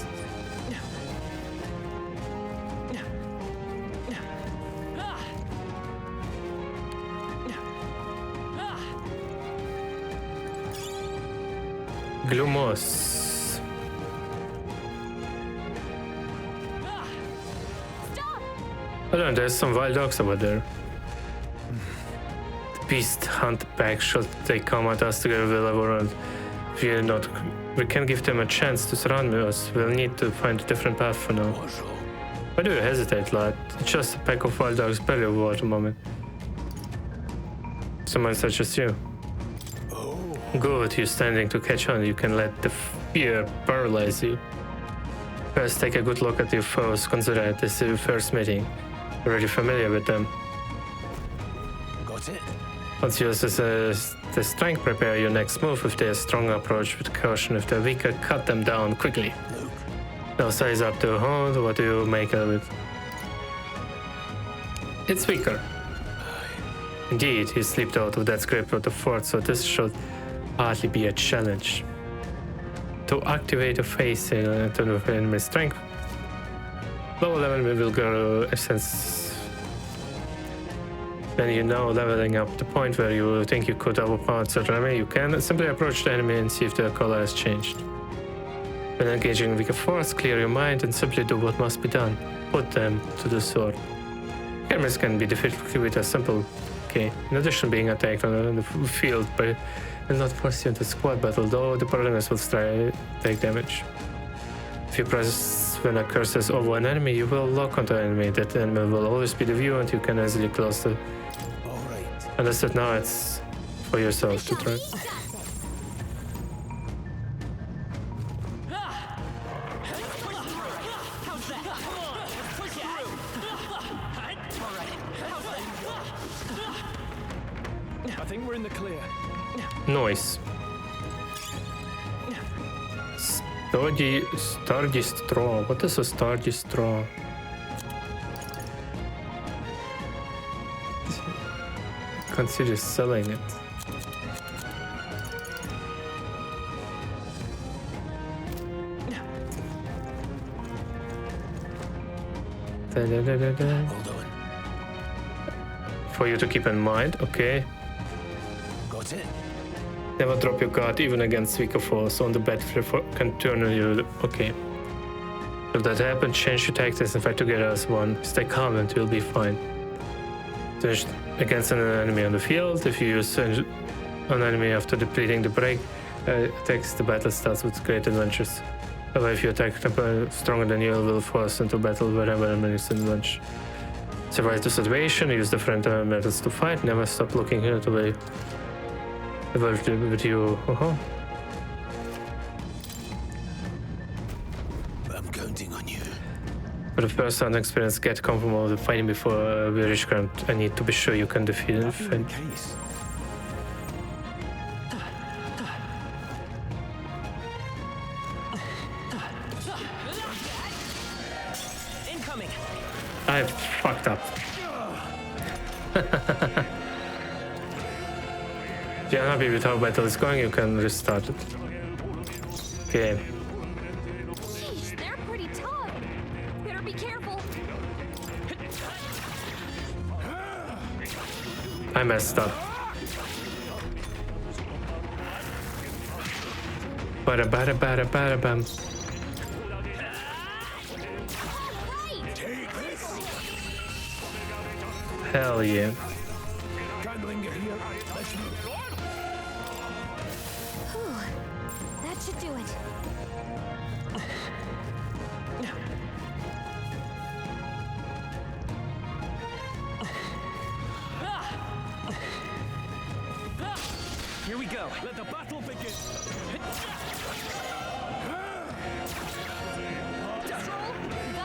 Glumos. Oh no, there's some wild dogs over there. The beast hunt back should they come at us together with everyone. We can give them a chance to surround us. We'll need to find a different path for now. Why do you hesitate, lad? It's just a pack of wild dogs barely over at the moment. Someone such as you. Good, you're standing to catch on. You can let the fear paralyze you. First, take a good look at your foes. Consider it as your first meeting. You're already familiar with them. Got it. Once you use the strength, prepare your next move. If they're strong, approach with caution. If they're weaker, cut them down quickly. Now size up to hold. What do you make of it? It's weaker. Indeed, he slipped out of that grip of the fort, so this should hardly be a challenge. To activate a phase sale and turn off enemy strength. Lower level we will go essence. When you're now leveling up the point where you think you could overpower certain enemy, you can simply approach the enemy and see if their color has changed. When engaging weaker force, clear your mind and simply do what must be done. Put them to the sword. Enemies can be defeated with a simple K. In addition, being attacked on the field by will not force you into squad battle, though the protagonist will take damage. If you press when a curse is over an enemy, you will lock onto an enemy. That enemy will always be the view and you can easily close the... Understood, now it's for yourself to try. I think we're in the clear. Noise. Sturdy straw. What is a sturdy straw? Consider selling it. Hold on. For you to keep in mind, okay. Got it. Never drop your guard even against weaker foes on the battlefield can turn you. Okay. If that happens, change your tactics and fight together as one. Stay calm and you'll be fine. Finish against an enemy on the field. If you use an enemy after depleting the break attacks, the battle starts with great adventures. However, if you attack stronger than you, will force into battle wherever enemy is in lunge. Survive the situation, use different methods to fight, never stop looking at the way. With you. I'm counting on you. For the first time experience, get comfortable with the fighting before we reach ground. I need to be sure you can defeat it. Incoming. I fucked up. If you're happy with how battle is going, you can restart it. Okay. Jeez, they're pretty tough. Better be careful. I messed up. Bada bam. Hell yeah. should do it. Here we go. Let the battle begin.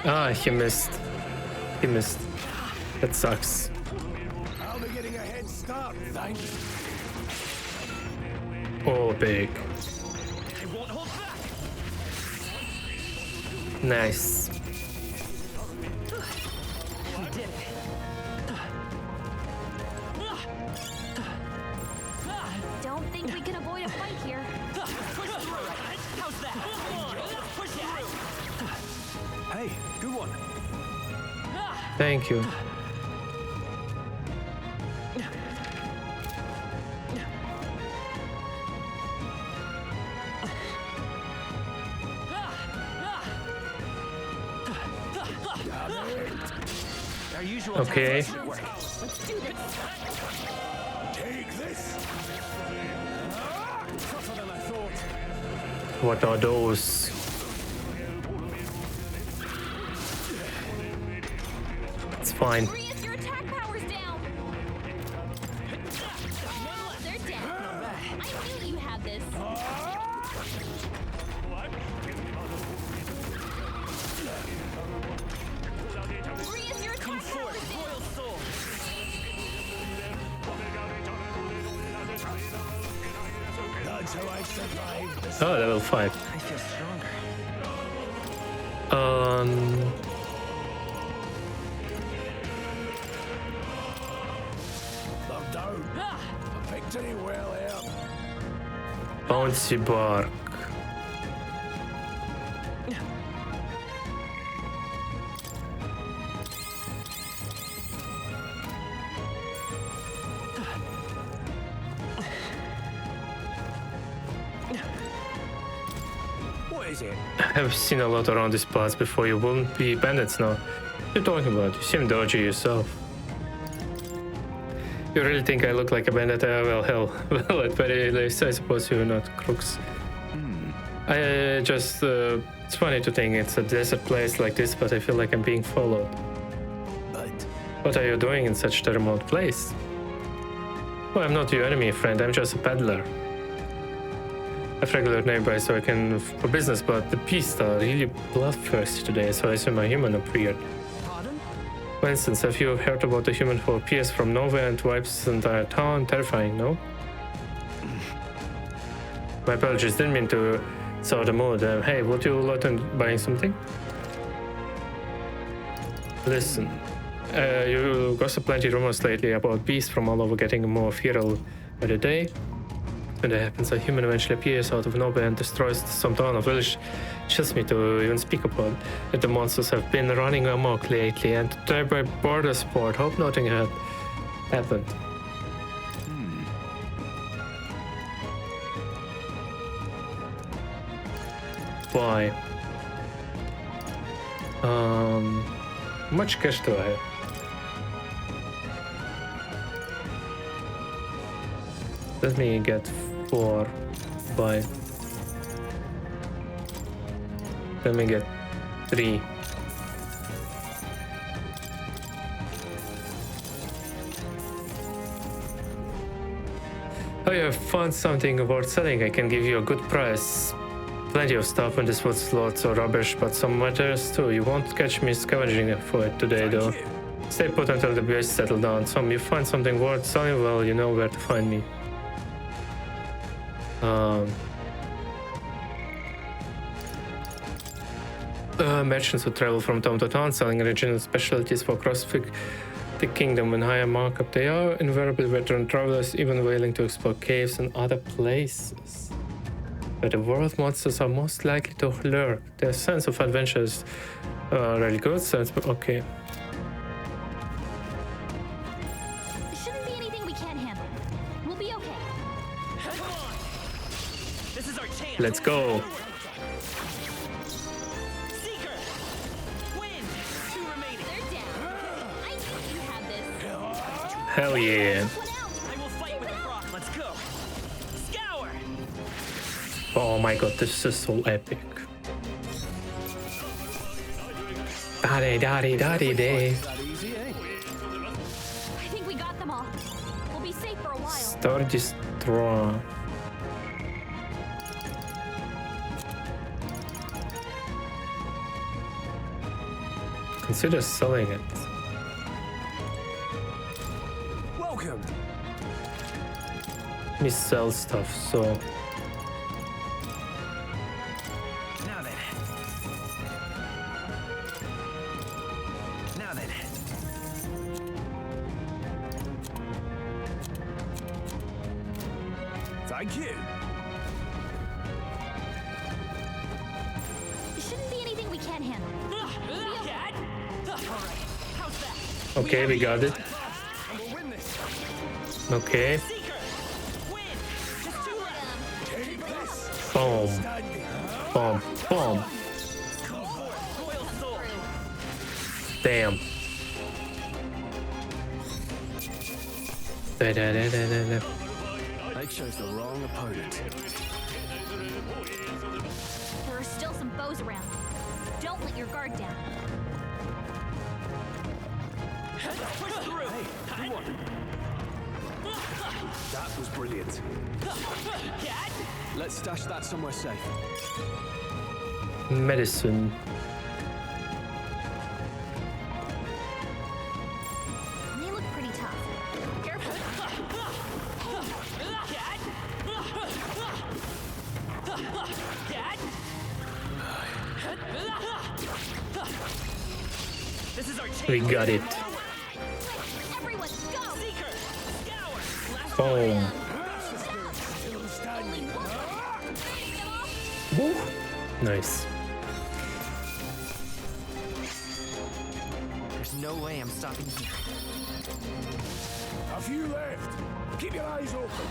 Ah, he missed. He missed. That sucks. I'll be getting a head start, thanks. Oh, big. I won't hold back. Nice. We did it. Don't think we can avoid a fight here. Push through. How's that? Push it. Hey, good one. Thank you. Our usual Okay. tactics should work. Let's do this. Take this. Tougher than I thought. What are those? It's fine. Marius, your attack power's down. Oh, they're dead. I knew you had this. Marius, your attack power's down. Royal soul. That's how I survived this. Oh, level 5. I feel stronger. Look down. A victory well earned. Bouncy bark. What is it? I've seen a lot around these parts before. You won't be bandits now. What are you talking about? You seem dodgy yourself. You really think I look like a bandit? Well, hell. Well, at very least, I suppose you're not crooks. I just... it's funny to think it's a desert place like this, but I feel like I'm being followed. But... What are you doing in such a remote place? Well, I'm not your enemy, friend. I'm just a peddler. I have regular nearby so I can for business, but the beasts are really bloodthirsty today, so I assume a human appeared. Pardon? For instance, have you heard about the human who appears from nowhere and wipes the entire town? Terrifying, no? My apologies, didn't mean to sour the mood. Hey, would you lot in buying something? Listen, you gossip plenty rumors lately about beasts from all over getting more feral by the day. When that happens, a human eventually appears out of nowhere and destroys some town or village. Chills me to even speak about it. The monsters have been running amok lately, and tried by border support. Hope nothing had happened. Why? How much cash do I have? Let me get 4 by. Let me get 3. Oh, you have found something worth selling. I can give you a good price. Plenty of stuff in this woods, lots of rubbish, but some matters too. You won't catch me scavenging for it today, though. Stay put until the base settle down. So if you find something worth selling, well, you know where to find me. Merchants who travel from town to town selling original specialties for across the kingdom and higher markup. They are invariably veteran travelers, even willing to explore caves and other places where the world monsters are most likely to lurk. Their sense of adventure is really good. Sense, okay. There shouldn't be anything we can't handle. We'll be okay. Come on. This is our chance. Let's go. Seeker. Wind. 2 remaining. They're down. I knew you had this. Hell yeah. I will fight with the rock. Let's go. Scour. Oh my god, this is so epic. Daddy, daddy, daddy, day. I think we got them all. We'll be safe for a while. Star Destroyer. Consider selling it. Welcome. Let me sell stuff, so... Now then. Now then. Thank you. There shouldn't be anything we can't handle. Okay, we got it. Okay. Boom. Boom. Boom. Damn. They chose the wrong opponent. There are still some bows around. Don't let your guard down. Hey, good one. That was brilliant. Let's stash that somewhere safe. Medicine. They look pretty tough. Careful. This is our chance. We got it. Everyone, go! Boom. Woo. Nice. There's no way I'm stopping here. A few left. Keep your eyes open.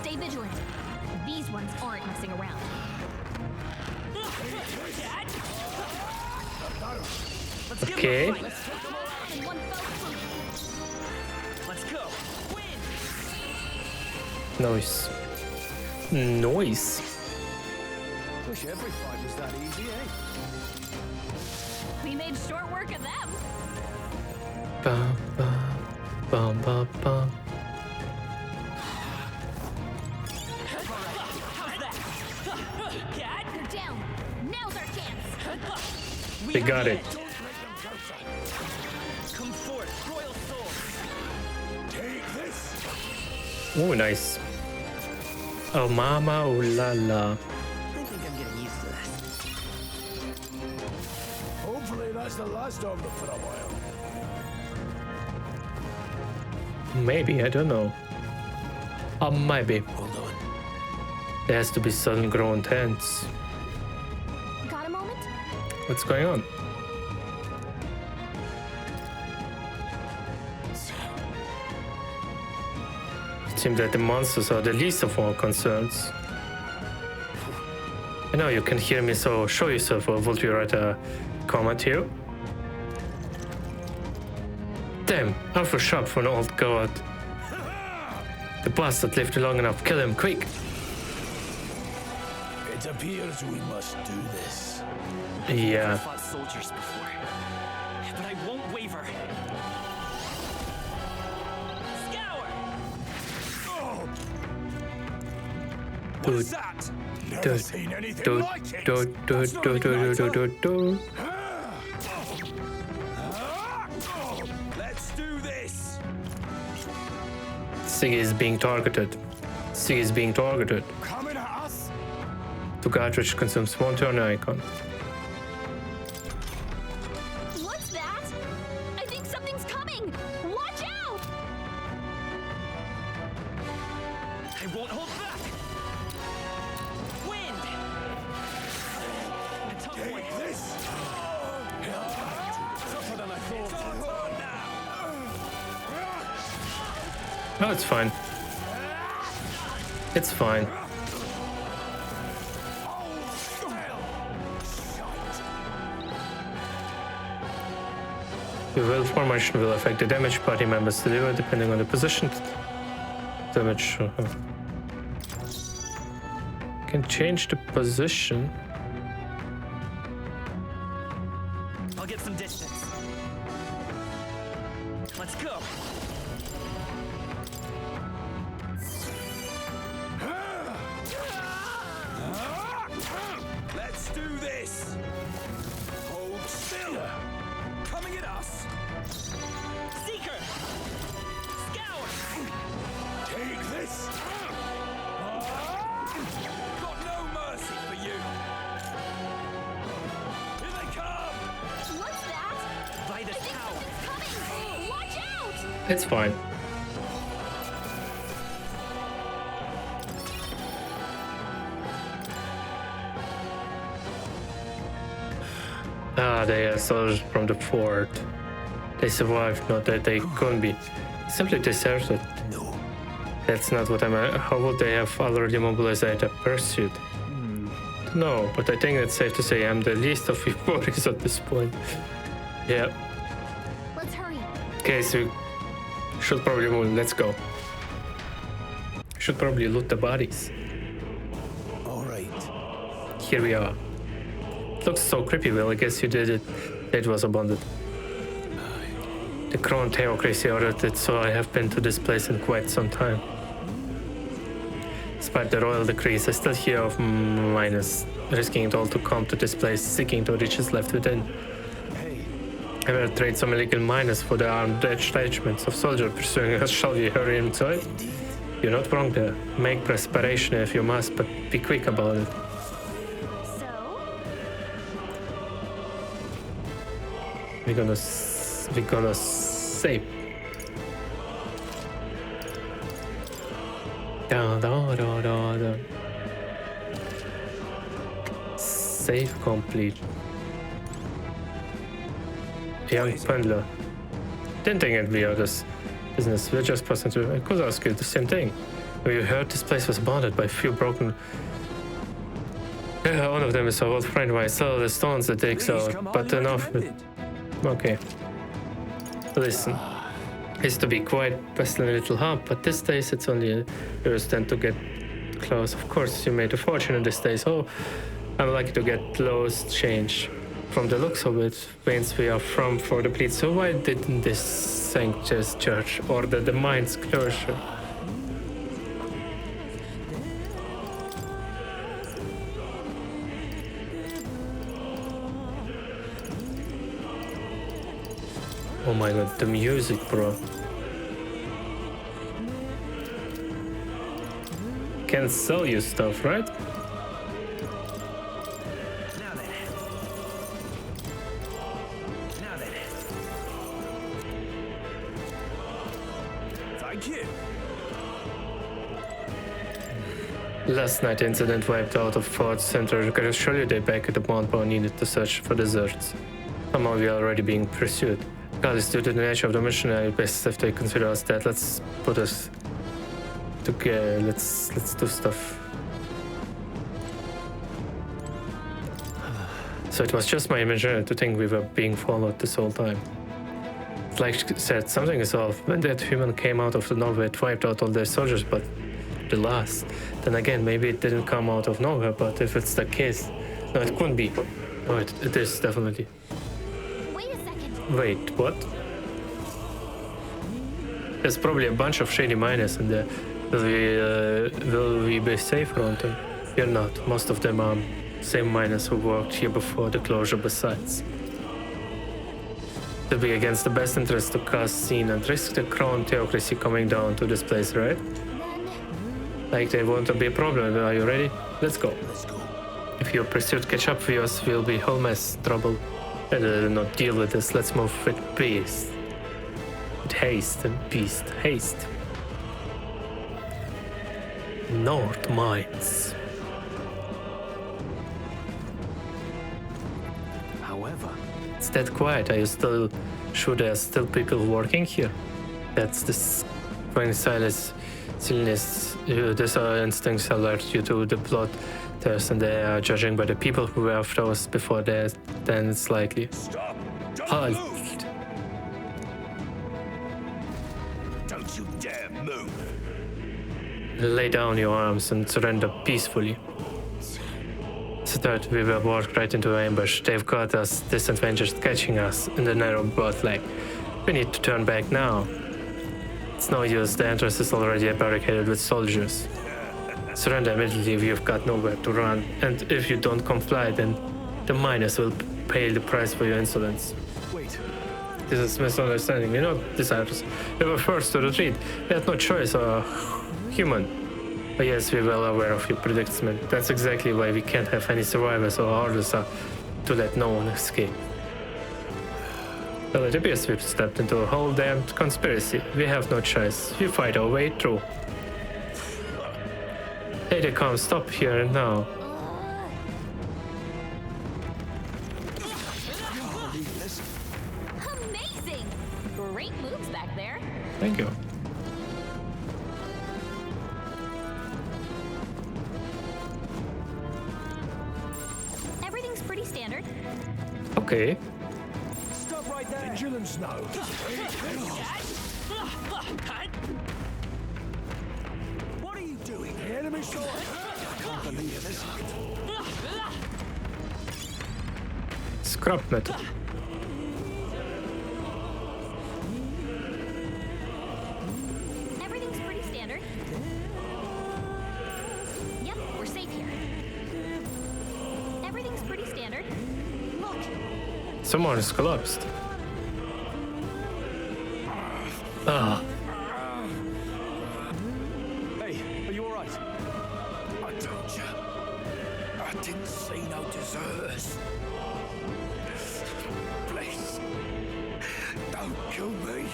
Stay vigilant. These ones aren't messing around. Okay. Let's go. Nice. Nice. Wish every fight was that easy, eh? We made short work of them. Bum, bum, bum, bum, bum. They're down. Now's our chance. We got it. Come forth, royal soul. Take this. Oh, nice. Oh, mama, oh la la. I think I'm getting used to this. Hopefully that's the last of them for a while. Maybe, I don't know. Maybe. Hold on. There has to be sun-grown tents. Got a moment? What's going on? It seems that the monsters are the least of our concerns. I know you can hear me, so show yourself, or will you write a comment here? Damn, awful sharp for an old god. The bastard lived long enough. Kill him, quick! It appears we must do this. Yeah. I've fought soldiers before, but I won't waver. Scour! What's that? Never seen anything like it. That's not ignited. Let's do this. Siggy is being targeted. Siggy is being targeted. Coming at us. The cartridge consumes one turn icon. What's that? I think something's coming. Watch out! I won't hold back. Wind! A tough one. Take this. Tougher than I thought. No, it's fine. It's fine. The will formation will affect the damage party members deliver depending on the position. Damage. can change the position. I'll get some distance. Let's go. Let's do this. Hold still. Coming at us. Seeker! Scour! Take this. Got no mercy for you. Here they come. What's that? By the tower. Coming! Watch out! It's fine. Ah, they are soldiers from the fort. They survived, not that they couldn't be. Simply deserted. No. That's not what I meant. How would they have already mobilized a pursuit? No, but I think it's safe to say I'm the least of your worries at this point. Yeah. Let's hurry. Okay, so should probably move. Let's go. Should probably loot the bodies. All right. Here we are. Looks so creepy. Well, I guess you did it. It was abandoned. The crown theocracy ordered it, so I have been to this place in quite some time. Despite the royal decrees, I still hear of miners risking it all to come to this place, seeking the riches left within. I will trade some illegal miners for the armed detachments of soldiers pursuing us. Shall we hurry inside? You're not wrong there. Make preparation if you must, but be quick about it. We're gonna save. Da. Save complete. Young Pendler. Didn't think it'd be out this business. We're just passing through. I could ask you the same thing. We heard this place was bounded by a few broken. One of them is our old friend. I saw the stones that takes out, but enough. Okay. Listen. Used to be quite bustling little hub, but these days it's only yours tend to get close. Of course, you made a fortune in these days. Oh, I'm lucky to get close change. From the looks of it, whence we are from for the bleed. So why didn't this sanctuary church order the mine's closure? Oh my god, the music, bro. Can sell you stuff, right? Thank you. Last night, the incident wiped out of Fort Center. I can show you they back at the Mount Bar needed to search for deserts. Somehow we are already being pursued. Regardless due to the nature of the mission, I best if they consider us dead. Let's put us together. Let's do stuff. So it was just my imagination to think we were being followed this whole time. Like I said, something is off. When that human came out of the nowhere, it wiped out all their soldiers, but the last. Then again, maybe it didn't come out of nowhere, but if it's the case, no, it couldn't be. No, it is definitely. Wait, what? There's probably a bunch of shady miners in there. Will we be safe around them? We're not. Most of them are same miners who worked here before the closure besides. It'll be against the best interest to cast scene and risk the crown theocracy coming down to this place, right? Like they want to be a problem. Are you ready? Let's go. If your pursuit catch up with us, we'll be whole mess trouble. And not deal with this. Let's move with beast. With haste and beast. Haste. North Mines. However, it's that quiet. Are you still sure there are still people working here? That's this when silence. These instincts alert you to the plot. And they are judging by the people who were after us before that, then it's likely. Stop! Halt! Don't you dare move! Lay down your arms and surrender peacefully. that we were walked right into an ambush. They've got us disadvantaged catching us in the narrow boat leg. We need to turn back now. It's no use, the entrance is already barricaded with soldiers. Surrender immediately if you've got nowhere to run, and if you don't comply, then the miners will pay the price for your insolence. Wait. This is misunderstanding. We're not designers. We were forced to retreat. We had no choice, or human. But yes, we're well aware of your predicament. That's exactly why we can't have any survivors, or orders are to let no one escape. Well, it appears we've stepped into a whole damned conspiracy. We have no choice. We fight our way through. Hey, they come, stop here and now. Amazing! Great moves back there. Thank you. Everything's pretty standard. Okay. Stop right there. Vigilance now. What are you doing? The enemy sword. I can't believe this. Scrap metal. Everything's pretty standard. Yep, we're safe here. Everything's pretty standard. Look! Someone is collapsed. Ah. Hey, are you alright? I told you. I didn't see no deserters. Please. Don't kill me.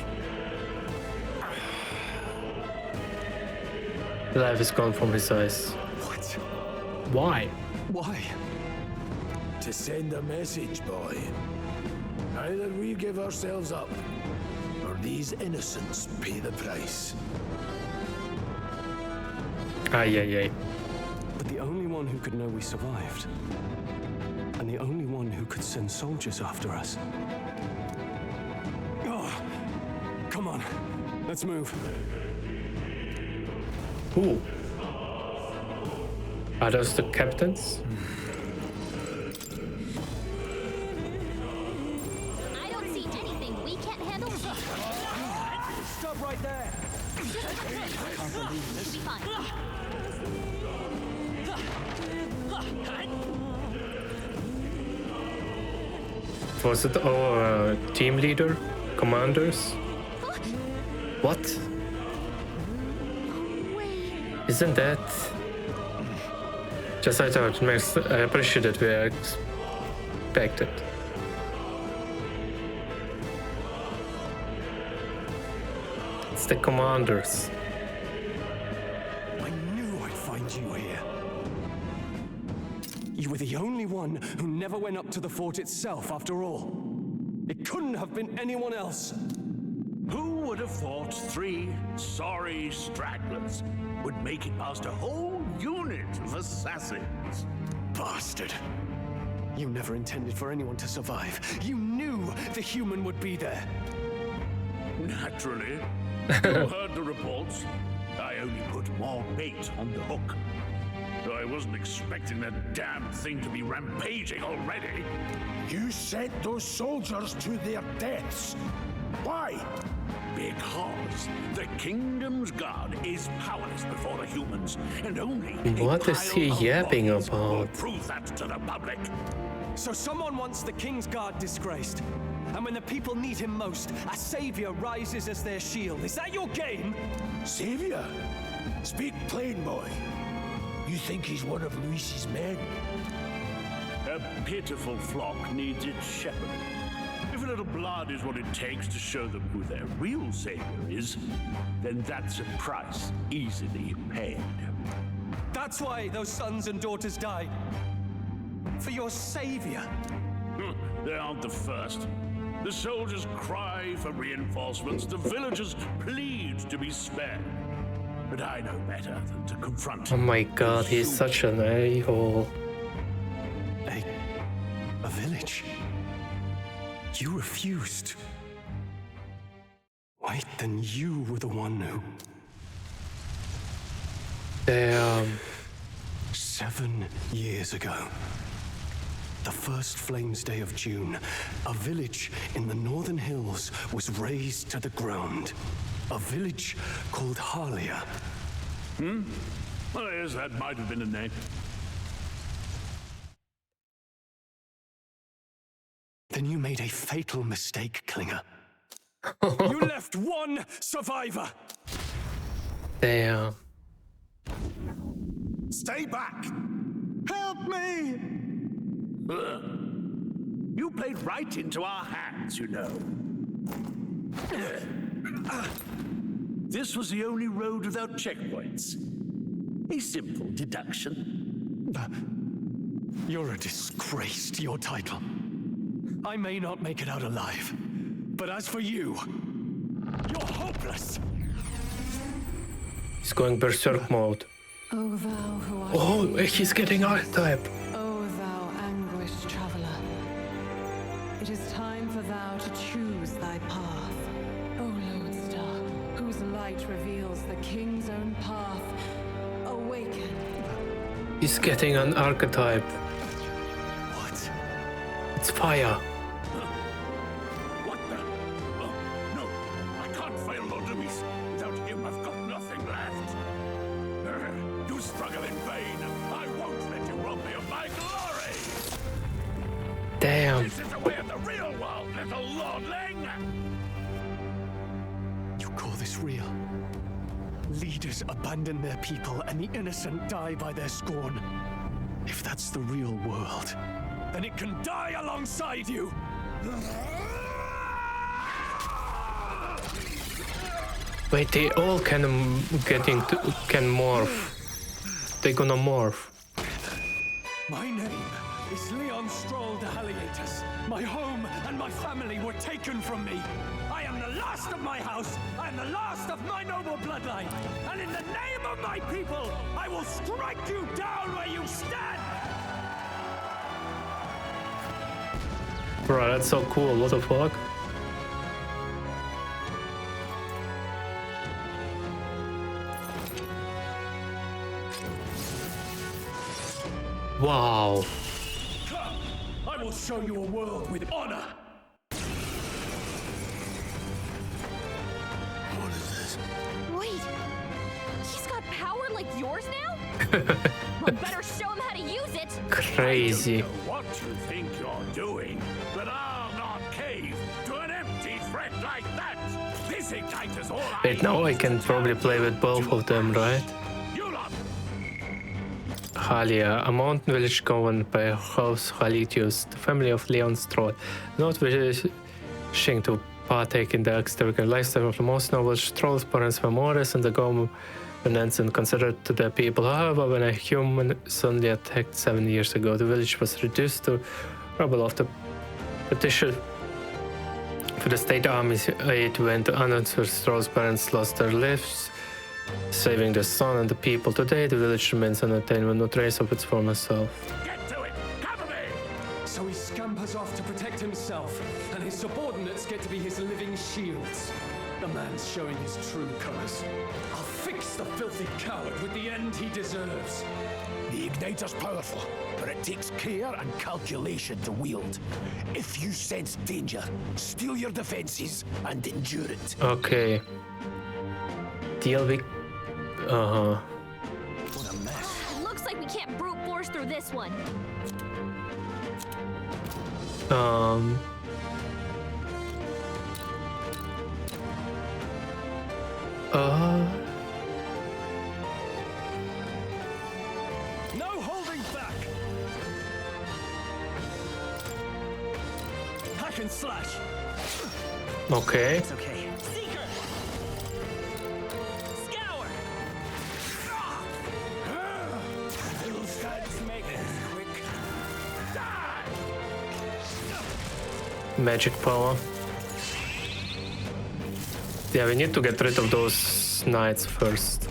Life is gone from his eyes. What? Why? Why? To send a message, boy. Either we give ourselves up, or these innocents pay the price. Ay, ay, ay. But the only one who could know we survived, and the only one who could send soldiers after us. Oh, come on, let's move. Who? Are those the captains? I don't see anything we can't handle. Stop right there. I can't believe this. Be fine. Was it our team leader? Commanders? What? Isn't that... Just I thought, I appreciate that we are expected. It's the commanders. I knew I'd find you here. You were the only one who never went up to the fort itself, after all. It couldn't have been anyone else. Who would have thought 3 sorry stragglers would make it past a whole unit of assassins? Bastard. You never intended for anyone to survive. You knew the human would be there. Naturally. You heard the reports. I only put more bait on the hook. I wasn't expecting that damn thing to be rampaging already. You sent those soldiers to their deaths. Why? Because the kingdom's guard is powerless before the humans, and only What is he yapping about? prove that to the public. So someone wants the King's Guard disgraced. And when the people need him most, a savior rises as their shield. Is that your game? Savior? Speak plain, boy. You think he's one of Luis's men? A pitiful flock needs its shepherd. If a little blood is what it takes to show them who their real savior is, then that's a price easily paid. That's why those sons and daughters died. For your savior. They aren't the first. The soldiers cry for reinforcements, the villagers plead to be spared. But I know better than to confront. Oh my god, he's such an a-hole. A village? You refused. Wait, then you were the one who... Damn. 7 years ago. the first Flames Day of June, a village in the northern hills was razed to the ground. A village called Harlia. Well, yes, that might have been a name. Then you made a fatal mistake, Klinger. You left one survivor! Damn. Stay back! Help me! You played right into our hands, you know. This was the only road without checkpoints. A simple deduction. You're a disgrace to your title. I may not make it out alive, but as for you, you're hopeless. He's going berserk mode. O thou who art Oh, he's getting archetype. O thou anguished traveler, it is time for thou to choose thy path. O lodestar, whose light reveals the king's own path, awaken. He's getting an archetype. What? It's fire. What the? Oh, no, I can't fail Lord Luis. Without him, I've got nothing left. You struggle in vain. I won't let you rob me of my glory. Damn. This is the way of the real world, little lordling. You call this real? Leaders abandon their people and the innocent die by their scorn. If that's the real world, then it can die alongside you! Wait, they all can morph. They gonna morph. My name is Leon Stroll de Halietas. My home and my family were taken from me. I am the last of my house. I am the last of my noble bloodline. And in the name of my people, I will strike you down where you stand! Bro, that's so cool. What the fuck? Wow. Come, I will show you a world with honor. What is this? Wait, he's got power like yours now? Well, better show him how to use it. Crazy. I don't know what you think you're doing, but I'll not cave to an empty threat like that. This igniter's all I Wait, now I can probably play with both of them, right? Halia, a mountain village governed by House Halitius, the family of Leon Stroll, not wishing to partake in the extravagant lifestyle of the most noble. Stroll's parents were Morris and the governance and considered to their people. However, when a human suddenly attacked 7 years ago, the village was reduced to rubble after petition for the state army's aid went unanswered. Stroll's parents lost their lives, saving the son and the people. Today, the village remains unattained with no trace of its former self. Get to it! Cover me! So he scampers off to protect himself, and his subordinates get to be his living shields. The man's showing his true colors. I'll fix the filthy coward with the end he deserves. The igniter's powerful, but it takes care and calculation to wield. If you sense danger, steel your defenses and endure it. Okay. Deal with... What a mess. Looks like we can't brute force through this one. No holding back! Hack and slash! Okay. It's okay. Seeker! Scour! Those guys make it quick. Magic power. Yeah, we need to get rid of those knights first.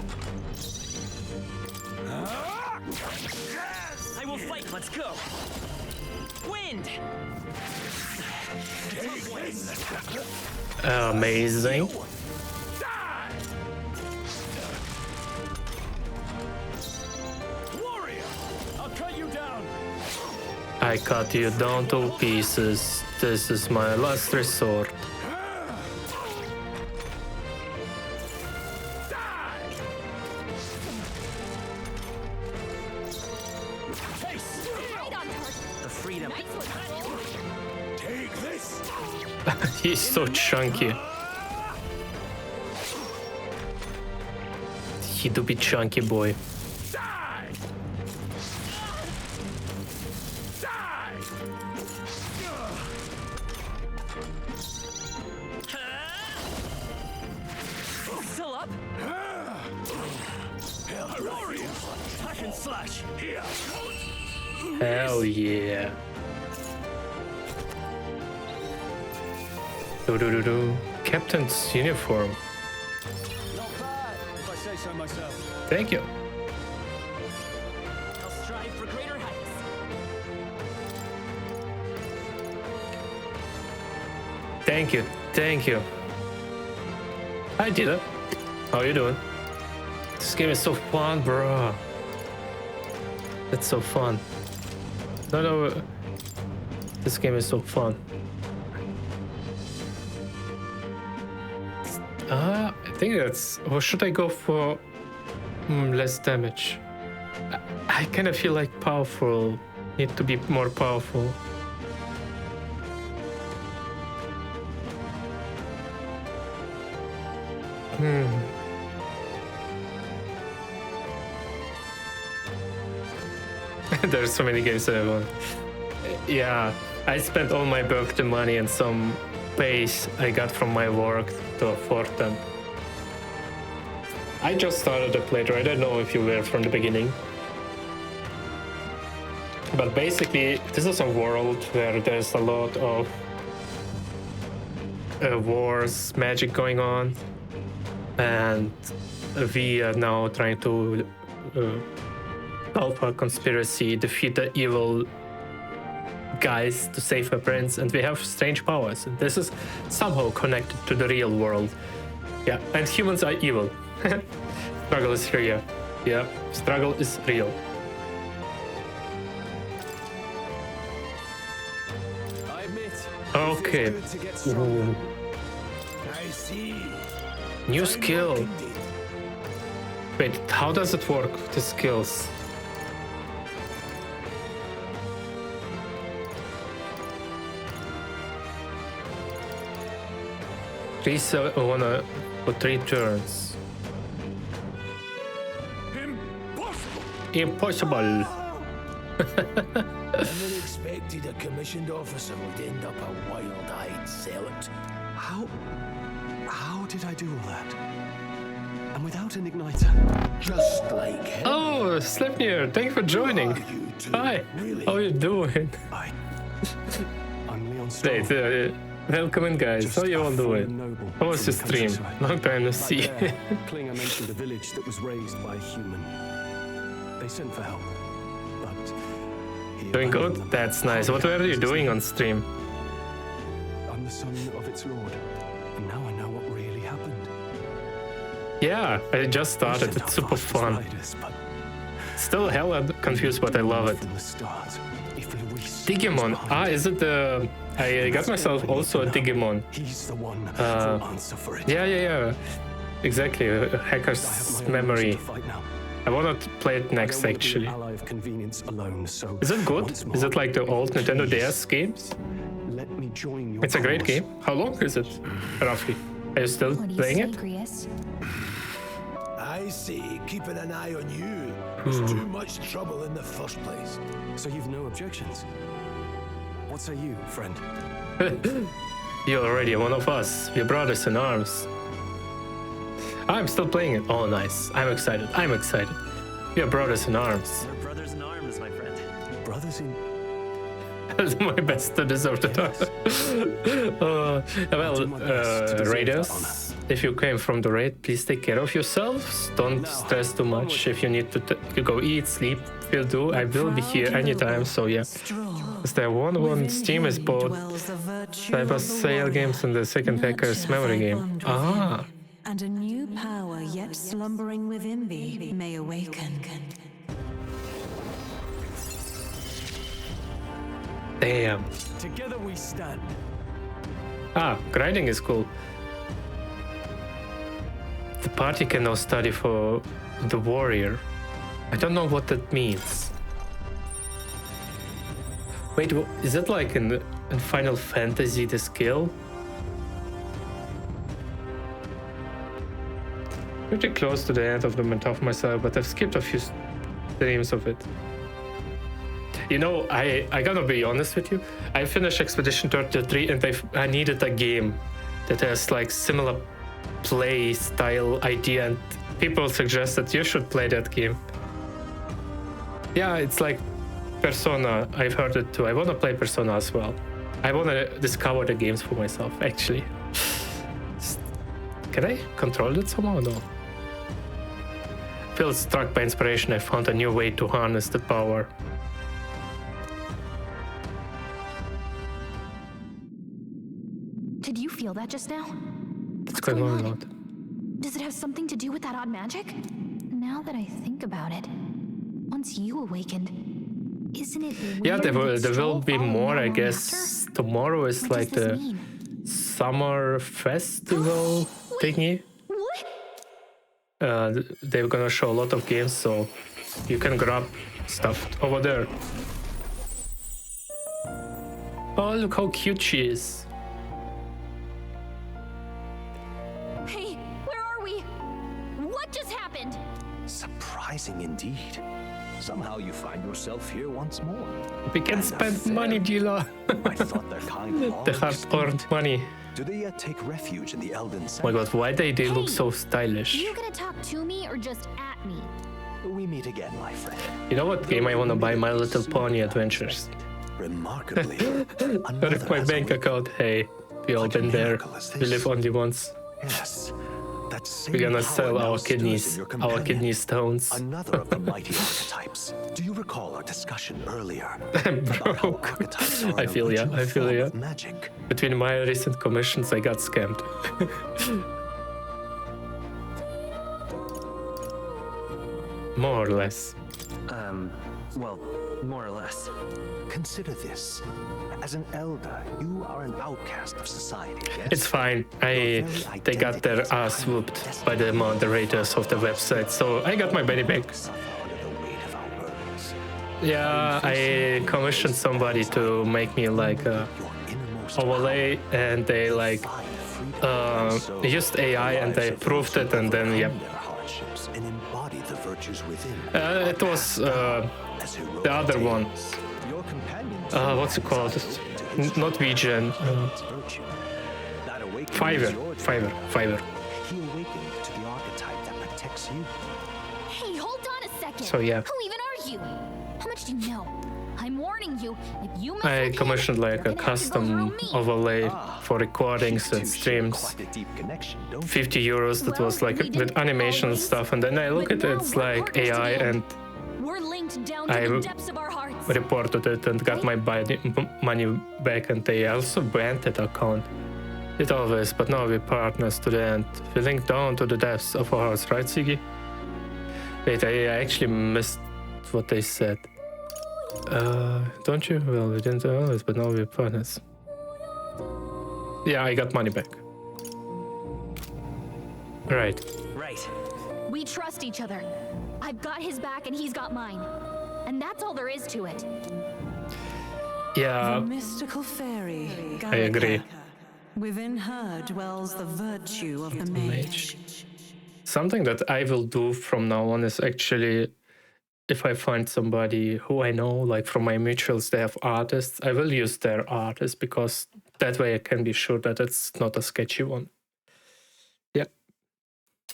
I will fight. Let's go. Wind! Amazing. Warrior! I'll cut you down! I cut you down to pieces. This is my last resort. The freedom. Take this. He's so chunky. He do be chunky boy. Still up? Glorious! Hack and slash! Here! Hell yeah. Do. Captain's uniform. Not bad, if I say so myself. Thank you. I'll strive for greater heights. Thank you. Thank you. Hi, Dita. How you doing? This game is so fun, bro. It's so fun. No. This game is so fun. I think that's... Or should I go for less damage? I kind of feel like powerful. Need to be more powerful. There's so many games that I want. Yeah, I spent all my birthday money and some base I got from my work to afford them. I just started the playthrough. I don't know if you were from the beginning. But basically, this is a world where there's a lot of wars, magic going on. And we are now trying to Alpha conspiracy, defeat the evil guys to save a prince, and we have strange powers. And this is somehow connected to the real world. Yeah, and humans are evil. Struggle is real. Yeah, struggle is real. I admit. Okay. Ooh. I see. New skill. Wait, how does it work, the skills? Reset one for 3 turns. Impossible. Never expected a commissioned officer would end up a wild-eyed zealot. How did I do all that? And without an igniter? Just like him. Oh, Sleipnir, thank you for joining. Hi, how are you doing? I'm Leon Wait, welcome in, guys. How you all doing? How was your stream? Long time no see. Klinger mentioned a village that was raised by a human. They sent for help, but... Doing good? That's nice. What were you doing on stream? I'm the son of its lord, and now I know what really happened. Yeah, I just started. It's super fun. Still hella confused, but I love it. Digimon. Ah, is it the... I got myself also a Digimon. He's the one who will answer for it. Yeah. Exactly. A hacker's memory. I want to play it next, actually. Is it good? Is it like the old Nintendo DS games? It's a great game. How long is it, roughly? Are you still playing it? I see. Keeping an eye on you was too much trouble in the first place. So you've no objections? What say you, friend? You're already one of us. We're brothers in arms. I'm still playing it. Oh, nice. I'm excited. We're brothers in arms. We're brothers in arms, my friend. Brothers in... I'll do my best to deserve the title. Raiders, if you came from the raid, please take care of yourselves. Don't stress too much. If you need to go eat, sleep, will do. I will be here anytime, so yeah. Is there one Steam is both Cyber Sale games and the second Hacker's memory game. Ah. And a new power yet slumbering within thee may awaken. Damn. Together we stand. Ah, grinding is cool. The party can now study for the warrior. I don't know what that means. Wait, is that like in Final Fantasy the skill? Pretty close to the end of the Mental myself, but I've skipped a few streams of it. You know, I gotta be honest with you. I finished Expedition 33 and I needed a game that has like similar play style idea, and people suggest that you should play that game. Yeah, it's like Persona. I've heard it too. I wanna play Persona as well. I wanna discover the games for myself, actually. Can I control it somehow or no? Feel struck by inspiration. I found a new way to harness the power. Did you feel that just now? What's going on? Does it have something to do with that odd magic? Now that I think about it, once you awakened, isn't it weird? Yeah, there will be more, I guess. Master? Tomorrow is What like does this the mean? summer festival thingy. They're gonna show a lot of games, so you can grab stuff over there. Oh, look how cute she is. Hey, where are we? What just happened? Surprising indeed. Somehow you find yourself here once more. We can spend money, Gila. I thought their kind They have earned money. Do they yet take refuge in the Elden Oh my Center? god, why they look so stylish? Are you gonna talk to me or just at me? We meet again, my friend. You know what game I wanna buy? My Little Pony Adventures. Remarkably, Out of my bank account. Hey, we all been there. We live only once. Yes, that same We're gonna power sell now our stirs in kidneys, your our companion. kidney stones. Another of the mighty archetypes. Do you recall our discussion earlier? Bro, I feel ya, I feel ya. Magic. Between my recent commissions, I got scammed. More or less. Well, more or less. Consider this. As an elder, you are an outcast of society, yes? It's fine. They got their ass whooped by the moderators of the website, so I got my money back. Yeah, I commissioned somebody to make me like a overlay, and they like used AI and they proved it, and then yep. It was the other one. What's it called? Not VGen. Fiverr. He awakened to the archetype that protects you. Hey, hold on a second. So, yeah. Who even are you? How much do you know? I'm warning you. If you mess I with him, commissioned like you're a gonna have to go through custom me. overlay for recordings and streams. 50 euros, that was like with animation and stuff, and then I look at it, it's like AI, and We're linked down to I the depths of our hearts. reported it and got my money back, and they also banned that account. It always, but now we're partners to the end. We link down to the depths of our hearts, right, Siggy? Wait, I actually missed what they said. Don't you? Well, we didn't always, but now we're partners. Yeah, I got money back. Right. We trust each other. I've got his back and he's got mine. And that's all there is to it. Yeah, The mystical fairy, I agree. Within her dwells the virtue of the mage. Something that I will do from now on is actually, if I find somebody who I know, like from my mutuals, they have artists, I will use their artists, because that way I can be sure that it's not a sketchy one. Yeah.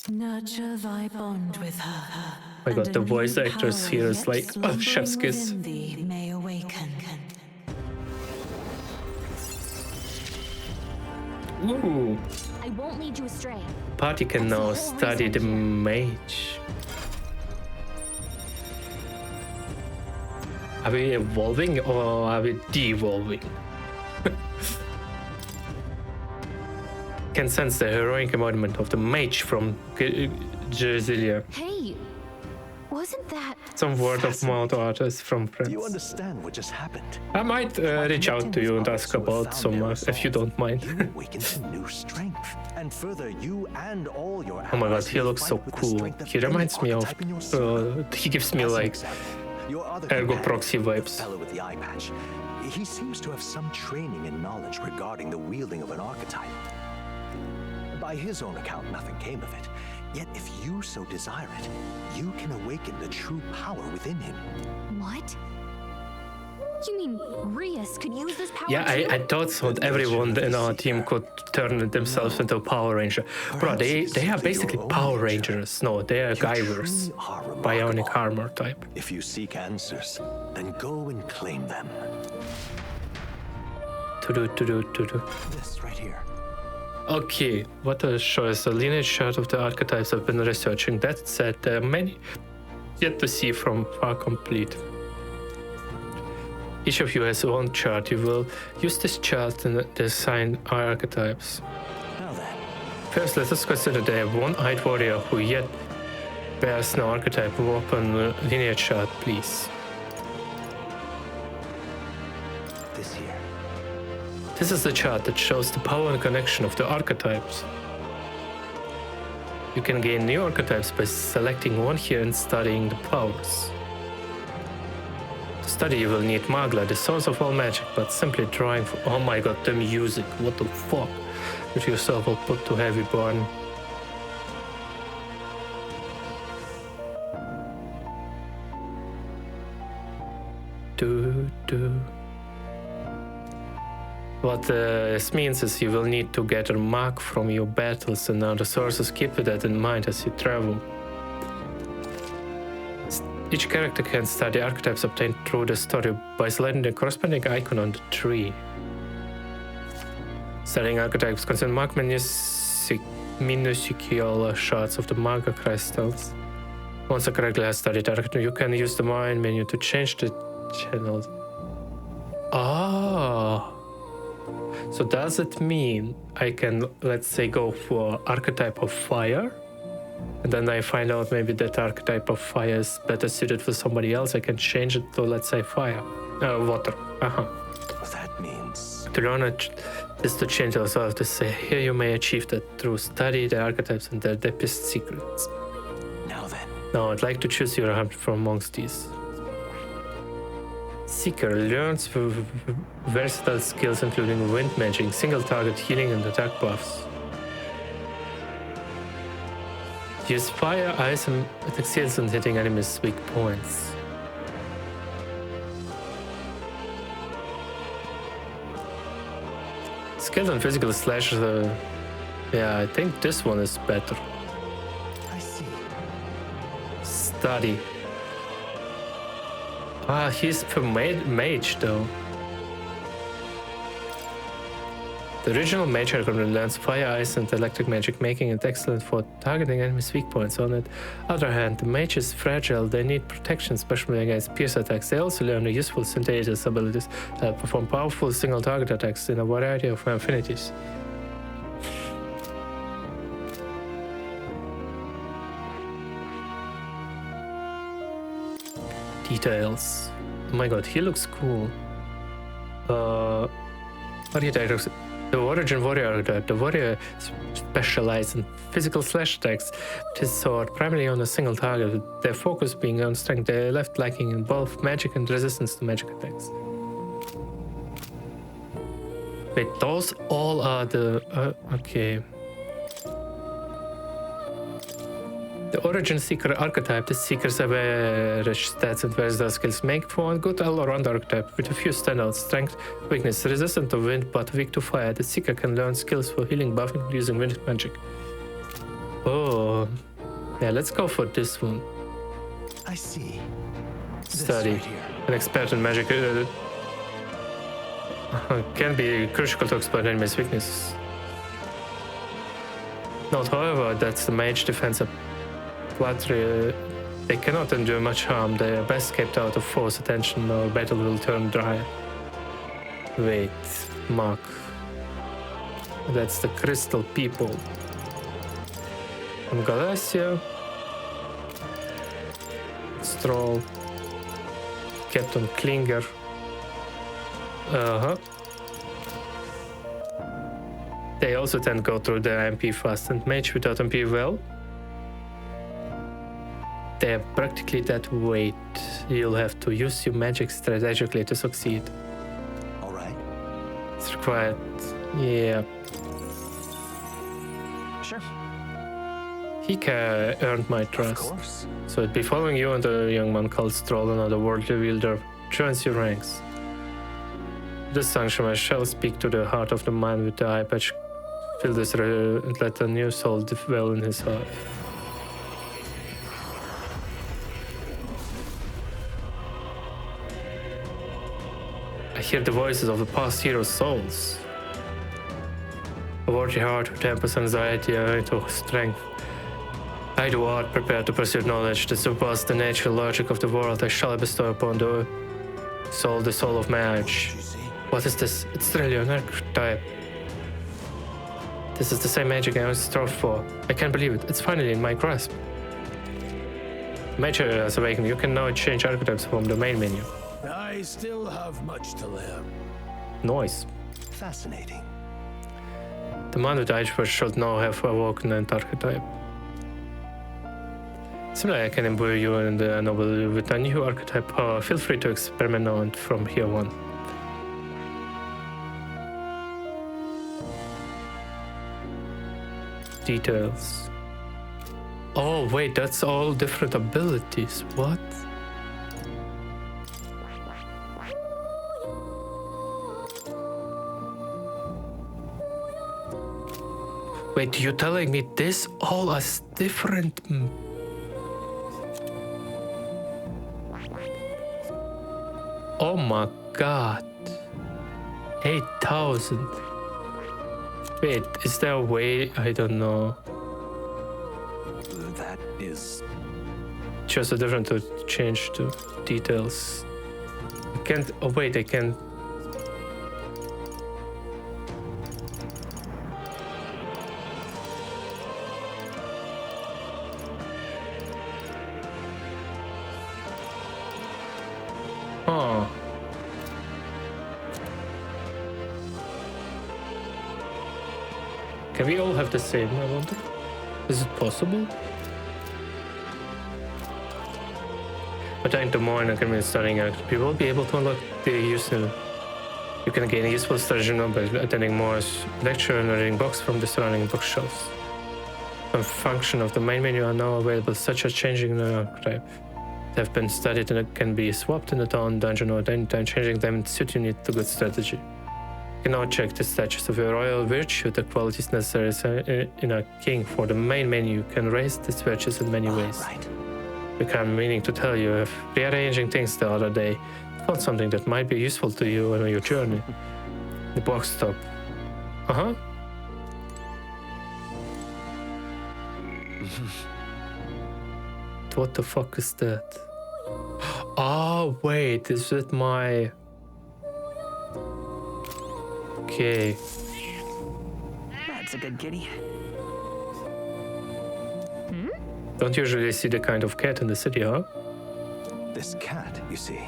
Nurture thy bond with her. Oh my god, the voice actress here is like, oh, chef's kiss. Within thee may awaken. Ooh. I won't lead you astray. Party can now study the mage. Are we evolving or are we devolving? Can sense the heroic embodiment of the mage from Jersilia. Hey, wasn't that... some word of mouth artists from friends. Do you understand what just happened? I might reach out to you and ask about some, if you don't mind. You awakened to new strength, and further, you and all your Oh my god, he looks so cool. He reminds me of. He gives me like Ergo Proxy vibes. Fellow with the eye patch. He seems to have some training and knowledge regarding the wielding of an archetype. By his own account, nothing came of it. Yet, if you so desire it, you can awaken the true power within him. What? You mean Rias could use this power? Yeah, I thought so. Everyone in our team could turn themselves into a Power Ranger. Bro, they are basically Power Rangers. No, they are Guyvers. Bionic armor type. If you seek answers, then go and claim them. This right here. Okay, what I'll show is a lineage chart of the archetypes I've been researching. That said, there are many yet to see from far complete. Each of you has one chart. You will use this chart to design archetypes. Now then. First, let us consider the one-eyed warrior who yet bears no archetype. Open lineage chart, please. This here. This is the chart that shows the power and connection of the archetypes. You can gain new archetypes by selecting one here and studying the powers. To study, you will need Magla, the source of all magic, but simply drawing for— oh my god, the music, what the fuck? Which yourself will put to heavy burn. What this means is you will need to gather mark from your battles and other sources. Keep that in mind as you travel. Each character can study archetypes obtained through the story by selecting the corresponding icon on the tree. Studying archetypes concern mark minuscule shards of the Maga crystals. Once a character has studied archetype, you can use the mind menu to change the channels. Ah. So does it mean I can, let's say, go for archetype of fire? And then I find out maybe that archetype of fire is better suited for somebody else. I can change it to, let's say, fire. Water. That means... To learn it is to change yourself to say, here you may achieve that through study the archetypes and their deepest secrets. Now then. Now I'd like to choose your hand from amongst these. Seeker learns versatile skills including wind magic, single target healing and attack buffs. Use fire, ice and attack skills on hitting enemies' weak points. Skills on physical slashes, yeah, I think this one is better. I see. Study. Ah, he's for mage though. The original mage icon learns fire, ice and electric magic, making it excellent for targeting enemies' weak points. On the other hand, the mage is fragile. They need protection, especially against pierce attacks. They also learn the useful synthesis abilities that perform powerful single target attacks in a variety of affinities. Details. Oh my god, he looks cool. Archetypes. The origin warrior archetype. The warrior specializes in physical slash attacks with his sword, primarily on a single target, with their focus being on strength. They are left lacking in both magic and resistance to magic attacks. Wait, those all are the... okay. The Origin Seeker archetype. The Seeker's average stats and versatile skills make for a good all-around archetype with a few standouts: strength, weakness, resistant to wind but weak to fire. The Seeker can learn skills for healing, buffing, using wind magic. Oh, yeah, let's go for this one. I see. Study. Right, an expert in magic can be crucial to exploit enemies' weaknesses. Note, however, that's the mage defense. They cannot endure much harm. They are best kept out of force attention or battle will turn dry. Wait, mark. That's the crystal people. From Galacia. Let's Stroll, Captain Klinger. They also tend to go through the MP fast, and Mage without MP well. They are practically that weight. You'll have to use your magic strategically to succeed. Alright. It's required. Yeah. Sure. He earned my trust. Of course. So it'd be following you and a young man called Stroll, another worldly wielder, joins your ranks. This junction I shall speak to the heart of the man with the eye patch. Fill this and let a new soul dwell in his heart. I hear the voices of the past heroes' souls. A worthy heart who tempers anxiety into strength. I, the art, prepare to pursue knowledge that surpasses the natural logic of the world. I shall bestow upon the soul of marriage. What is this? It's really an archetype. This is the same magic I always strove for. I can't believe it. It's finally in my grasp. Magic has awakened. You can now change archetypes from the main menu. I still have much to learn. Nice. Fascinating. The man with the eye patch should now have awoken an archetype. Similarly, I can imbue you and ennoble you with a new archetype power. Feel free to experiment on from here on. Details. Oh wait, that's all different abilities. What? Wait, you're telling me this all is different? Oh my god. 8,000. Wait, is there a way? I don't know. That is just a different to change the details. I can't. Oh wait, I can. Oh. Can we all have the same, I wonder? Is it possible? But I think the more I can be studying it, we will be able to unlock the use. You can gain a useful strategy by attending more lecture and reading books from the surrounding bookshelves. Some function of the main menu are now available, such as changing the archetype. They have been studied and can be swapped in the town, dungeon, or at any time. Changing them suit you need a good strategy. You can now check the status of your royal virtue, the qualities necessary in a king. For the main menu, you can raise these virtues in many ways. Right. I'm meaning to tell you, if rearranging things the other day, I found something that might be useful to you on your journey. The box stop. Uh-huh. What the fuck is that? Oh, wait, is it my... Okay. That's a good kitty. Don't usually see the kind of cat in the city, huh? This cat, you see.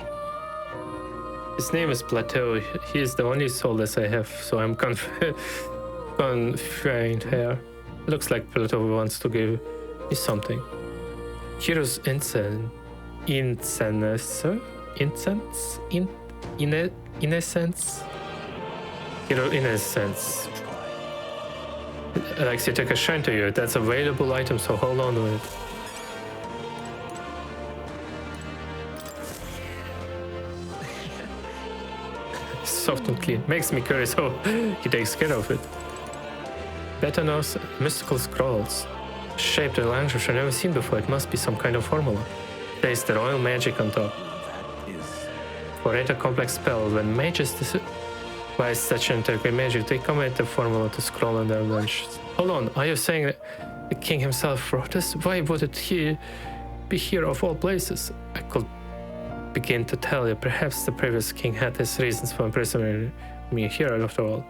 His name is Plateau. He is the only solace I have, so I'm confined here. Looks like Plateau wants to give me something. Hero's innocence. Hero innocence. Likes to take a shine to you. That's a valuable item, so hold on to it. Soft and clean. Makes me curious how he takes care of it. Better knows mystical scrolls. Shaped in language I've never seen before. It must be some kind of formula. There's the royal magic on top. For a complex spell, when mages devise such intricate magic, they commit the formula to scroll in their benches. Hold on, are you saying that the king himself wrote this? Why would it be here of all places? I could begin to tell you. Perhaps the previous king had his reasons for imprisoning me here, after all.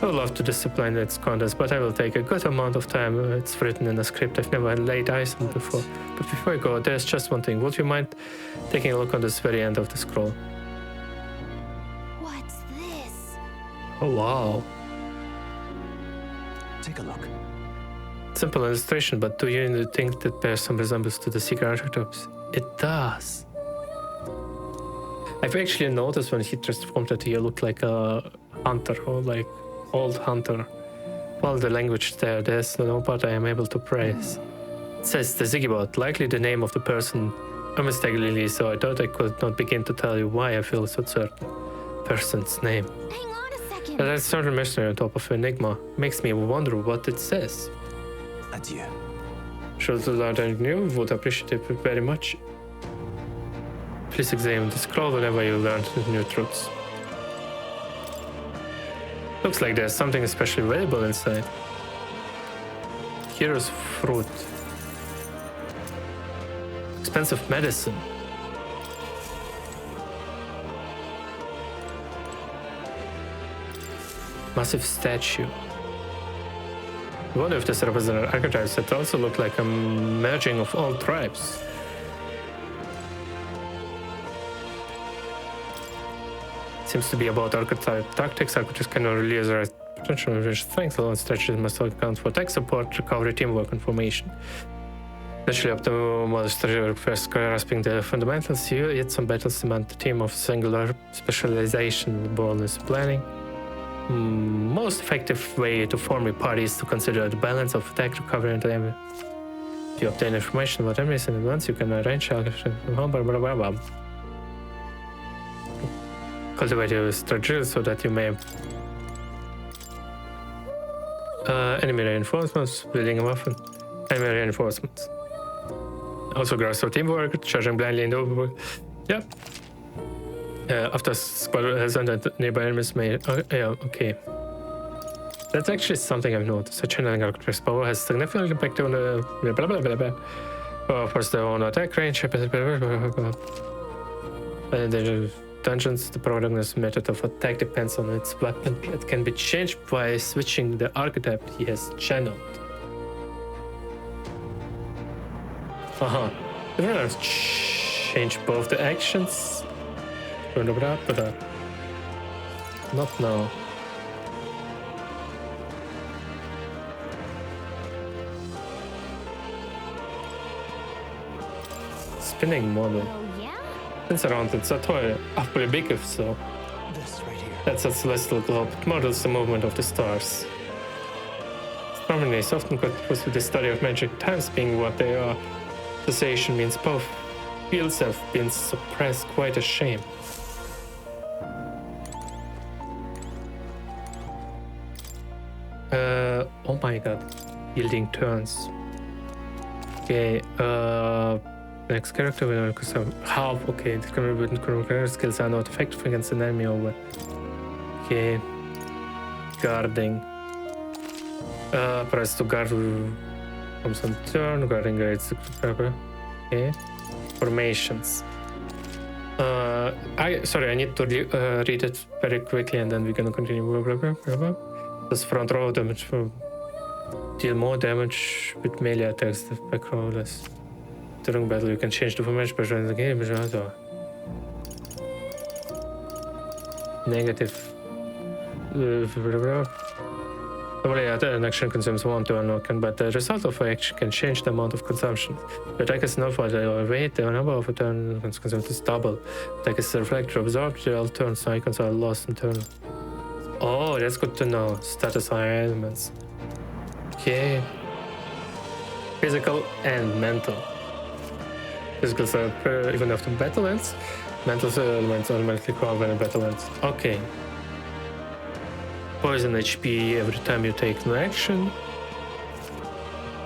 I would love to discipline its contents, but I will take a good amount of time. It's written in a script I've never laid eyes on before. But before I go, there's just one thing. Would you mind taking a look on this very end of the scroll? What's this? Oh, wow. Take a look. Simple illustration, but do you think that bears some resemblance to the secret archetypes? It does. I've actually noticed when he transformed that he looked like a hunter, or like old hunter. Well, the language there's no part I am able to praise. It says the Zigibot, likely the name of the person unmistakably, so I thought I could not begin to tell you why I feel so certain. Person's name. Hang on a second. That certain mystery on top of Enigma makes me wonder what it says. Adieu. Should you learn anything new, would appreciate it very much. Please examine the scroll whenever you learn new truths. Looks like there's something especially valuable inside. Hero's fruit. Expensive medicine. Massive statue. I wonder if this represents archetypes that also look like a merging of all tribes. Seems to be about archetype tactics. Archetypes can release their potential and strength alone stretches must account for tech support, recovery, teamwork, and formation. Naturally, optimal strategy requires grasping the fundamentals. Yet some battles demand the team of singular specialization, boldness, planning. Most effective way to form a party is to consider the balance of attack, recovery, and damage. If you obtain information about enemies in advance, you can arrange cultivate your strategy so that you may enemy reinforcements, building a muffin, enemy reinforcements. Also grasp for teamwork, charging blindly in the overworld. Yeah. After squad has entered nearby enemies may... yeah, okay. That's actually something I've noticed. A channeling archetype's power has significant impact on the... blah blah blah blah blah. First, their own attack range. And the dungeons, the protagonist's method of attack depends on its weapon. It can be changed by switching the archetype he has channeled. If I change both the actions... not now. Spinning model. It's around it's a toy, pretty big if so. That's a celestial globe. It models the movement of the stars. Astronomy is often confused with the study of magic, times being what they are. Cessation means both fields have been suppressed, quite a shame. Oh my god. Yielding turns. Okay, next character will half. Okay, the skills are not effective against an enemy over. Okay. Guarding. Press to guard comes on turn, guarding grades the pepper. Okay. Formations. I need to read it very quickly and then we're gonna continue. This front row damage for deal more damage with melee attacks the back row less. During battle you can change the formation by joining the game. Negative. An action consumes 1 turn, but the result of an action can change the amount of consumption. The attack is not for the weight, the number of a turn consumed is double. Attack is reflect or absorbed, all turns icons are lost in turn. Oh, that's good to know. Status higher elements. Okay. Physical and mental. Physical even after battle ends. Mental elements automatically cover when battle ends. Okay. Poison HP every time you take an action.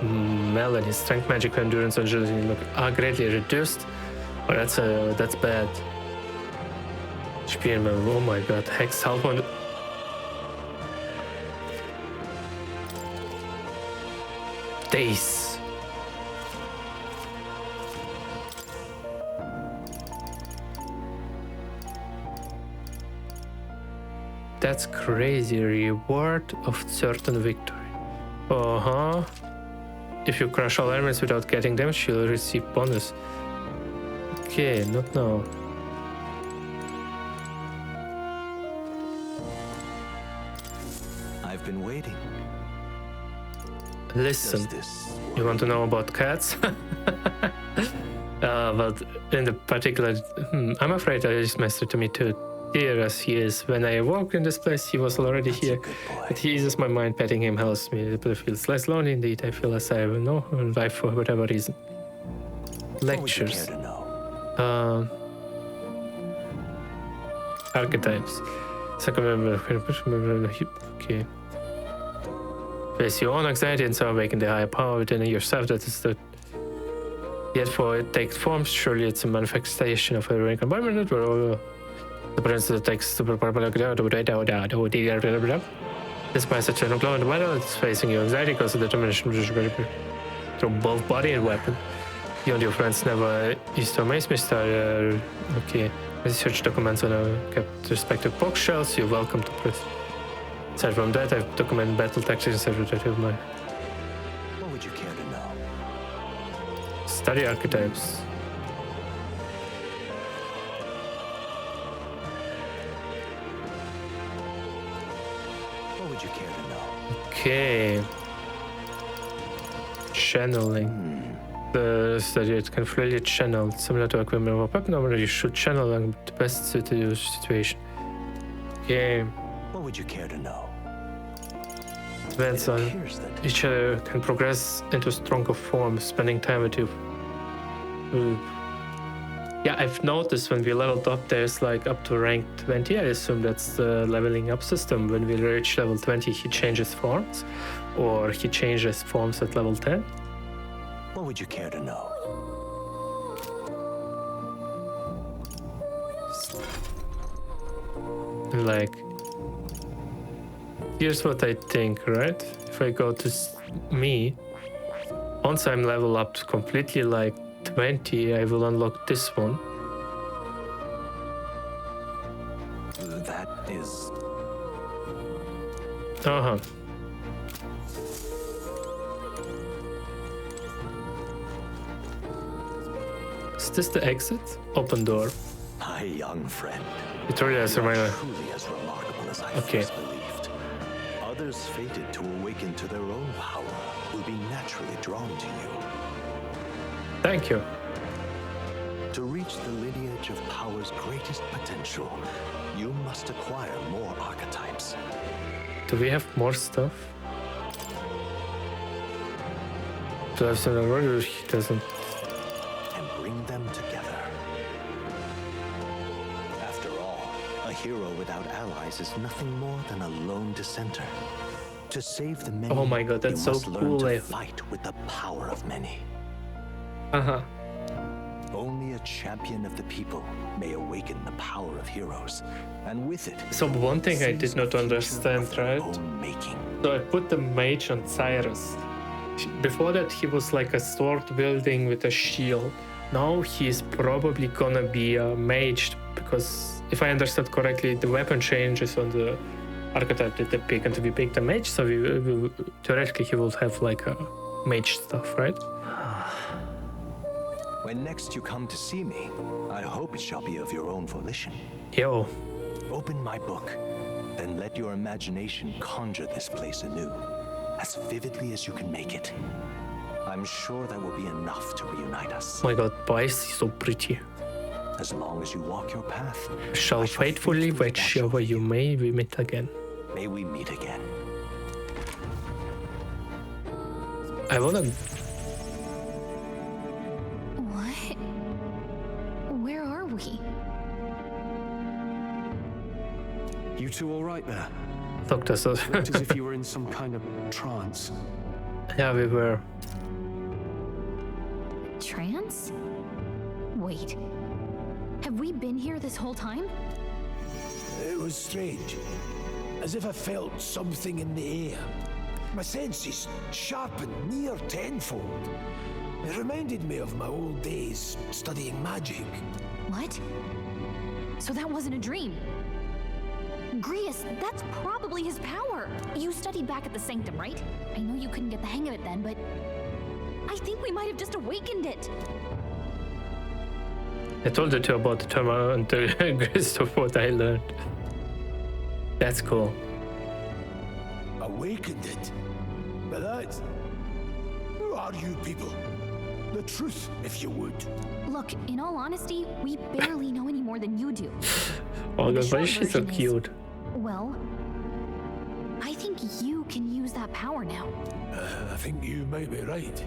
Melody, strength, magic, endurance, and agility are greatly reduced. Oh, that's bad. HP and oh my god, hex half on. Days. That's crazy. Reward of certain victory. If you crush all enemies without getting damage, you'll receive bonus. Okay, not now. I've been waiting. Listen, you want to know about cats? But in the particular, I'm afraid I just mastered to me too. Here as he is. When I awoke in this place, he was already here. But he eases my mind. Petting him helps me. It feels less lonely indeed. I feel as I have no life for whatever reason. Lectures. Archetypes. Okay. Face your own anxiety and so awaken the higher power within yourself. That is the. Yet for it takes form, surely it's a manifestation of a rank environment where the prince takes super power. Despite such an glow in the battle, it's facing your anxiety because of the determination through both body and weapon. You and your friends never used to amaze me, Star. Okay. Research documents on kept respective bookshelves. You're welcome to press. Aside from that, I've documented battle tactics and of my. What would you care to know? Study archetypes. What would you care to know? Okay. Channeling. The study it can freely channel, similar to equipment of a weapon, or you should channel the best suited your situation. Okay. What would you care to know? Depends on each other can progress into stronger form, spending time with you. Yeah, I've noticed when we leveled up, there's like up to rank 20. I assume that's the leveling up system. When we reach level 20, he changes forms, or he changes forms at level 10. What would you care to know? Like, here's what I think, right? If I go to me, once I'm level up to completely like 20, I will unlock this one. That is... Is this the exit? Open door. My young friend. Victoria is truly as remarkable as I first believed. Others fated to awaken to their own power will be naturally drawn to you. Thank you. To reach the lineage of power's greatest potential, you must acquire more archetypes. Do we have more stuff? Do I have some order? He doesn't. And bring them together. After all, a hero without allies is nothing more than a lone dissenter. To save the many, oh my god, that's so cool. To fight with the power of many. Only a champion of the people may awaken the power of heroes, and with it. So one thing I did not understand, right? So I put the mage on Cyrus. Before that, he was like a sword wielding with a shield. Now he's probably gonna be a mage because, if I understood correctly, the weapon changes on the archetype that they pick, and if we pick the mage, so we theoretically he will have like a mage stuff, right? When next you come to see me, I hope it shall be of your own volition. Yo. Open my book, then let your imagination conjure this place anew, as vividly as you can make it. I'm sure that will be enough to reunite us. Oh my god, why is he so pretty? As long as you walk your path, shall faithfully watch over you. May we meet again. May we meet again. I wanna... What? Where are we? You two all right there? Doctor says. Looked as if you were in some kind of trance. Yeah, we were. Trance? Wait. Have we been here this whole time? It was strange. As if I felt something in the air. My senses sharpened near tenfold. It reminded me of my old days studying magic. What? So that wasn't a dream? Grius, that's probably his power. You studied back at the Sanctum, right? I know you couldn't get the hang of it then, but I think we might have just awakened it. I told you two about the Thermal and the Grius of what I learned. That's cool. Awakened it? But that... Who are you people? The truth, if you would. Look, in all honesty, we barely know any more than you do. Oh, The God, why is short she so version is, cute? well, I think you can use that power now. I think you might be right.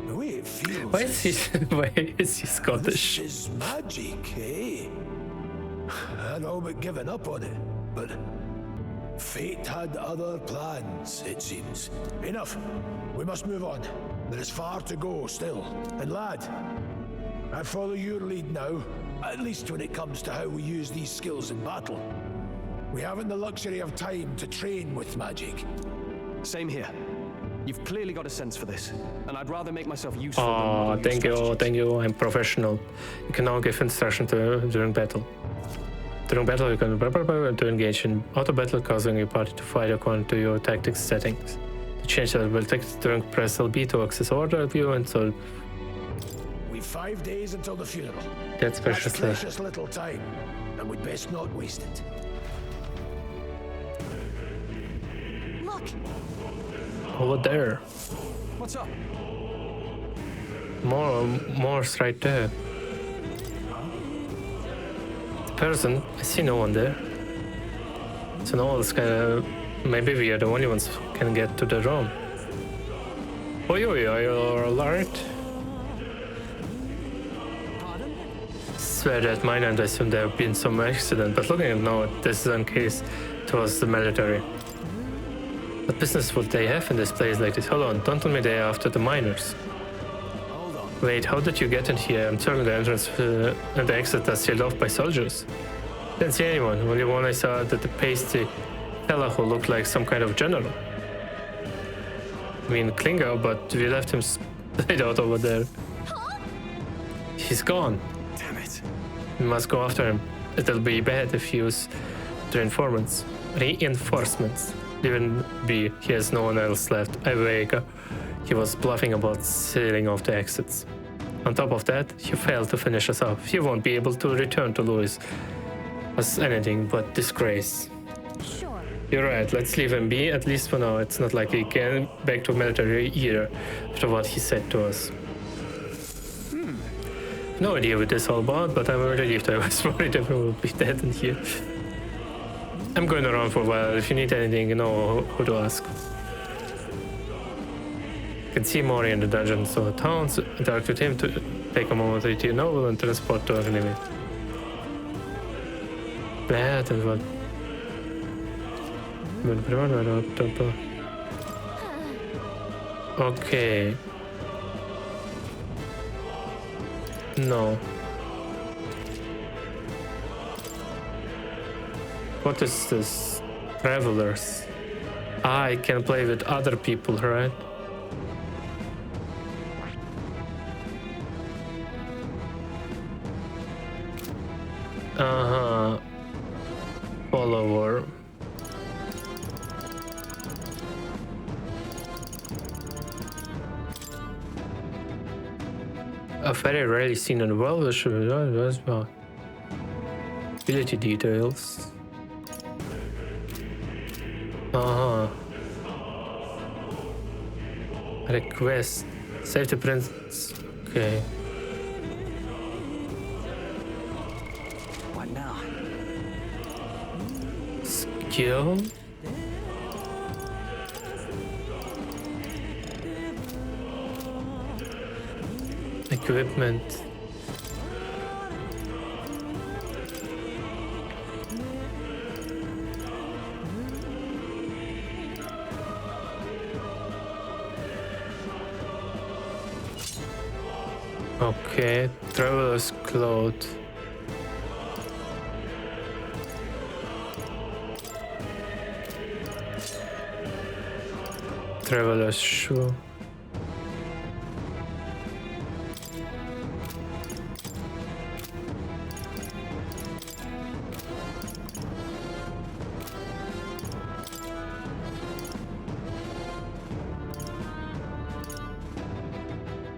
The way it feels... Why is he Scottish? This is magic, eh? I'd all but given up on it, but... Fate had other plans, it seems. Enough. We must move on. There is far to go still. And lad, I follow your lead now, at least when it comes to how we use these skills in battle. We haven't the luxury of time to train with magic. Same here. You've clearly got a sense for this, and I'd rather make myself useful than Oh, model your thank you, I'm professional. You can now give instruction during battle. During battle, you can to engage in auto battle, causing your party to fight according to your tactics settings. To change that will take during press LB to access order view and so. We've 5 days until the funeral. That's precious little time, and we'd best not waste it. Look! Over there. What's up? More's right there. Person, I see no one there. So no one's kinda... Maybe we are the only ones who can get to the room. Oi, are you alright? Swear that mine and I assume there have been some accident, but looking at now, this is in case it was the military. What business would they have in this place like this? Hold on, don't tell me they are after the miners. Wait, how did you get in here? I'm certain the entrance and the exit are sealed off by soldiers. Didn't see anyone. Only one I saw that the pasty fella who looked like some kind of general. I mean, Klinger, but we left him laid out over there. He's gone. Damn it. We must go after him. It'll be bad if you use the reinforcements. Even be, he has no one else left. He was bluffing about sealing off the exits. On top of that, he failed to finish us off. He won't be able to return to Louis as anything but disgrace. Sure. You're right, let's leave him be, at least for now. It's not like he can back to military either, after what he said to us. No idea what this is all about, but I'm relieved. I was worried everyone would be dead in here. I'm going around for a while. If you need anything, you know who to ask. You can see Mori in the dungeon, so Towns interact with him to take a moment to your novel and transport to an enemy. Bad and what? Okay. No. What is this? Travelers. I can play with other people, right? Follower. A very rarely seen in the world. Ability details. Request. Save the prince. Okay. What now? Skill. Equipment. Okay, traveler's cloth. Traveler's shoe.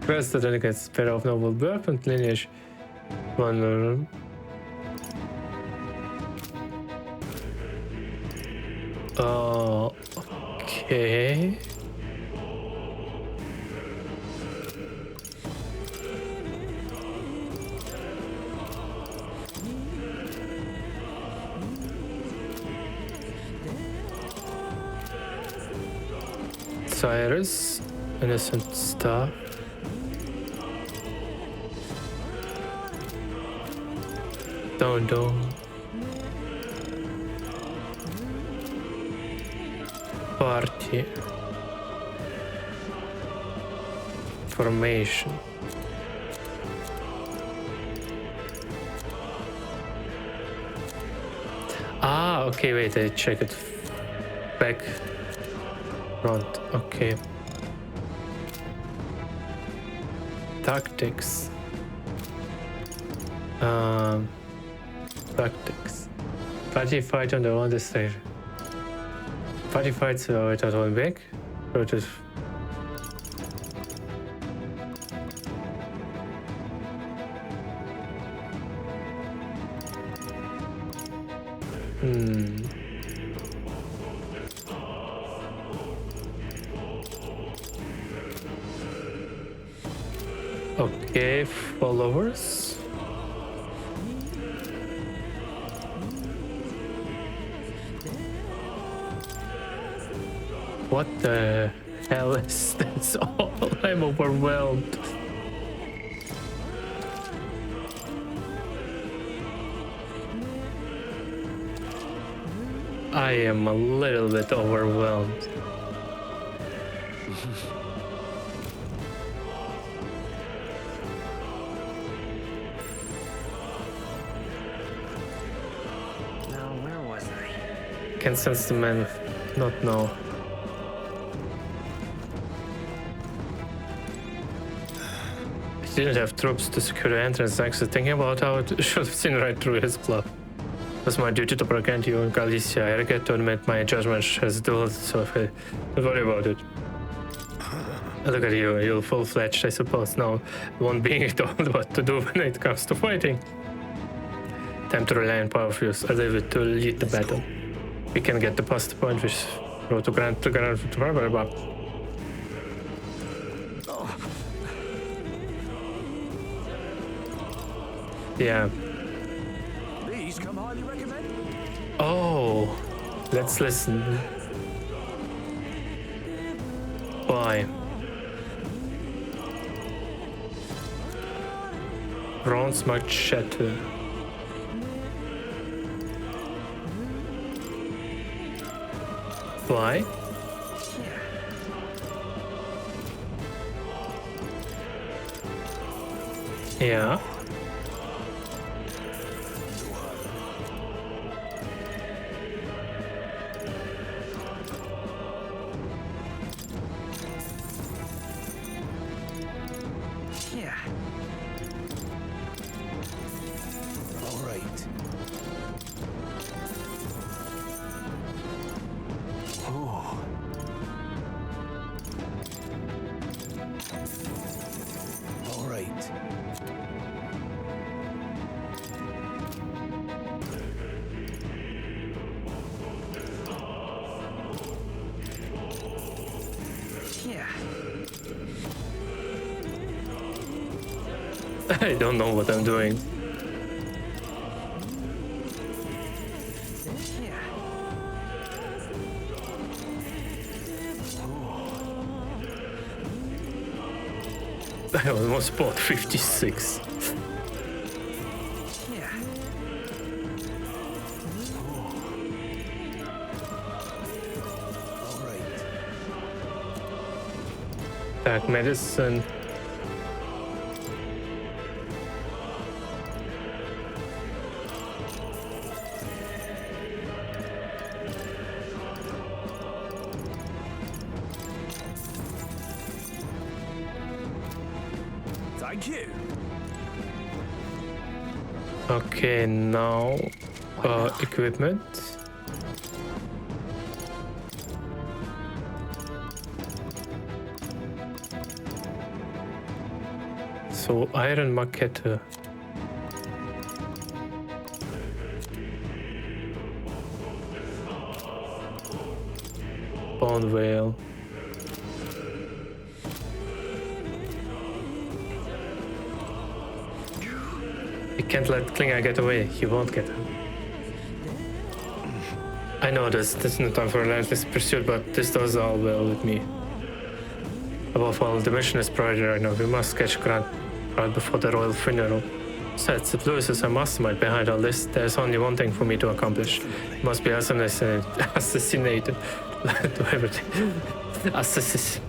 Quest that indicates pair of noble birth and lineage. One. Okay. Cyrus, innocent star. Don't. Party. Formation. Ah, okay, wait, I check it. Back. Front, okay. Tactics. Tactics. Party fight on the other stage. Party fights without one back. Rotate. Okay, followers. What the hell is this all? I'm overwhelmed. I am a little bit overwhelmed. Can sense the man, not know. He didn't have troops to secure the entrance exit. Thinking about how it should have seen right through his club. It was my duty to protect you in Galicia. I regret to admit my judgment has dulled, so don't worry about it. Look at you, you're full-fledged, I suppose, now. One being told what to do when it comes to fighting. Time to rely on powerful use. I leave it to lead the battle. We can get the past point which go to grant to Barbara. Yeah. These come highly recommended. Oh, let's listen. Why? Bronze machete. Why? Yeah. All right. Oh. All right. I don't know what I'm doing. I almost bought 56. Dark medicine. Thank you. Okay, now equipment. So iron maquette. Bone whale. You can't let Klinger get away. He won't get him. I know this is not time for relentless pursuit, but this does all well with me. Above all, the mission is priority right now. We must catch Grant right before the royal funeral. Besides, if Louis is a mastermind behind all this, there's only one thing for me to accomplish. He must be assassinated. Do everything. Assassin.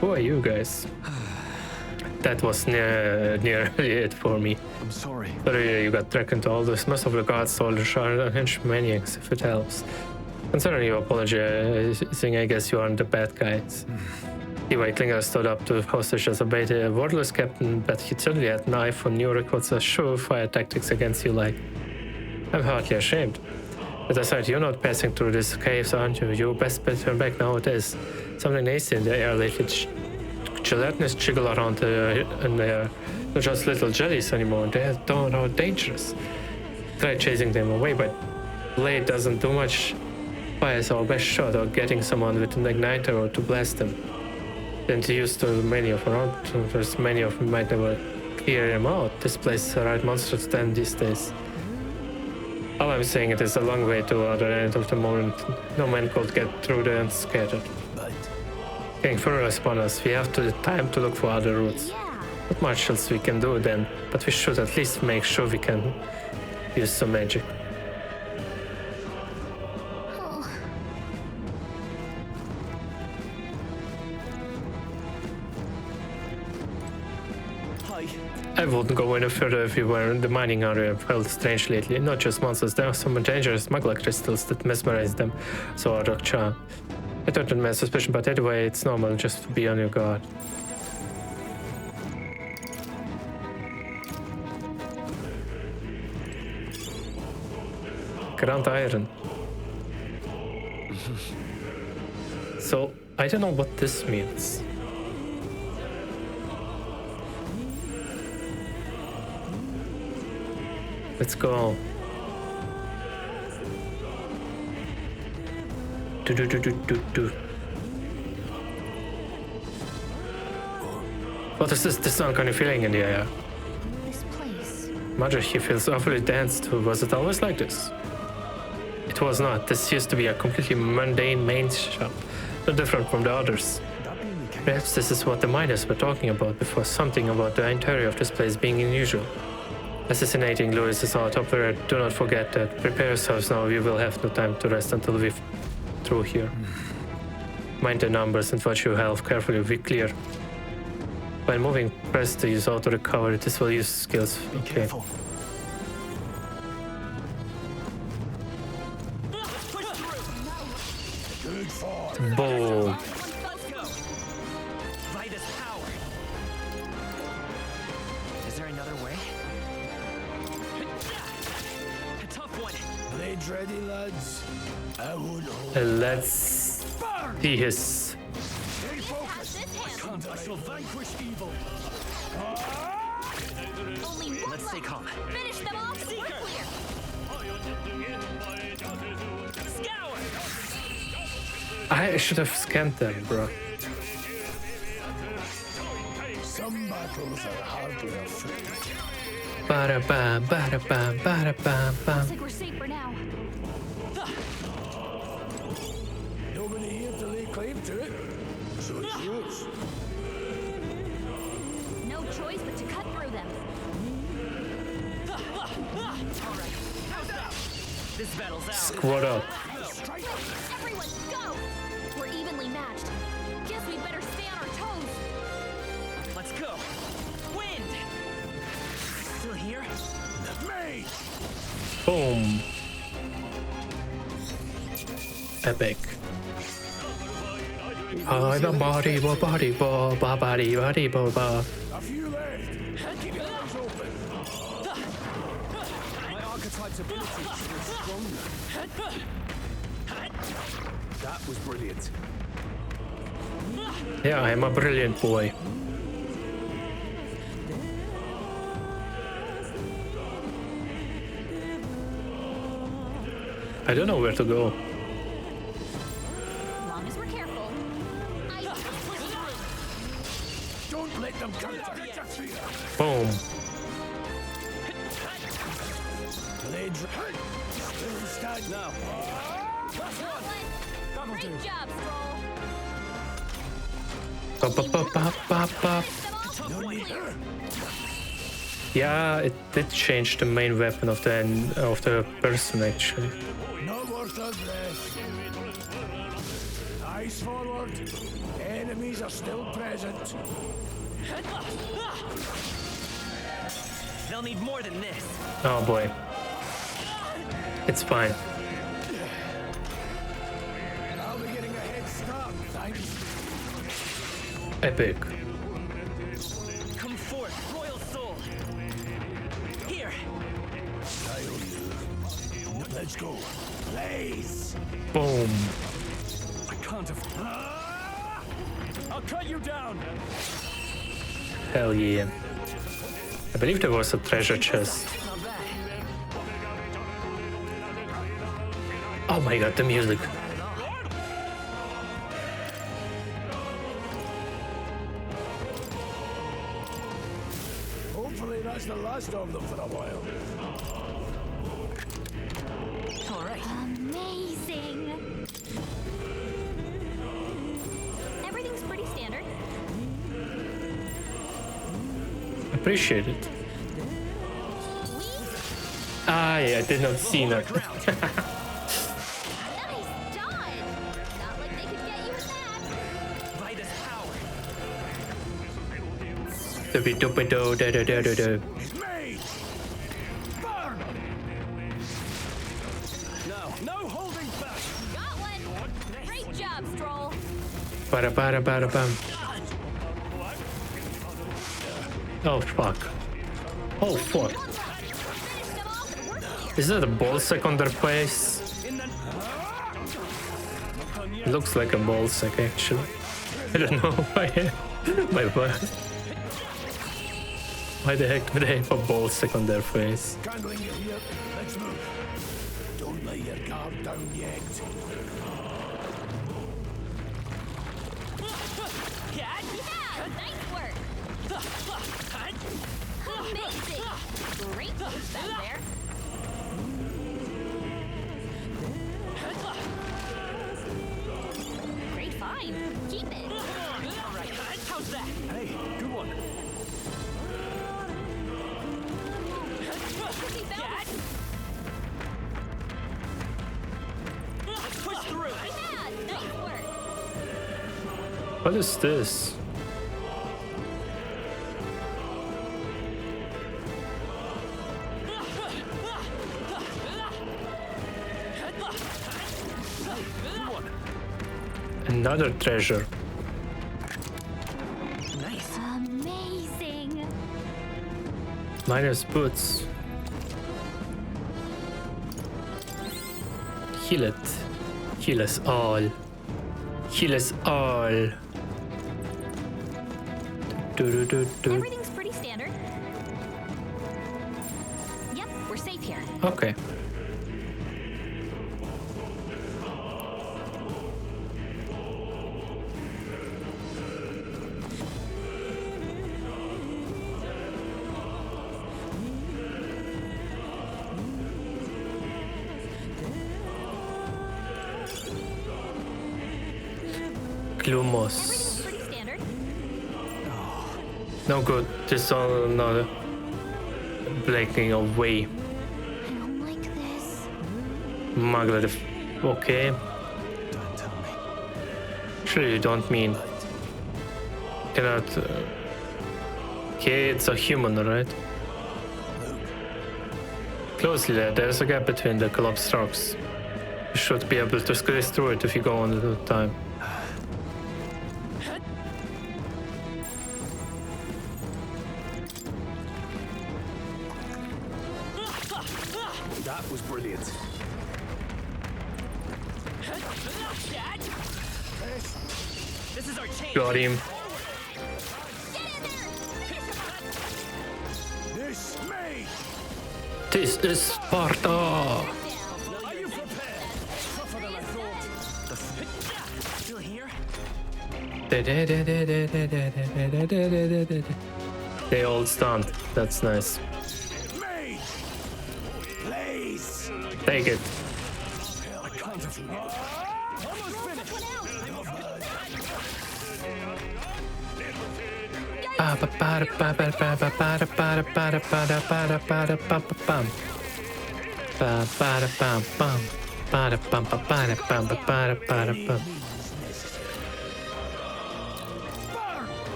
Who are you guys? That was nearly it for me. I'm sorry. Sorry you got dragged into all this. Most of the guards soldiers are unhinged maniacs, if it helps. Considering you apologizing, I guess you aren't the bad guys. Anyway, Klinger stood up to hostage as a wordless captain, but he certainly had an eye for new recruits as surefire tactics against you like. I'm hardly ashamed. As I said, you're not passing through these caves, aren't you? Your best bet turn back now it is. Something nasty in the air lately. Gelatinous jiggle around in there. They're just little jellies anymore. They're dangerous. Try chasing them away, but blade doesn't do much. Fire's our best shot, or getting someone with an igniter or to blast them. Then to use too many of around, there's many of them might never clear them out. This place is the right monster to stand these days. All I'm saying it is a long way to the other end of the moment. No man could get through there unscattered. Getting further upon us, we have the time to look for other routes. Not much else we can do then, but we should at least make sure we can use some magic. I wouldn't go any further if we were in the mining area. Felt strange lately. Not just monsters, there are some dangerous magma crystals that mesmerize them. So our rock charm. I don't have my suspicion, but anyway, it's normal just to be on your guard. Grand Iron. So, I don't know what this means. Let's go. What is this? This uncanny feeling in the air. This place. Magic, he feels awfully dense too. Was it always like this? It was not. This used to be a completely mundane main shop. No different from the others. Perhaps this is what the miners were talking about before. Something about the interior of this place being unusual. Assassinating Louis is our top priority. Do not forget that. Prepare yourselves now. We will have no time to rest until we're through here. Mind the numbers and watch your health carefully. Be clear. While moving, press to use auto recovery. This will use skills. Okay. Boom. Is there another way? A tough one. Blades ready, lads. I won't hold. Let's see his. Stay focused. I shall vanquish evil. Let's stay calm. Finish them off. Seeker. Scour. I should have scanned them, bro. Some battles are hardly a fight. Ba-da-ba, ba-da-ba, ba-da-ba-ba. Looks like we're safe for now. Nobody here to lay claim to it, so it's yours. No choice but to cut through them. All right. How's that? This battle's out. Squad up. Everyone, go! We're evenly matched. Guess we better stay on our toes. Let's go. Wind. Still here? Me. Boom. Epic. Oh, the body, body, body, body, body. A few left. Keep your eyes open. My archetype's ability is stronger. That was brilliant. Yeah, I'm a brilliant boy. I don't know where to go. Long as we're careful. Don't let them come to hit your feet. Boom. Legs. Still stand now. Last one. Great job, Stroll. Pop, pop, pop, pop, pop, pop. Yeah, it did change the main weapon of the person actually. No worth a breath. Eyes forward. Enemies are still present. They'll need more than this. Oh boy. It's fine. I'll be getting a head start, thanks. Epic. Come forth, royal soul. Here. Let's go. Blaze. Boom. I can't have. I'll cut you down. Hell yeah. I believe there was a treasure chest. Oh my god, the music. Hopefully that's the last of them for a while. All right. Amazing. Everything's pretty standard. Appreciate it. Ah, yeah, I did not see that. No holding back. Got one. Great job, Stroll. Bada bada bada bam. Oh fuck. Oh fuck. Is that a ballsack on their face? Looks like a ballsack actually. I don't know why. My bad. Why the heck would they have a ballsack on their face? Candling you here. Let's move. Don't lay your guard down yet. Yeah, nice work. Amazing. Great move back there. Great find. Keep it. All right. How's that? Hey, good one. Push through. Yeah, nice work. What is this? Another treasure. Nice. Amazing. Miner's boots. Heal it. Heal us all. Heal us all. Everything's pretty standard. Yep, we're safe here. Okay. Glumos. Pretty standard. No good. This is another breaking away. I don't like this. Magla. Okay. Don't tell me. Sure, you don't mean. Cannot. Okay, it's a human, right? Closely there. There's a gap between the collapsed rocks. You should be able to squeeze through it if you go on at a time. This is our chance. Got him. This me! This is Sparta. Are you prepared? Tougher than I thought. Still here? They all stunned. That's nice. Me! Please! Take it. I can't have almost finished.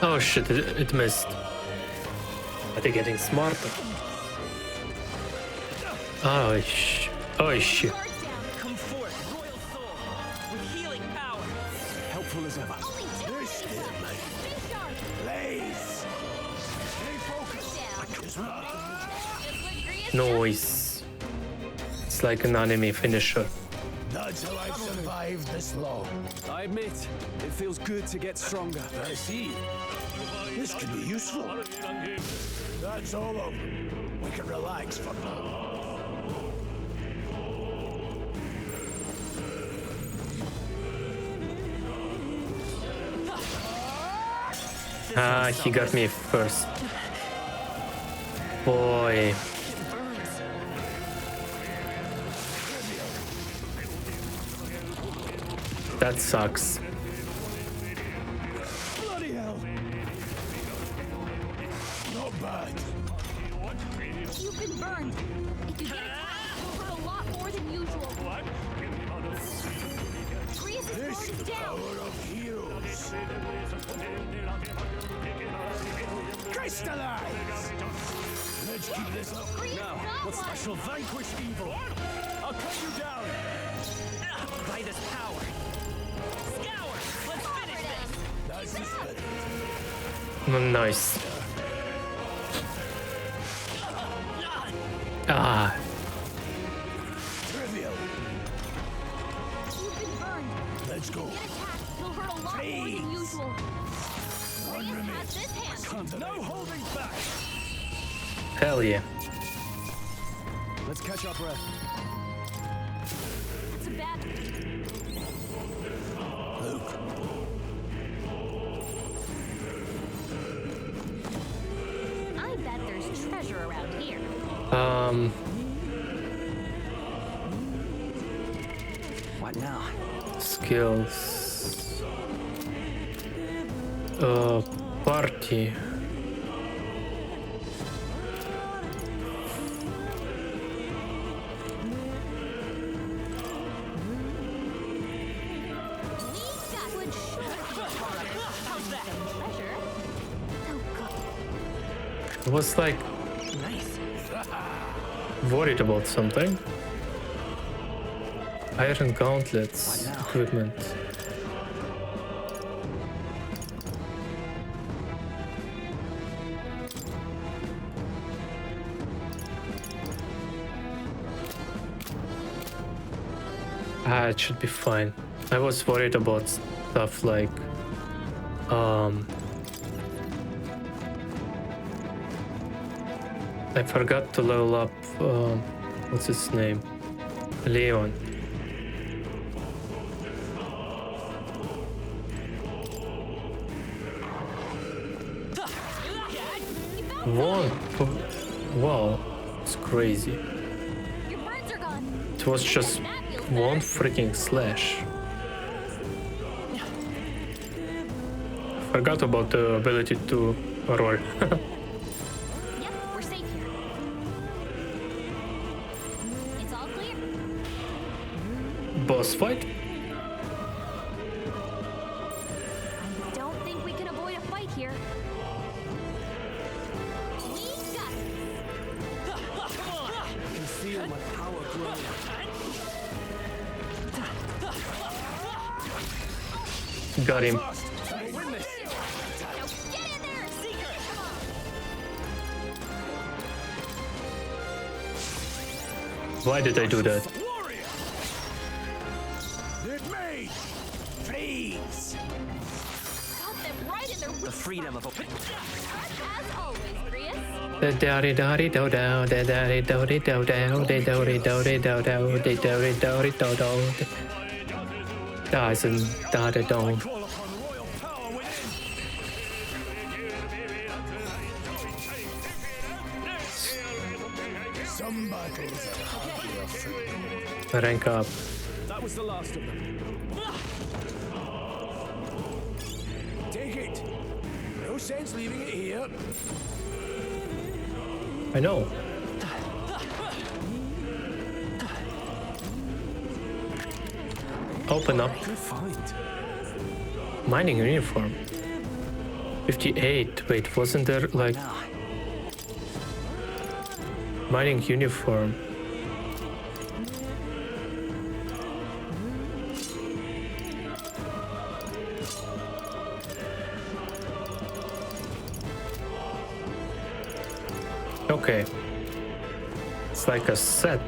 Oh shit, it missed. Are they getting smarter? Oh shit. Come forth, royal soul, with healing power. Helpful as ever. This here, mate. Please! Stay focused. Noise. It's like an anime finisher. That's how I've survived this long. I admit, it feels good to get stronger. I see. This could be useful. That's all over. We can relax for now. Ah, he got me first. Boy. That sucks. Bloody hell. Not bad. You've been burned. If you get attacked, you'll hurt a lot more than usual. Grease's sword is down. Power of heroes. Crystallize! Let's keep this up. Now, what special vanquish evil? I'll cut you down. By this power. Scour! Let's finish this! That's the spirit. Nice. Ah. Trivial. You've been burned. Let's go. Get attacked, you'll hurt a lot more than usual. One Grease remains. has this hand. No holding back! Hell yeah. Let's catch our breath. That's a bad. Luke. I bet there's treasure around here. What now? Skills. Party. I was like worried about something. Iron gauntlets equipment. It should be fine. I was worried about stuff like I forgot to level up what's his name? Leon. One. Wow, it's crazy. It was just one freaking slash. Forgot about the ability to roll. Yep, we're safe here. It's all clear. Boss fight? I don't think we can avoid a fight here. We got it. I can feel my power growing. Got him. Why did I do that? with me! Please! Got them right in their The freedom of a... as always, Grius. The dowdy dowdy do do, the dowdy dowdy do do, the dowdy dowdy do do, the dowdy dowdy do do. Doesn't dowdy do. Some battles are hardly a fruit. Rank up. That was the last of them. Take it. No sense leaving it here. I know. Open up. Good find. Mining uniform. 58. Wait, wasn't there like mining uniform? Okay. It's like a set.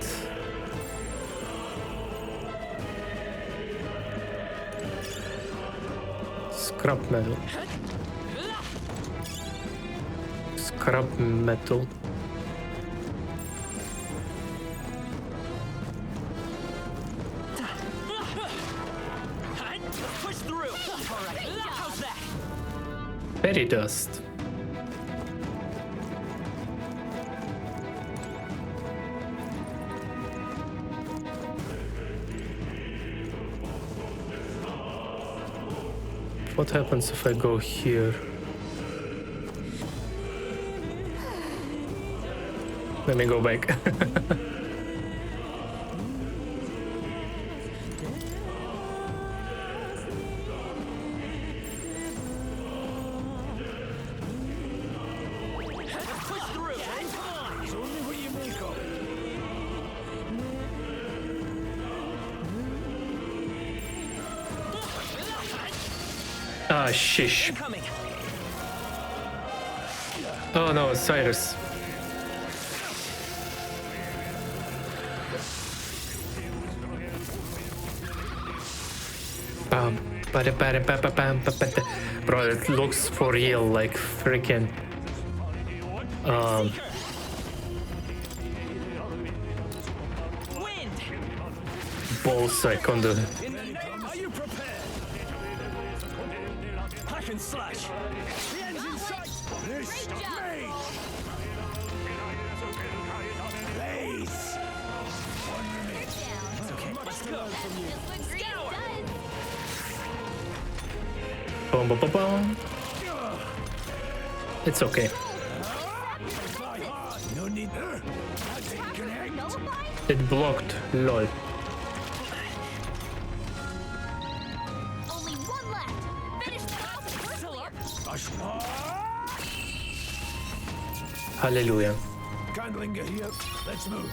Scrap metal. Scrap metal. Push through. All right. How's that? Fairy dust. What happens if I go here? Let me go back. Ah, shish. Oh no, Cyrus. Bro, it looks for real like freaking ballsack on the Are you prepared? Hack and slash. The end's in sight. This me! Please! It's okay. Let's go. boom, boom, boom, boom. It's okay. No need. It blocked. Lol. Only one left. Finish the house first. Hallelujah. Can't linger here. Let's move.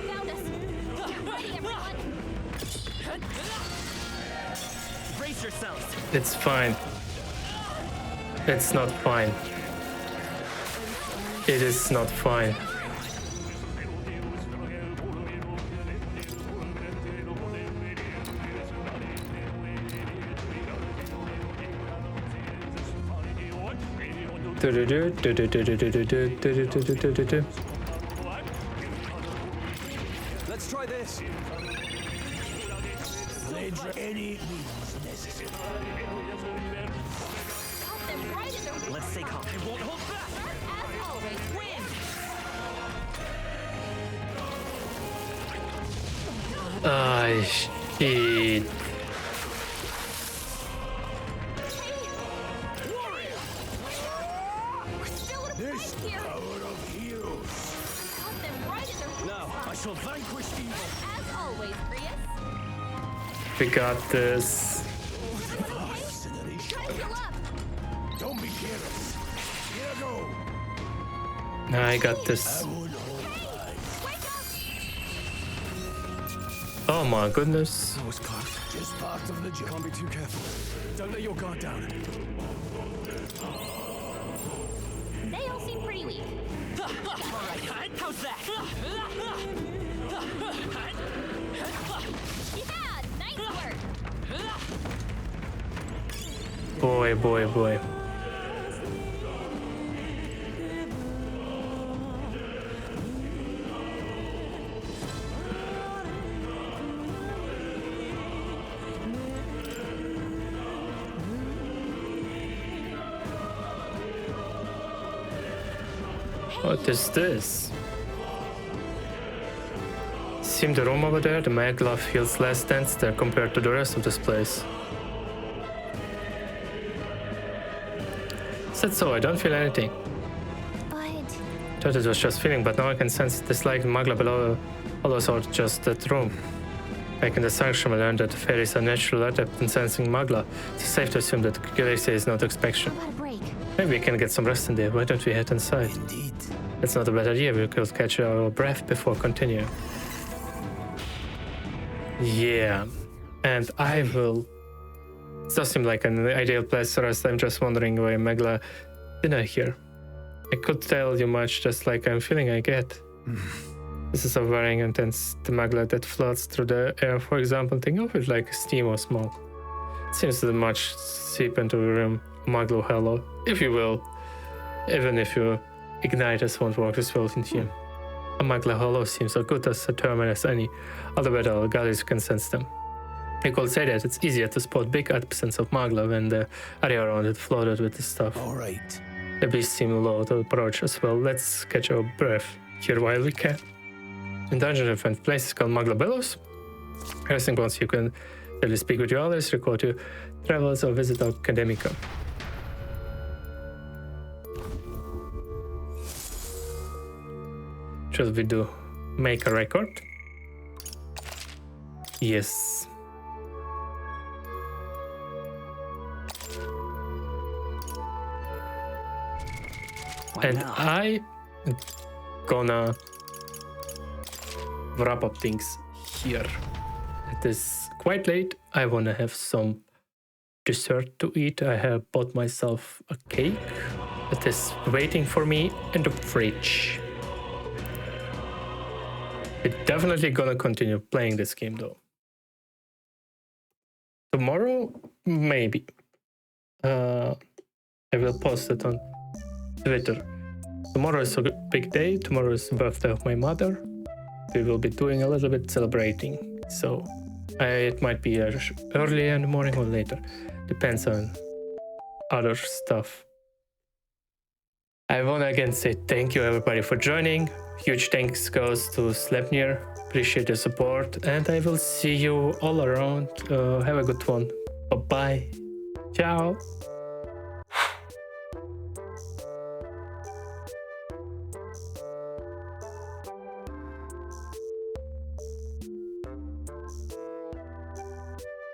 Found us. Get ready, everyone. Brace yourselves. It's fine. It's not fine. It is not fine. Let's try this. Any means necessary. Let's stay calm. I won't hold back. As always, win. Ah, shit. This power of heroes. Got them right in their Now, I shall vanquish evil. As always, Grius. We got this. Try to fill up. Don't be careless. Here I go. I got this. Oh my goodness. That was close. Just part of the job. Can't be too careful. Don't let your guard down. They all seem pretty weak. Alright, how's that? Yeah, nice work. Boy, boy, boy. What is this? See the room over there? The magla feels less dense there compared to the rest of this place. Said so, I don't feel anything. But... Thought it was just feeling, but now I can sense this like magla below also just that room. Back in the sanctuary, I learned that the fairies are natural adept in sensing magla. It's safe to assume that Galaxia is not expansion. Maybe we can get some rest in there. Why don't we head inside? Indeed. That's not a bad idea. We could catch our breath before continuing. Yeah. And I will... It does seem like an ideal place to rest. I'm just wondering why Magla didn't here. I could tell you much, just like I'm feeling I get. This is a very intense the magla that floats through the air, for example. Think of it like steam or smoke. It seems to much seep into the room. Maglo hello, if you will. Even if you ignite us won't work as well into you. A magla hollow seems as good as a term as any. Other better goddess can sense them. You could say that it's easier to spot big absence of magla when the area around it flooded with the stuff. Alright. The beasts seem low to approach as well. Let's catch our breath here while we can. In dungeon event places called Magla Bellows. Resting once you can really speak with your allies, record your travels, or visit Academica. Should we do make a record? Yes. And I gonna wrap up things here. It is quite late. I wanna have some dessert to eat. I have bought myself a cake that is waiting for me in the fridge. We're definitely gonna continue playing this game though. Tomorrow, maybe. I will post it on Twitter. Tomorrow is a big day. Tomorrow is the birthday of my mother. We will be doing a little bit celebrating. So it might be early in the morning or later. Depends on other stuff. I want to again say thank you everybody for joining. Huge thanks goes to Sleipnir. Appreciate your support. And I will see you all around. Have a good one. Bye-bye. Ciao.